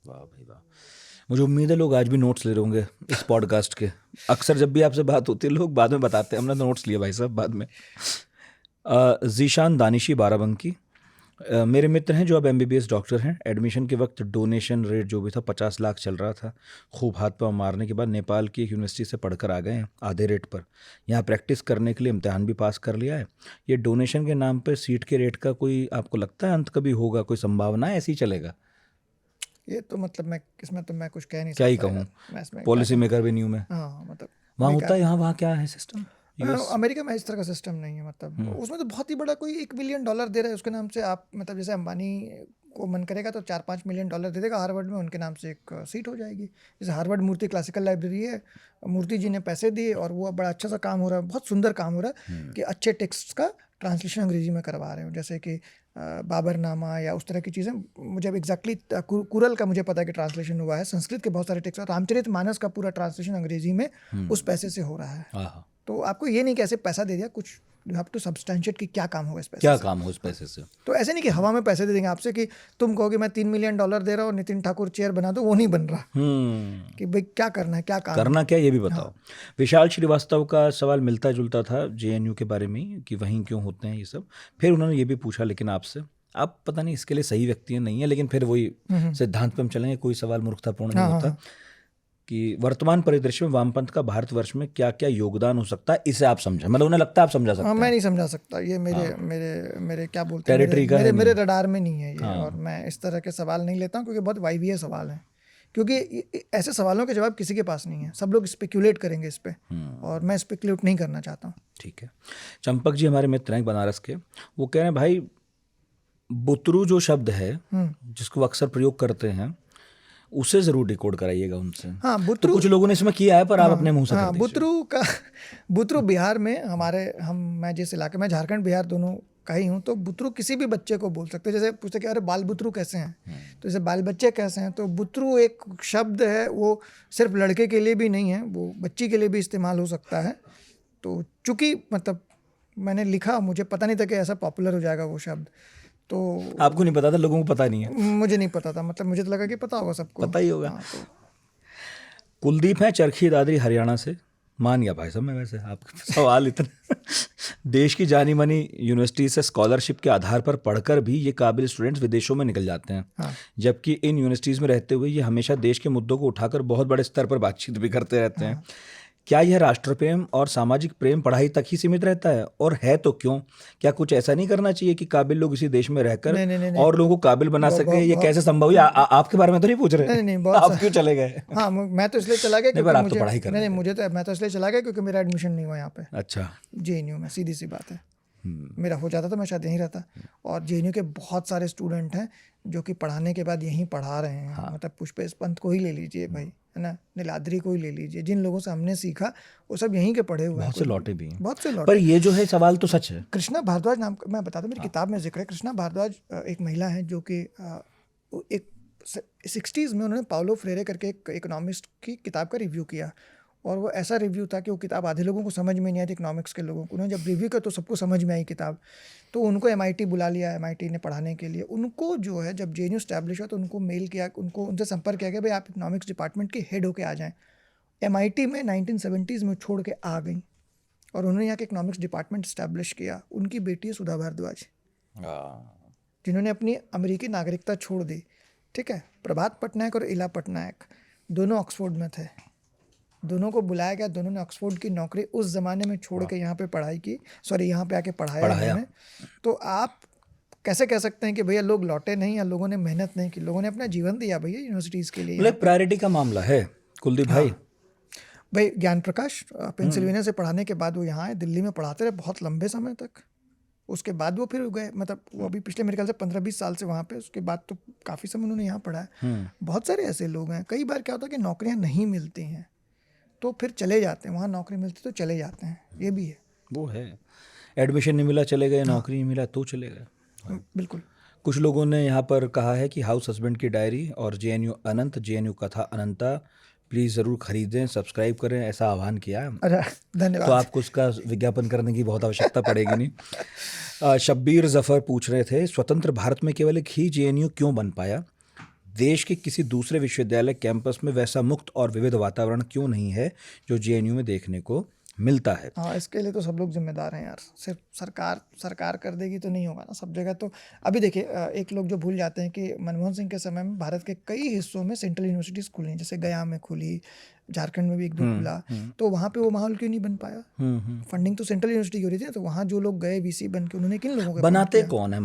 A: वाह भाई वाह। मुझे उम्मीद है लोग आज भी नोट्स ले रहे होंगे इस पॉडकास्ट के। अक्सर जब भी आपसे बात होती है लोग बाद में बताते हैं हमने नोट्स लिए भाई साहब बाद में। जीशान दानिशी बाराबंकी, मेरे मित्र हैं जो अब MBBS डॉक्टर हैं। एडमिशन के वक्त डोनेशन रेट जो भी था 50 लाख चल रहा था। खूब हाथ पाँव मारने के बाद नेपाल की एक यूनिवर्सिटी से पढ़कर आ गए हैं आधे रेट पर। यहाँ प्रैक्टिस करने के लिए इम्तिहान भी पास कर लिया है। ये डोनेशन के नाम पर सीट के रेट का कोई आपको लगता है अंत कभी होगा? कोई संभावना है ऐसे ही चलेगा?
B: ये तो मतलब मैं इसमें तो मैं कुछ कह नहीं सकता।
A: क्या ही कहूँ, पॉलिसी मेकर भी नहीं हूँ मैं।
B: हाँ, मतलब
A: वहाँ होता है, यहाँ वहाँ क्या है सिस्टम?
B: अमेरिका में इस तरह का सिस्टम नहीं है। मतलब उसमें तो बहुत ही बड़ा कोई $1 मिलियन दे रहा है उसके नाम से। आप मतलब जैसे अंबानी को मन करेगा तो $4-5 मिलियन दे देगा, हार्वर्ड में उनके नाम से एक सीट हो जाएगी। जैसे हार्वर्ड मूर्ति क्लासिकल लाइब्रेरी है, मूर्ति जी ने पैसे दिए और वो बड़ा अच्छा सा काम हो रहा है, बहुत सुंदर काम हो रहा है कि अच्छे टेक्स्ट का ट्रांसलेशन अंग्रेजी में करवा रहे हो, जैसे कि बाबरनामा या उस तरह की चीज़ें। मुझे अब एग्जैक्टली कुरल का मुझे पता है कि ट्रांसलेशन हुआ है, संस्कृत के बहुत सारे टेक्स्ट, रामचरितमानस का पूरा ट्रांसलेशन अंग्रेजी में उस पैसे से हो रहा है। तो आपको ये नहीं कि ऐसे पैसा दे दिया, कुछ यू हैव टू सब्सटेंशिएट कि क्या काम होगा इस पैसे
A: क्या
B: से।
A: काम हो इस पैसे से।
B: तो ऐसे नहीं कि हवा में पैसे दे देंगे आपसे कि तुम कहोगे मैं $3 मिलियन दे रहा हूँ और नितिन ठाकुर चेयर बना दो, वो नहीं बन रहा। कि भाई क्या करना है, क्या काम
A: करना क्या, ये भी बताओ। विशाल श्रीवास्तव का सवाल मिलता जुलता था जेएनयू के बारे में कि वहीं क्यों होते हैं ये सब। फिर उन्होंने ये भी पूछा, लेकिन आपसे, आप पता नहीं इसके लिए सही व्यक्ति नहीं है, लेकिन फिर वही सिद्धांत पर हम चलेंगे, कोई सवाल मूर्खतापूर्ण नहीं होता, कि वर्तमान परिदृश्य में वामपंथ का भारतवर्ष में क्या क्या योगदान हो सकता है, इसे आप समझा? मतलब उन्हें लगता है आप समझा सकते हैं?
B: मैं नहीं समझा सकता, ये मेरे क्या बोलते हैं, मेरे रडार में नहीं है ये। और मैं इस तरह के सवाल नहीं लेता हूँ क्योंकि बहुत वायवीय सवाल हैं, क्योंकि ऐसे सवालों के जवाब किसी के पास नहीं है। सब लोग स्पेक्यूलेट करेंगे इस पे, और मैं स्पेक्यूलेट नहीं करना चाहता हूँ।
A: ठीक है। चंपक जी हमारे मित्र हैं बनारस के, वो कह रहे हैं भाई बुतरू जो शब्द है जिसको अक्सर प्रयोग करते हैं उसे जरूर डिकोड कराइएगा उनसे।
B: हाँ,
A: तो कुछ लोगों ने इसमें किया है पर आप अपने मुंह से कर दीजिए।
B: बुतरू बिहार में मैं जिस इलाके में, झारखंड बिहार दोनों का ही हूँ, तो बुतरू किसी भी बच्चे को बोल सकते हैं। जैसे पूछते कि अरे बाल बुतरू कैसे हैं, तो जैसे बाल बच्चे कैसे हैं, तो बुतरू एक शब्द है, वो सिर्फ लड़के के लिए भी नहीं है, वो बच्ची के लिए भी इस्तेमाल हो सकता है। तो चूँकि मतलब मैंने लिखा, मुझे पता नहीं था कि ऐसा पॉपुलर हो जाएगा वो शब्द। तो
A: आपको नहीं पता था? लोगों को पता नहीं है?
B: मुझे नहीं पता था, मतलब मुझे तो लगा कि पता होगा सबको,
A: पता ही होगा।
B: तो
A: कुलदीप है चरखी दादरी हरियाणा से। मान गया भाई साहब मैं, वैसे आपके सवाल इतने देश की जानी मानी यूनिवर्सिटी से स्कॉलरशिप के आधार पर पढ़कर भी ये काबिल स्टूडेंट्स विदेशों में निकल जाते हैं। जबकि इन यूनिवर्सिटीज़ में रहते हुए ये हमेशा देश के मुद्दों को उठाकर बहुत बड़े स्तर पर बातचीत भी करते रहते हैं। क्या यह राष्ट्र प्रेम और सामाजिक प्रेम पढ़ाई तक ही सीमित रहता है, और है तो क्यों? क्या कुछ ऐसा नहीं करना चाहिए कि काबिल लोग इसी देश में रहकर नहीं, और लोगों को काबिल बना सके? ये कैसे संभव है? आपके बारे में तो नहीं पूछ रहे?
B: नहीं,
A: आप क्यों चले गए?
B: हाँ, मैं तो इसलिए चला गया क्योंकि
A: आप तो पढ़ाई कर रहे हैं।
B: मैं तो इसलिए चला गया क्योंकि मेरा एडमिशन नहीं हुआ यहाँ पे।
A: अच्छा,
B: जेएनयू में, सीधी सी बात है। मेरा हो जाता तो मैं शायद यहीं रहता। और जेएनयू के बहुत सारे स्टूडेंट हैं जो कि पढ़ाने के बाद यहीं पढ़ा रहे हैं। मतलब पुष्पेश पंत को ही ले लीजिए भाई, है ना, नीलाद्री को ही ले लीजिए, जिन लोगों से हमने सीखा वो सब यहीं के पढ़े हुए हैं।
A: बहुत से लौटे भी हैं।
B: बहुत से लौटे।
A: पर ये जो है सवाल तो सच है।
B: कृष्णा भारद्वाज नाम मैं बताता हूँ, मेरी किताब में जिक्र है। कृष्णा भारद्वाज एक महिला है जो कि एक 60s में उन्होंने पाउलो फ्रेरे करके एक इकोनॉमिस्ट की किताब का रिव्यू किया, और वो ऐसा रिव्यू था कि वो किताब आधे लोगों को समझ में नहीं आई थी, इकोनॉमिक्स के लोगों को। उन्होंने जब रिव्यू किया तो सबको समझ में आई किताब, तो उनको MIT बुला लिया, MIT ने पढ़ाने के लिए। उनको जो है जब जेएनयू स्टैब्लिश हुआ तो उनको मेल किया, उनको उनसे संपर्क किया कि भाई आप इकोनॉमिक्स डिपार्टमेंट के हेड होके आ जाएँ। MIT में 1970s में छोड़ के आ गई और उन्होंने यहाँ के इकोनॉमिक्स डिपार्टमेंट स्टैब्लिश किया। उनकी बेटी है सुधा भारद्वाज, जिन्होंने अपनी अमेरिकी नागरिकता छोड़ दी। ठीक है, प्रभात पटनायक और इला पटनायक दोनों ऑक्सफोर्ड में थे, दोनों को बुलाया गया, दोनों ने ऑक्सफोर्ड की नौकरी उस ज़माने में छोड़ के यहाँ पे पढ़ाई की, यहाँ पे आके पढ़ाया उन्होंने। तो आप कैसे कह सकते हैं कि भैया लोग लौटे नहीं या लोगों ने मेहनत नहीं की? लोगों ने अपना जीवन दिया भैया यूनिवर्सिटीज़ के लिए।
A: प्रायोरिटी का मामला है कुलदीप भाई।
B: भाई ज्ञान प्रकाश पेंसिल्वेनिया से पढ़ाने के बाद वो यहाँ आए, दिल्ली में पढ़ाते रहे बहुत लंबे समय तक। उसके बाद वो फिर गए, मतलब वो अभी पिछले मेरे ख्याल से 15-20 साल से वहाँ पे, उसके बाद तो काफ़ी समय उन्होंने यहाँ पढ़ा है। बहुत सारे ऐसे लोग हैं। कई बार क्या होता है कि नौकरियाँ नहीं मिलती हैं तो फिर चले जाते हैं, वहाँ नौकरी मिलती तो चले जाते हैं, ये भी है।
A: वो है, एडमिशन नहीं मिला चले गए, नौकरी नहीं मिला तो चले गए।
B: बिल्कुल।
A: कुछ लोगों ने यहाँ पर कहा है कि हाउस हस्बैंड की डायरी और जेएनयू अनंत, जेएनयू कथा अनंता प्लीज़ ज़रूर खरीदें, सब्सक्राइब करें, ऐसा आह्वान किया है।
B: अरे धन्यवाद।
A: तो आपको उसका विज्ञापन करने की बहुत आवश्यकता पड़ेगी नहीं। शब्बीर जफ़र पूछ रहे थे, स्वतंत्र भारत में केवल एक ही जेएनयू क्यों बन पाया? देश के किसी दूसरे विश्वविद्यालय कैंपस में वैसा मुक्त और विविध वातावरण क्यों नहीं है जो जेएनयू में देखने को मिलता है?
B: हाँ, इसके लिए तो सब लोग जिम्मेदार हैं यार। सिर्फ सरकार कर देगी तो नहीं होगा ना सब जगह। तो अभी देखिए, एक लोग जो भूल जाते हैं कि मनमोहन सिंह के समय में भारत के कई हिस्सों में सेंट्रल यूनिवर्सिटीज़ खुली, जैसे गया में खुली, झारखंड में भी 1-2 खुला। तो वहाँ पे वो माहौल क्यों नहीं बन पाया? फंडिंग तो सेंट्रल यूनिवर्सिटी की हो रही थी, तो वहाँ जो लोग गए VC बन के, उन्होंने किन लोगों को
A: बनाते कौन है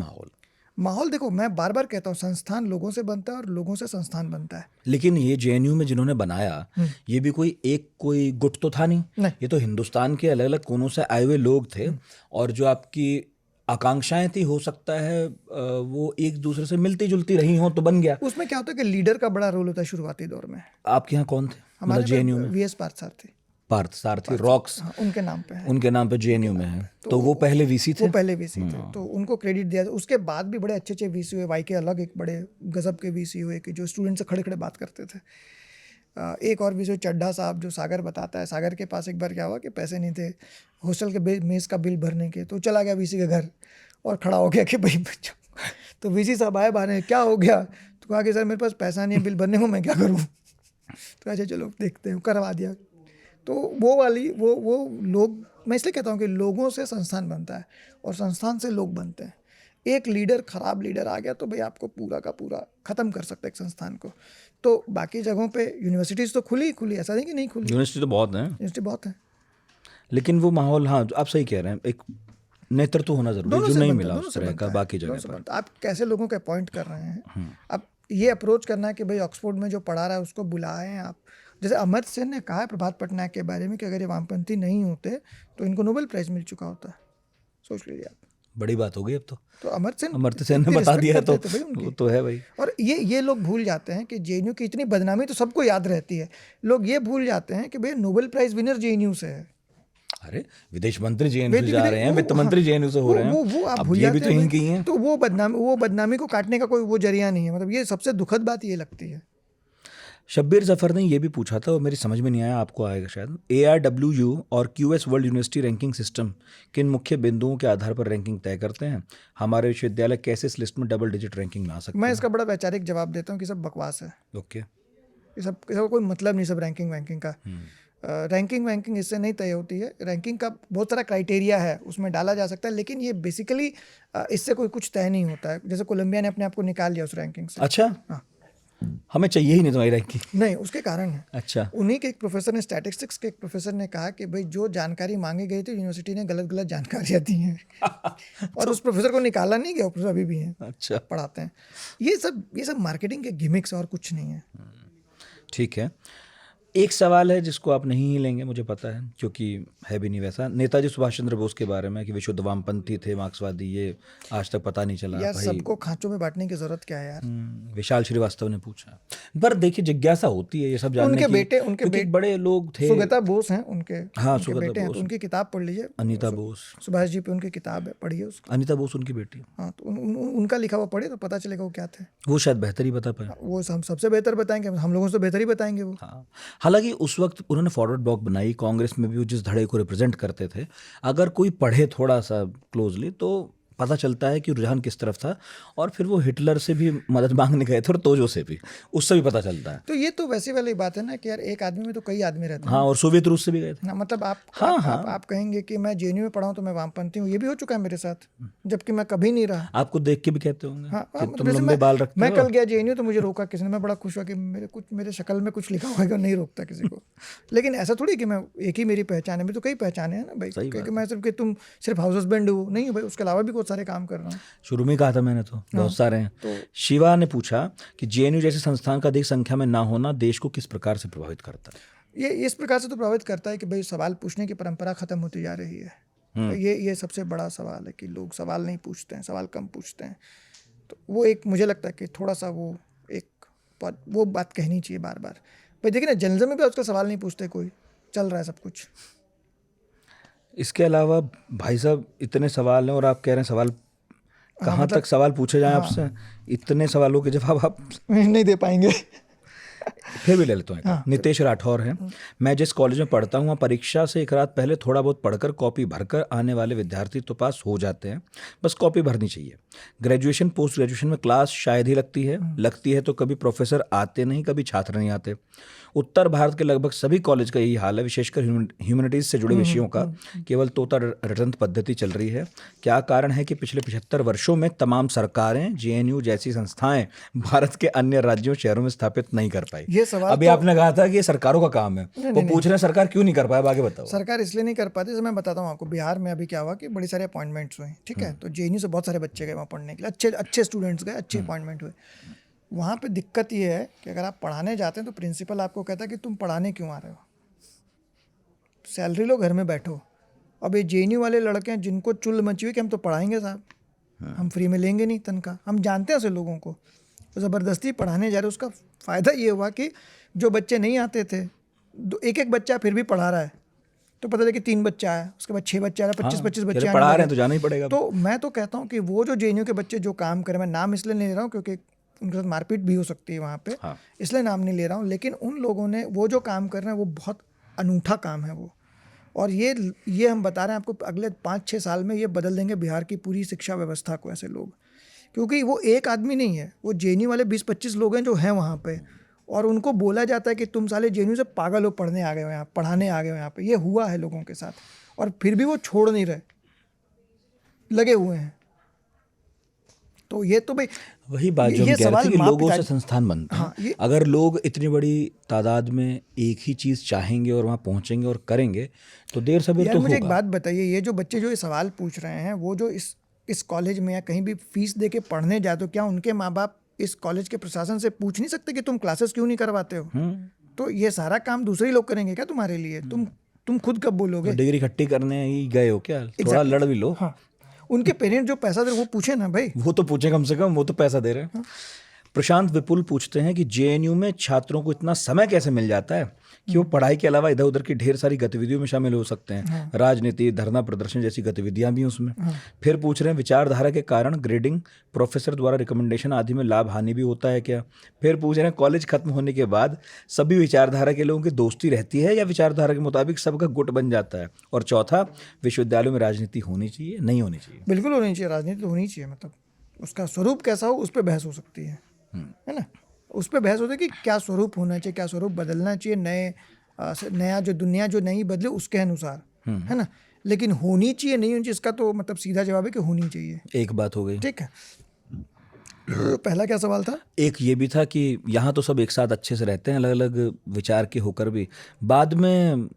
B: माहौल? देखो, मैं बार बार कहता हूँ, संस्थान लोगों से बनता है और लोगों से संस्थान बनता है।
A: लेकिन ये जेएनयू में जिन्होंने बनाया, ये भी कोई गुट तो था नहीं। ये तो हिंदुस्तान के अलग अलग कोनों से आए हुए लोग थे, और जो आपकी आकांक्षाएं थी, हो सकता है वो एक दूसरे से मिलती जुलती रही हो तो बन गया।
B: उसमें क्या होता है कि लीडर का बड़ा रोल होता है शुरुआती दौर में।
A: आपके यहाँ कौन थे?
B: हमारे
A: जेएनयू में
B: VS पार्थसारथी
A: रॉक्स,
B: हाँ, उनके नाम पे है।
A: उनके नाम पे जेएनयू में है। तो वो पहले VC थे।
B: वो पहले VC थे, तो उनको क्रेडिट दिया। उसके बाद भी बड़े अच्छे VC हुए। YK अलग एक बड़े गजब के VC हुए कि जो स्टूडेंट से खड़े खड़े बात करते थे। एक और VC चड्ढा साहब, जो सागर बताता है, सागर के पास एक बार क्या हुआ कि पैसे नहीं थे हॉस्टल के मेस का बिल भरने के, तो चला गया VC के घर और खड़ा हो गया कि भाई बच्चों। तो VC साहब आए बाहर, क्या हो गया? तो कहा कि सर मेरे पास पैसा नहीं है बिल भरने को, मैं क्या करूँ? तो अच्छा चलो देखते हैं, करवा दिया। तो वो लोग, मैं इसलिए कहता हूँ कि लोगों से संस्थान बनता है और संस्थान से लोग बनते हैं। एक लीडर, खराब लीडर आ गया तो भाई आपको पूरा का पूरा ख़त्म कर सकता है एक संस्थान को। तो बाकी जगहों पे यूनिवर्सिटीज़ तो खुली, ऐसा नहीं कि नहीं खुली।
A: यूनिवर्सिटी तो बहुत है,
B: यूनिवर्सिटी बहुत है,
A: लेकिन वो माहौल, हाँ आप सही कह रहे हैं, एक नेतृत्व होना जरूरी है जो नहीं मिला उस तरह का बाकी जगह पर।
B: आप कैसे लोगों को अपॉइंट कर रहे हैं? अब ये अप्रोच करना है कि भाई ऑक्सफोर्ड में जो पढ़ा रहा है उसको बुलाएं आप। जैसे अमर्त्य सेन ने कहा है प्रभात पटनायक के बारे में कि अगर ये वामपंथी नहीं होते तो इनको नोबेल प्राइज मिल चुका होता। सोच लीजिए आप,
A: बड़ी बात हो गई अब तो।
B: अमर्त्य
A: सेन ने बता दिया तो वो तो है भाई।
B: और ये लोग भूल जाते हैं कि जेएनयू की इतनी बदनामी तो सबको याद रहती है, लोग ये भूल जाते हैं कि भाई नोबेल प्राइज विनर जेएनयू से है।
A: अरे विदेश मंत्री जेएनयू से जा रहे हैं, वित्त मंत्री जेएनयू से हो रहे हैं,
B: वो आप
A: अब
B: भूल
A: ये भी
B: जाते
A: तो
B: हैं।
A: इनकी हैं।
B: तो वो बदनामी को काटने का कोई वो जरिया नहीं है। मतलब ये सबसे दुखद बात ये लगती है।
A: शब्बीर जफर ने ये भी पूछा था, और मेरी समझ में नहीं आया, आपको आएगा शायद। ARWU और QS world university ranking system किन मुख्य बिंदुओं के आधार पर रैंकिंग तय करते हैं? हमारे विश्वविद्यालय कैसे इस लिस्ट में डबल डिजिट रैंकिंग ला सकते हैं?
B: मैं इसका बड़ा वैचारिक जवाब देता हूँ कि सब बकवास है।
A: ओके,
B: इसका कोई मतलब नहीं सब रैंकिंग वैंकिंग का। रैंकिंग वैंकिंग इससे नहीं तय होती है। रैंकिंग का बहुत सारा क्राइटेरिया है, उसमें डाला जा सकता है, लेकिन ये बेसिकली इससे कुछ तय नहीं होता है। जैसे कोलंबिया ने अपने आप को निकाल लिया उस रैंकिंग से।
A: अच्छा, हमें चाहिए ही नहीं तुम्हारी रैंकिंग।
B: नहीं, उसके कारण है।
A: अच्छा,
B: उन्हीं के एक प्रोफेसर ने, स्टैटिस्टिक्स के एक प्रोफेसर ने कहा कि भाई जो जानकारी मांगी गई थी यूनिवर्सिटी ने गलत जानकारियाँ दी हैं और उस प्रोफेसर को निकाला नहीं गया, प्रोफेसर अभी भी हैं।
A: अच्छा,
B: पढ़ाते हैं। ये सब मार्केटिंग के गिमिक्स और कुछ नहीं है।
A: ठीक है। एक सवाल है जिसको आप नहीं ही लेंगे, मुझे पता है, क्योंकि है भी नहीं वैसा। नेताजी सुभाष चंद्र बोस के बारे में कि विशुद्ध वामपंथी थे, मार्क्सवादी, ये आज तक पता नहीं चला
B: यार
A: भाई।
B: सबको खांचों में बांटने की जरूरत क्या है यार।
A: विशाल श्रीवास्तव ने पूछा। पर देखिए, जिज्ञासा होती है ये सब जानने
B: उनके
A: की,
B: बेटे
A: क्योंकि बड़े लोग थे।
B: सुगता बोस हैं उनके,
A: हाँ,
B: उनके
A: सुगता
B: बेटे हैं,
A: बोस।
B: तो उनकी किताब पढ़ लीजिए,
A: अनीता बोस,
B: सुभाष जी पे उनकी किताब है, पढ़िए उसकी।
A: अनीता बोस उनकी बेटी।
B: हाँ, तो उनका लिखा हुआ पढ़िए तो पता चलेगा वो क्या थे।
A: वो शायद बेहतर ही बता पाए।
B: वो हम सबसे बेहतर बताएंगे, हम लोगों से बेहतर ही बताएंगे वो।
A: हाँ, हालांकि उस वक्त उन्होंने फॉरवर्ड ब्लॉक बनाई, कांग्रेस में भी वो जिस धड़े को रिप्रेजेंट करते थे, अगर कोई पढ़े थोड़ा सा क्लोजली तो पता चलता है कि रुझान किस तरफ था। और फिर वो हिटलर से भी मदद मांगने गए थे और तोजो से भी, उससे भी पता चलता है।
B: तो ये तो वैसी वाली बात है ना कि यार एक आदमी में तो कई आदमी रहते हैं।
A: हाँ, और सोवियत रूस से भी गए थे।
B: ना मतलब आप
A: हाँ,
B: आप कहेंगे कि मैं जेएनयू में पढ़ा हूँ तो मैं वामपंथी हूँ, ये भी हो चुका है मेरे साथ, जबकि मैं कभी नहीं रहा।
A: आपको देख के भी कहते होंगे
B: हाँ,
A: कि
B: मतलब
A: तुम
B: जैसे
A: लंबे बाल रखते
B: मैं
A: हो।
B: कल गया जेएनयू तो मुझे रोका किसी ने, मैं बड़ा खुश हुआ कि मेरे शक्ल में कुछ लिखा हुआ है, कि नहीं रोकता किसी को। लेकिन ऐसा थोड़ी कि मैं एक ही मेरी पहचान है, मेरी तो कई पहचाने हैं ना भाई, क्योंकि मैं सिर्फ कि तुम सिर्फ हाउस हस्बैंड हो नहीं हो भाई, उसके अलावा भी बहुत सारे काम कर रहा हूँ।
A: शुरू में कहा था मैंने, तो बहुत सारे हैं।
B: तो
A: शिवा ने पूछा कि जेएनयू जैसे संस्थान का अधिक संख्या में ना होना देश को किस प्रकार से प्रभावित करता है।
B: ये इस प्रकार से तो प्रभावित करता है कि भाई सवाल पूछने की परंपरा खत्म होती जा रही है। तो ये सबसे बड़ा सवाल है कि लोग सवाल नहीं पूछते हैं, सवाल कम पूछते हैं। तो वो एक मुझे लगता है कि थोड़ा सा वो बात कहनी चाहिए बार बार। भाई देखिए ना, जर्नलिज्म में भी आजकल सवाल नहीं पूछते, कोई चल रहा है सब कुछ।
A: इसके अलावा भाई साहब इतने सवाल हैं और आप कह रहे हैं सवाल कहाँ तक सवाल पूछे जाएं आपसे, इतने सवालों के जवाब आप
B: नहीं दे पाएंगे।
A: फिर भी ले लेता हूँ। नितेश राठौर है, मैं जिस कॉलेज में पढ़ता हूँ वहाँ परीक्षा से एक रात पहले थोड़ा बहुत पढ़कर कॉपी भरकर आने वाले विद्यार्थी तो पास हो जाते हैं, बस कॉपी भरनी चाहिए। ग्रेजुएशन पोस्ट ग्रेजुएशन में क्लास शायद ही लगती है तो कभी प्रोफेसर आते नहीं, कभी छात्र नहीं आते। उत्तर भारत के लगभग सभी कॉलेज का यही हाल है, विशेषकर ह्यूमैनिटीज से जुड़े विषयों का केवल तोता रटंत पद्धति चल रही है। क्या कारण है कि पिछले 75 वर्षों में तमाम सरकारें जेएनयू जैसी संस्थाएं भारत के अन्य राज्यों शहरों में स्थापित नहीं कर पाई?
B: ये सवाल
A: अभी आपने कहा था कि ये सरकारों का काम है, वो पूछ रहे हैं सरकार क्यों नहीं कर पाए, आगे बताओ।
B: सरकार इसलिए नहीं कर पाती, जैसे मैं बताता हूँ आपको, बिहार में अभी क्या हुआ कि बड़ी सारे अपॉइंटमेंट्स हुए, ठीक है, तो जेएनयू से बहुत सारे बच्चे गए वहाँ पढ़ने के लिए, अच्छे स्टूडेंट्स गए, अच्छे अपॉइंटमेंट हुए। वहाँ पे दिक्कत ये है कि अगर आप पढ़ाने जाते हैं तो प्रिंसिपल आपको कहता है कि तुम पढ़ाने क्यों आ रहे हो, सैलरी लो, घर में बैठो। अब ये जेएनयू वाले लड़के हैं जिनको चुल मची हुई कि हम तो पढ़ाएंगे साहब, हम फ्री में लेंगे नहीं तनख्वाह, हम जानते हैं ऐसे लोगों को, तो ज़बरदस्ती पढ़ाने जा रहे। उसका फ़ायदा ये हुआ कि जो बच्चे नहीं आते थे, एक बच्चा फिर भी पढ़ा रहा है, तो पता चला कि 3 बच्चा आया, उसके बाद 6 बच्चे आ रहे, 25 बच्चे
A: पढ़ा रहे हैं तो जाना ही पड़ेगा।
B: तो मैं तो कहता हूँ कि वो जो जेएनयू के बच्चे जो काम करें, मैं नाम इसलिए नहीं ले रहा हूँ क्योंकि उनके साथ मारपीट भी हो सकती है वहाँ पे, इसलिए नाम नहीं ले रहा हूँ, लेकिन उन लोगों ने वो जो काम कर रहे हैं वो बहुत अनूठा काम है वो। और ये हम बता रहे हैं आपको, अगले 5-6 साल में ये बदल देंगे बिहार की पूरी शिक्षा व्यवस्था को ऐसे लोग, क्योंकि वो एक आदमी नहीं है, वो जेएनयू वाले 20-25 लोग हैं जो हैं वहाँ पे, और उनको बोला जाता है कि तुम साले जेएनयू से पागल हो, पढ़ने आ गए हो यहाँ, पढ़ाने आ गए हो यहाँ पे। ये हुआ है लोगों के साथ, और फिर भी वो छोड़ नहीं रहे, लगे हुए हैं। तो ये तो भाई
A: वही बात जो हम कह रहे थे कि लोगों से संस्थान बनते हैं।
B: हाँ,
A: अगर लोग इतनी बड़ी तादाद में एक ही चीज़ चाहेंगे और वहाँ पहुँचेंगे और करेंगे तो देर सवेर तो होगा।
B: मुझे एक बात बताइए, ये जो बच्चे जो ये सवाल पूछ रहे हैं, वो जो इस कॉलेज में या कहीं भी फीस दे के पढ़ने जाए, तो क्या उनके माँ बाप इस कॉलेज के प्रशासन से पूछ नहीं सकते कि तुम क्लासेस क्यों नहीं करवाते हो? तो ये सारा काम दूसरे लोग करेंगे क्या तुम्हारे लिए? तुम खुद कब बोलोगे?
A: डिग्री इकट्ठी करने ही गए हो क्या? थोड़ा लड़ भी लो।
B: हाँ, उनके पेरेंट्स जो पैसा दे रहे वो पूछे ना भाई,
A: वो तो पूछे कम से कम, वो तो पैसा दे रहे हैं। प्रशांत विपुल पूछते हैं कि जेएनयू में छात्रों को इतना समय कैसे मिल जाता है कि वो पढ़ाई के अलावा इधर उधर की ढेर सारी गतिविधियों में शामिल हो सकते हैं। राजनीति, धरना प्रदर्शन जैसी गतिविधियां भी उसमें। फिर पूछ रहे हैं विचारधारा के कारण ग्रेडिंग, प्रोफेसर द्वारा रिकमेंडेशन आदि में लाभ हानि भी होता है क्या? फिर पूछ रहे हैं कॉलेज खत्म होने के बाद सभी विचारधारा के लोगों की दोस्ती रहती है या विचारधारा के मुताबिक सबका गुट बन जाता है? और चौथा, विश्वविद्यालयों में राजनीति होनी चाहिए, नहीं होनी चाहिए?
B: बिल्कुल होनी चाहिए, राजनीति होनी चाहिए, मतलब उसका स्वरूप कैसा हो उस पर बहस हो सकती है ना, उस पर बहस होती है कि क्या स्वरूप होना चाहिए, क्या स्वरूप बदलना चाहिए, नया जो दुनिया जो नहीं बदले उसके अनुसार, है ना। लेकिन होनी चाहिए नहीं होनी चाहिए, इसका तो मतलब सीधा जवाब है कि होनी चाहिए।
A: एक बात हो गई,
B: ठीक है। पहला क्या सवाल था?
A: एक ये भी था कि यहाँ तो सब एक साथ अच्छे से रहते हैं अलग अलग विचार के होकर भी, बाद में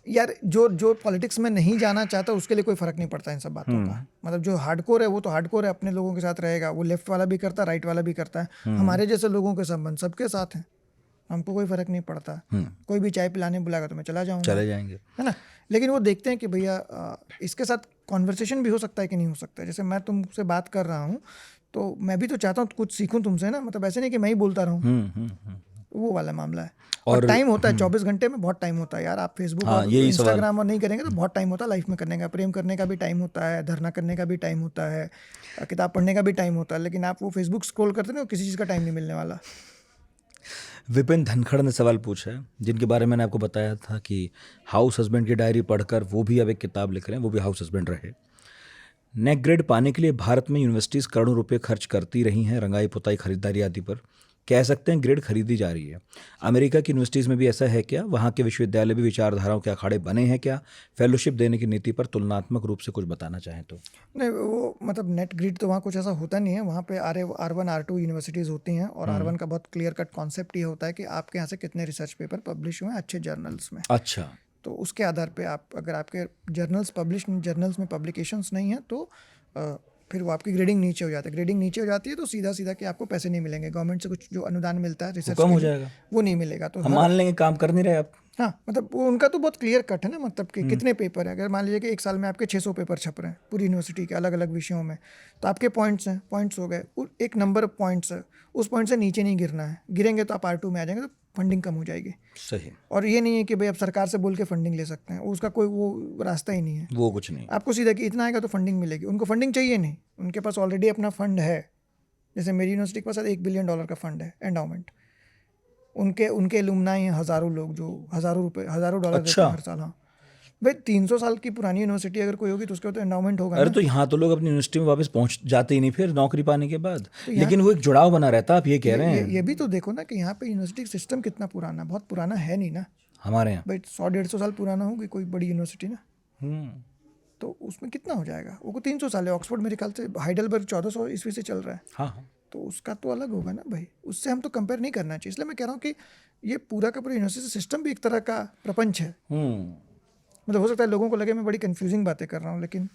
B: यार जो पॉलिटिक्स में नहीं जाना चाहता उसके लिए कोई फर्क नहीं पड़ता इन सब बातों का। मतलब जो हार्डकोर है वो तो हार्डकोर है, अपने लोगों के साथ रहेगा, वो लेफ्ट वाला भी करता है, राइट वाला भी करता है। हमारे जैसे लोगों के संबंध सबके साथ हैं, हमको कोई फ़र्क नहीं पड़ता, कोई भी चाय पिलाने बुलाएगा तो मैं चला जाऊँगा,
A: चले जाएंगे,
B: है ना। लेकिन वो देखते हैं कि भैया इसके साथ कॉन्वर्सेशन भी हो सकता है कि नहीं हो सकता है। जैसे मैं तुमसे बात कर रहा हूँ तो मैं भी तो चाहता हूँ कुछ सीखूं तुमसे ना, मतलब ऐसे नहीं कि मैं ही बोलता रहूँ, वो वाला मामला है। और टाइम होता है, 24 घंटे में बहुत टाइम होता है यार। आप फेसबुक और इंस्टाग्राम और नहीं करेंगे तो बहुत टाइम होता है लाइफ में करने का। प्रेम करने का भी टाइम होता है, धरना करने का भी टाइम होता है, किताब पढ़ने का भी टाइम होता है, लेकिन आप वो फेसबुक स्क्रॉल करते ना, किसी चीज़ का टाइम नहीं मिलने वाला।
A: विपिन धनखड़ ने सवाल पूछा है, जिनके बारे में मैंने आपको बताया था कि हाउस हस्बैंड की डायरी पढ़कर वो भी अब एक किताब लिख रहे हैं, वो भी हाउस हस्बैंड रहे। नेक ग्रेड पाने के लिए भारत में यूनिवर्सिटीज़ करोड़ों रुपए खर्च करती रही हैं रंगाई पुताई खरीदारी आदि पर। कह सकते हैं ग्रेड खरीदी जा रही है। अमेरिका की यूनिवर्सिटीज़ में भी ऐसा है क्या? वहाँ के विश्वविद्यालय भी विचारधाराओं के अखाड़े बने हैं क्या? फेलोशिप देने की नीति पर तुलनात्मक रूप से कुछ बताना चाहें तो।
B: नहीं, वो मतलब नेट ग्रिड तो वहाँ कुछ ऐसा होता नहीं है। वहाँ पे R1 R2 यूनिवर्सिटीज़ होती हैं, और R1 का बहुत क्लियर कट कॉन्सेप्ट ये होता है कि आपके यहाँ से कितने रिसर्च पेपर पब्लिश हुए हैं अच्छे जर्नल्स में।
A: अच्छा।
B: तो उसके आधार पे आप, अगर आपके जर्नल्स में पब्लिकेशंस नहीं है तो फिर वो आपकी ग्रेडिंग नीचे हो जाती है। ग्रेडिंग नीचे हो जाती है तो सीधा सीधा कि आपको पैसे नहीं मिलेंगे। गवर्नमेंट से कुछ जो अनुदान मिलता है रिसर्च
A: कम हो जाएगा,
B: वो नहीं मिलेगा। तो
A: हम मान लेंगे काम कर नहीं रहे आप।
B: हाँ, मतलब वो उनका तो बहुत क्लियर कट है ना, मतलब कि कितने पेपर है। अगर मान लीजिए कि एक साल में आपके 600 पेपर छप रहे हैं पूरी यूनिवर्सिटी के अलग अलग विषयों में, तो आपके पॉइंट्स हैं, पॉइंट्स हो गए, एक नंबर ऑफ पॉइंट्स है, उस पॉइंट से नीचे नहीं गिरना है। गिरेंगे तो आप R2 में आ जाएंगे, तो फंडिंग कम हो जाएगी।
A: सही।
B: और ये नहीं है कि भाई आप सरकार से बोल के फंडिंग ले सकते हैं, उसका कोई वो रास्ता ही नहीं है।
A: वो कुछ नहीं,
B: आपको सीधा कि इतना आएगा तो फंडिंग मिलेगी। उनको फंडिंग चाहिए नहीं, उनके पास ऑलरेडी अपना फंड है। जैसे मेरी यूनिवर्सिटी के पास $1 बिलियन का फंड है, एंडाउमेंट। उनके एलुमनाई हैं हज़ारों लोग जो हज़ारों डॉलर देते हैं हर साल। हाँ भाई, 300 साल की पुरानी यूनिवर्सिटी अगर कोई होगी तो उसके तो एंडाउमेंट होगा।
A: अरे तो यहाँ तो लोग अपनी यूनिवर्सिटी में वापस पहुँच जाते ही नहीं फिर नौकरी पाने के बाद, लेकिन वो एक जुड़ाव बना रहता है। आप ये कह रहे हैं।
B: ये भी तो देखो ना कि यहाँ पे यूनिवर्सिटी सिस्टम कितना पुराना, बहुत पुराना है नहीं ना
A: हमारे यहाँ
B: भाई। 100-150 साल पुराना होगी कोई बड़ी यूनिवर्सिटी ना, तो उसमें कितना हो जाएगा। वो 300 साल है। ऑक्सफोर्ड मेरे ख्याल से, हाइडलबर्ग 1400 ईस्वी से चल रहा है।
A: हाँ,
B: तो उसका तो अलग होगा ना भाई, उससे हम तो कंपेयर नहीं करना चाहिए। इसलिए मैं कह रहा हूँ कि ये पूरा का पूरा यूनिवर्सिटी सिस्टम भी एक तरह का प्रपंच है। मतलब हो सकता है लोगों को लगे मैं बड़ी कंफ्यूजिंग बातें कर रहा हूँ, लेकिन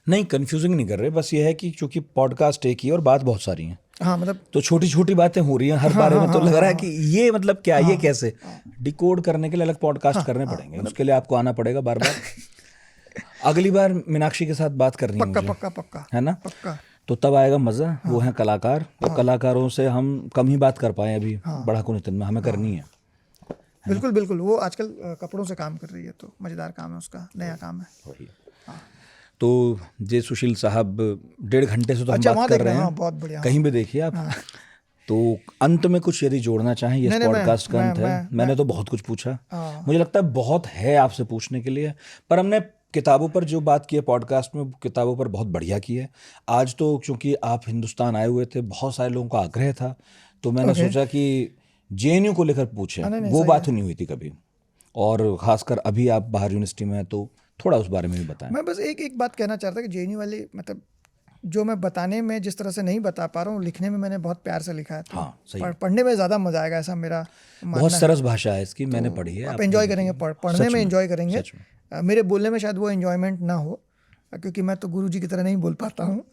A: नहीं, कंफ्यूजिंग नहीं कर रहे। बस ये है कि चूंकि पॉडकास्ट एक ही और बात बहुत सारी हैं,
B: हाँ मतलब
A: तो छोटी छोटी बातें हो रही हैं हर बारे में। तो लग रहा है कि ये मतलब क्या, ये कैसे डिकोड करने के लिए अलग पॉडकास्ट करने पड़ेंगे। उसके लिए आपको आना पड़ेगा बार बार। अगली बार मीनाक्षी के साथ बात करनी है मुझे,
B: पक्का
A: है ना?
B: पक्का।
A: तो तब आएगा मजा। वो है कलाकार, तो कलाकारों से हम कम ही बात कर पाए अभी बड़ा कुनितन में, हमें करनी है।
B: बिल्कुल बिल्कुल। वो आजकल कपड़ों से काम कर रही है, तो मजेदार काम है उसका, नया काम है।
A: वही। तो जे सुशील साहब 1.5 घंटे से तो हम बात कर रहे हैं।
B: बहुत बढ़िया।
A: कहीं भी देखिए आप। तो अंत में कुछ यदि जोड़ना चाहें, ये पॉडकास्ट का अंत है। मैंने तो बहुत कुछ पूछा, मुझे लगता है बहुत है आपसे पूछने के लिए, पर हमने किताबों पर जो बात की है पॉडकास्ट में, किताबों पर बहुत बढ़िया की है। आज तो चूंकि आप हिंदुस्तान आए हुए थे, बहुत सारे लोगों का आग्रह था, तो मैंने सोचा कि JNU को लेकर पूछे। वो बात नहीं हुई थी कभी, और खासकर अभी आप बाहर यूनिवर्सिटी में हैं तो थोड़ा उस बारे में भी बताएं।
B: मैं बस एक बात कहना चाहता कि JNU वाली, मतलब जो मैं बताने में जिस तरह से नहीं बता पा रहा हूँ, लिखने में मैंने बहुत प्यार से लिखा है। तो
A: हाँ, सही।
B: पढ़ने में ज़्यादा मजा आएगा, ऐसा मेरा
A: बहुत सरस भाषा है इसकी, मैंने पढ़ी है।
B: आप एंजॉय करेंगे, पढ़ने में एंजॉय करेंगे। मेरे बोलने में शायद वो एंजॉयमेंट ना हो, क्योंकि मैं तो गुरुजी की तरह नहीं बोल पाता हूँ।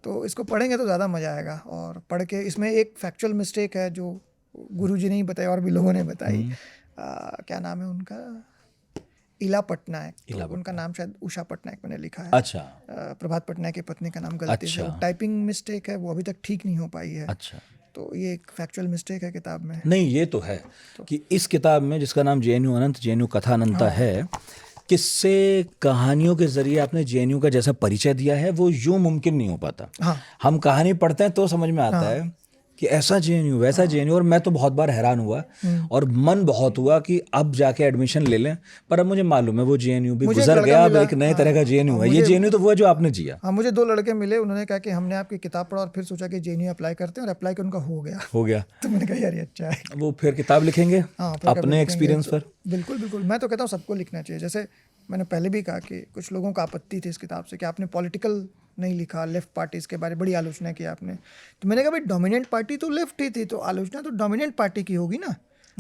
B: तो इसको पढ़ेंगे तो ज़्यादा मज़ा आएगा। और पढ़ के इसमें एक फैक्चुअल मिस्टेक है जो गुरुजी ने ही बताई और भी लोगों ने बताई। क्या नाम है उनका? इला पटनायक। तो उनका नाम शायद उषा पटनायक मैंने लिखा है।
A: अच्छा।
B: प्रभात पटनायक की पत्नी का नाम गलती से। टाइपिंग मिस्टेक है, वो अभी तक ठीक नहीं हो पाई है।
A: अच्छा।
B: तो ये एक फैक्चुअल मिस्टेक है किताब में।
A: नहीं, ये तो है कि इस किताब में, जिसका नाम JNU अनंत, JNU कथा अनंता है, किस्से कहानियों के जरिए आपने JNU का जैसा परिचय दिया है वो यूं मुमकिन नहीं हो पाता। हम कहानी पढ़ते हैं तो समझ में आता है कि ऐसा JNU वैसा JNU। और मैं तो बहुत बार हैरान हुआ और मन बहुत हुआ कि अब जाके एडमिशन ले लें, पर अब मुझे मालूम है वो JNU भी गुजर गया, अब एक नए तरह का JNU है। ये JNU तो वो है जो आपने जिया।
B: हाँ, मुझे 2 लड़के मिले, उन्होंने कहा कि हमने आपकी किताब पढ़ा और फिर सोचा कि JNU अप्लाई करते हैं, और अप्लाई कर उनका हो गया। तो मैंने कहा यार ये अच्छा है।
A: वो फिर किताब लिखेंगे अपने एक्सपीरियंस पर।
B: बिल्कुल बिल्कुल। मैं तो कहता हूँ सबको लिखना चाहिए। जैसे मैंने पहले भी कहा कि कुछ लोगों का आपत्ति थी इस किताब से कि आपने पॉलिटिकल नहीं लिखा, लेफ्ट पार्टीज के बारे बड़ी आलोचना की आपने। तो मैंने कहा भाई डोमिनेंट पार्टी तो लेफ्ट ही थी, तो आलोचना तो डोमिनेंट पार्टी की होगी ना।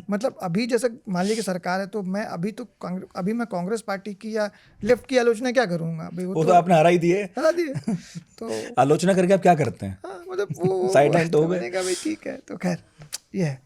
B: मतलब अभी जैसे मान लीजिए कि सरकार है, तो मैं अभी मैं कांग्रेस पार्टी की या लेफ्ट की आलोचना क्या करूंगा?
A: वो तो आपने हरा दिए
B: तो
A: आलोचना करके आप क्या करते हैं?
B: हाँ, मतलब वो
A: साइड लाइन तो हो गए।
B: भाई ठीक है। तो खैर ये है।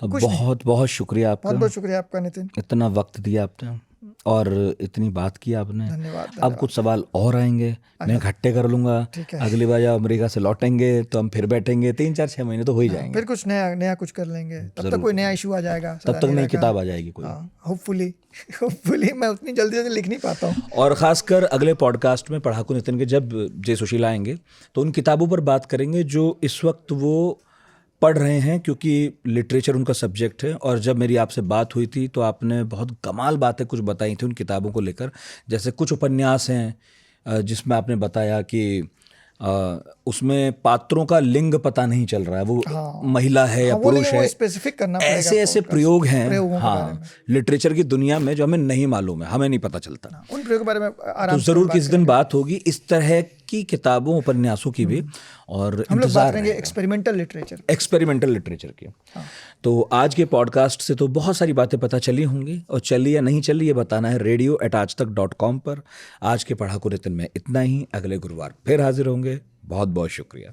A: तो बहुत बहुत शुक्रिया आपका,
B: बहुत बहुत शुक्रिया आपका नितिन,
A: इतना वक्त दिया आपने और इतनी बात की आपने।
B: धन्यवाद।
A: अब कुछ सवाल और आएंगे, मैं इकट्ठे कर लूंगा।
B: ठीक है।
A: अगली बार जब अमेरिका से लौटेंगे तो हम फिर बैठेंगे, 3-4-6 महीने तो हो ही जाएंगे।
B: फिर कुछ नया कुछ कर लेंगे, तब तक कोई नया इशू आ जाएगा,
A: तब तक नई किताब आ जाएगी कोई।
B: Hopefully hopefully. मैं उतनी जल्दी से लिख नहीं पाता हूँ।
A: और ख़ासकर अगले पॉडकास्ट में पढ़ाकू नितिन के जब जय सुशीला आएंगे तो उन किताबों पर बात करेंगे जो इस वक्त वो पढ़ रहे हैं, क्योंकि लिटरेचर उनका सब्जेक्ट है। और जब मेरी आपसे बात हुई थी तो आपने बहुत कमाल बातें कुछ बताई थी उन किताबों को लेकर। जैसे कुछ उपन्यास हैं जिसमें आपने बताया कि उसमें पात्रों का लिंग पता नहीं चल रहा है, वो महिला है या पुरुष है,
B: स्पेसिफिक करना
A: ऐसे ऐसे प्रयोग हैं हाँ लिटरेचर की दुनिया में जो हमें नहीं मालूम है, हमें नहीं पता चलता।
B: उन प्रयोग के बारे में
A: तो जरूर किसी दिन बात होगी इस तरह की किताबों उपन्यासों की भी। और
B: हम लोग बात करेंगे एक्सपेरिमेंटल लिटरेचर की।
A: तो आज के पॉडकास्ट से तो बहुत सारी बातें पता चली होंगी, और चली या नहीं चली ये बताना है radio@aajtak.com पर। आज के पढ़ाकू नितिन में इतना ही, अगले गुरुवार फिर हाजिर होंगे। बहुत बहुत शुक्रिया।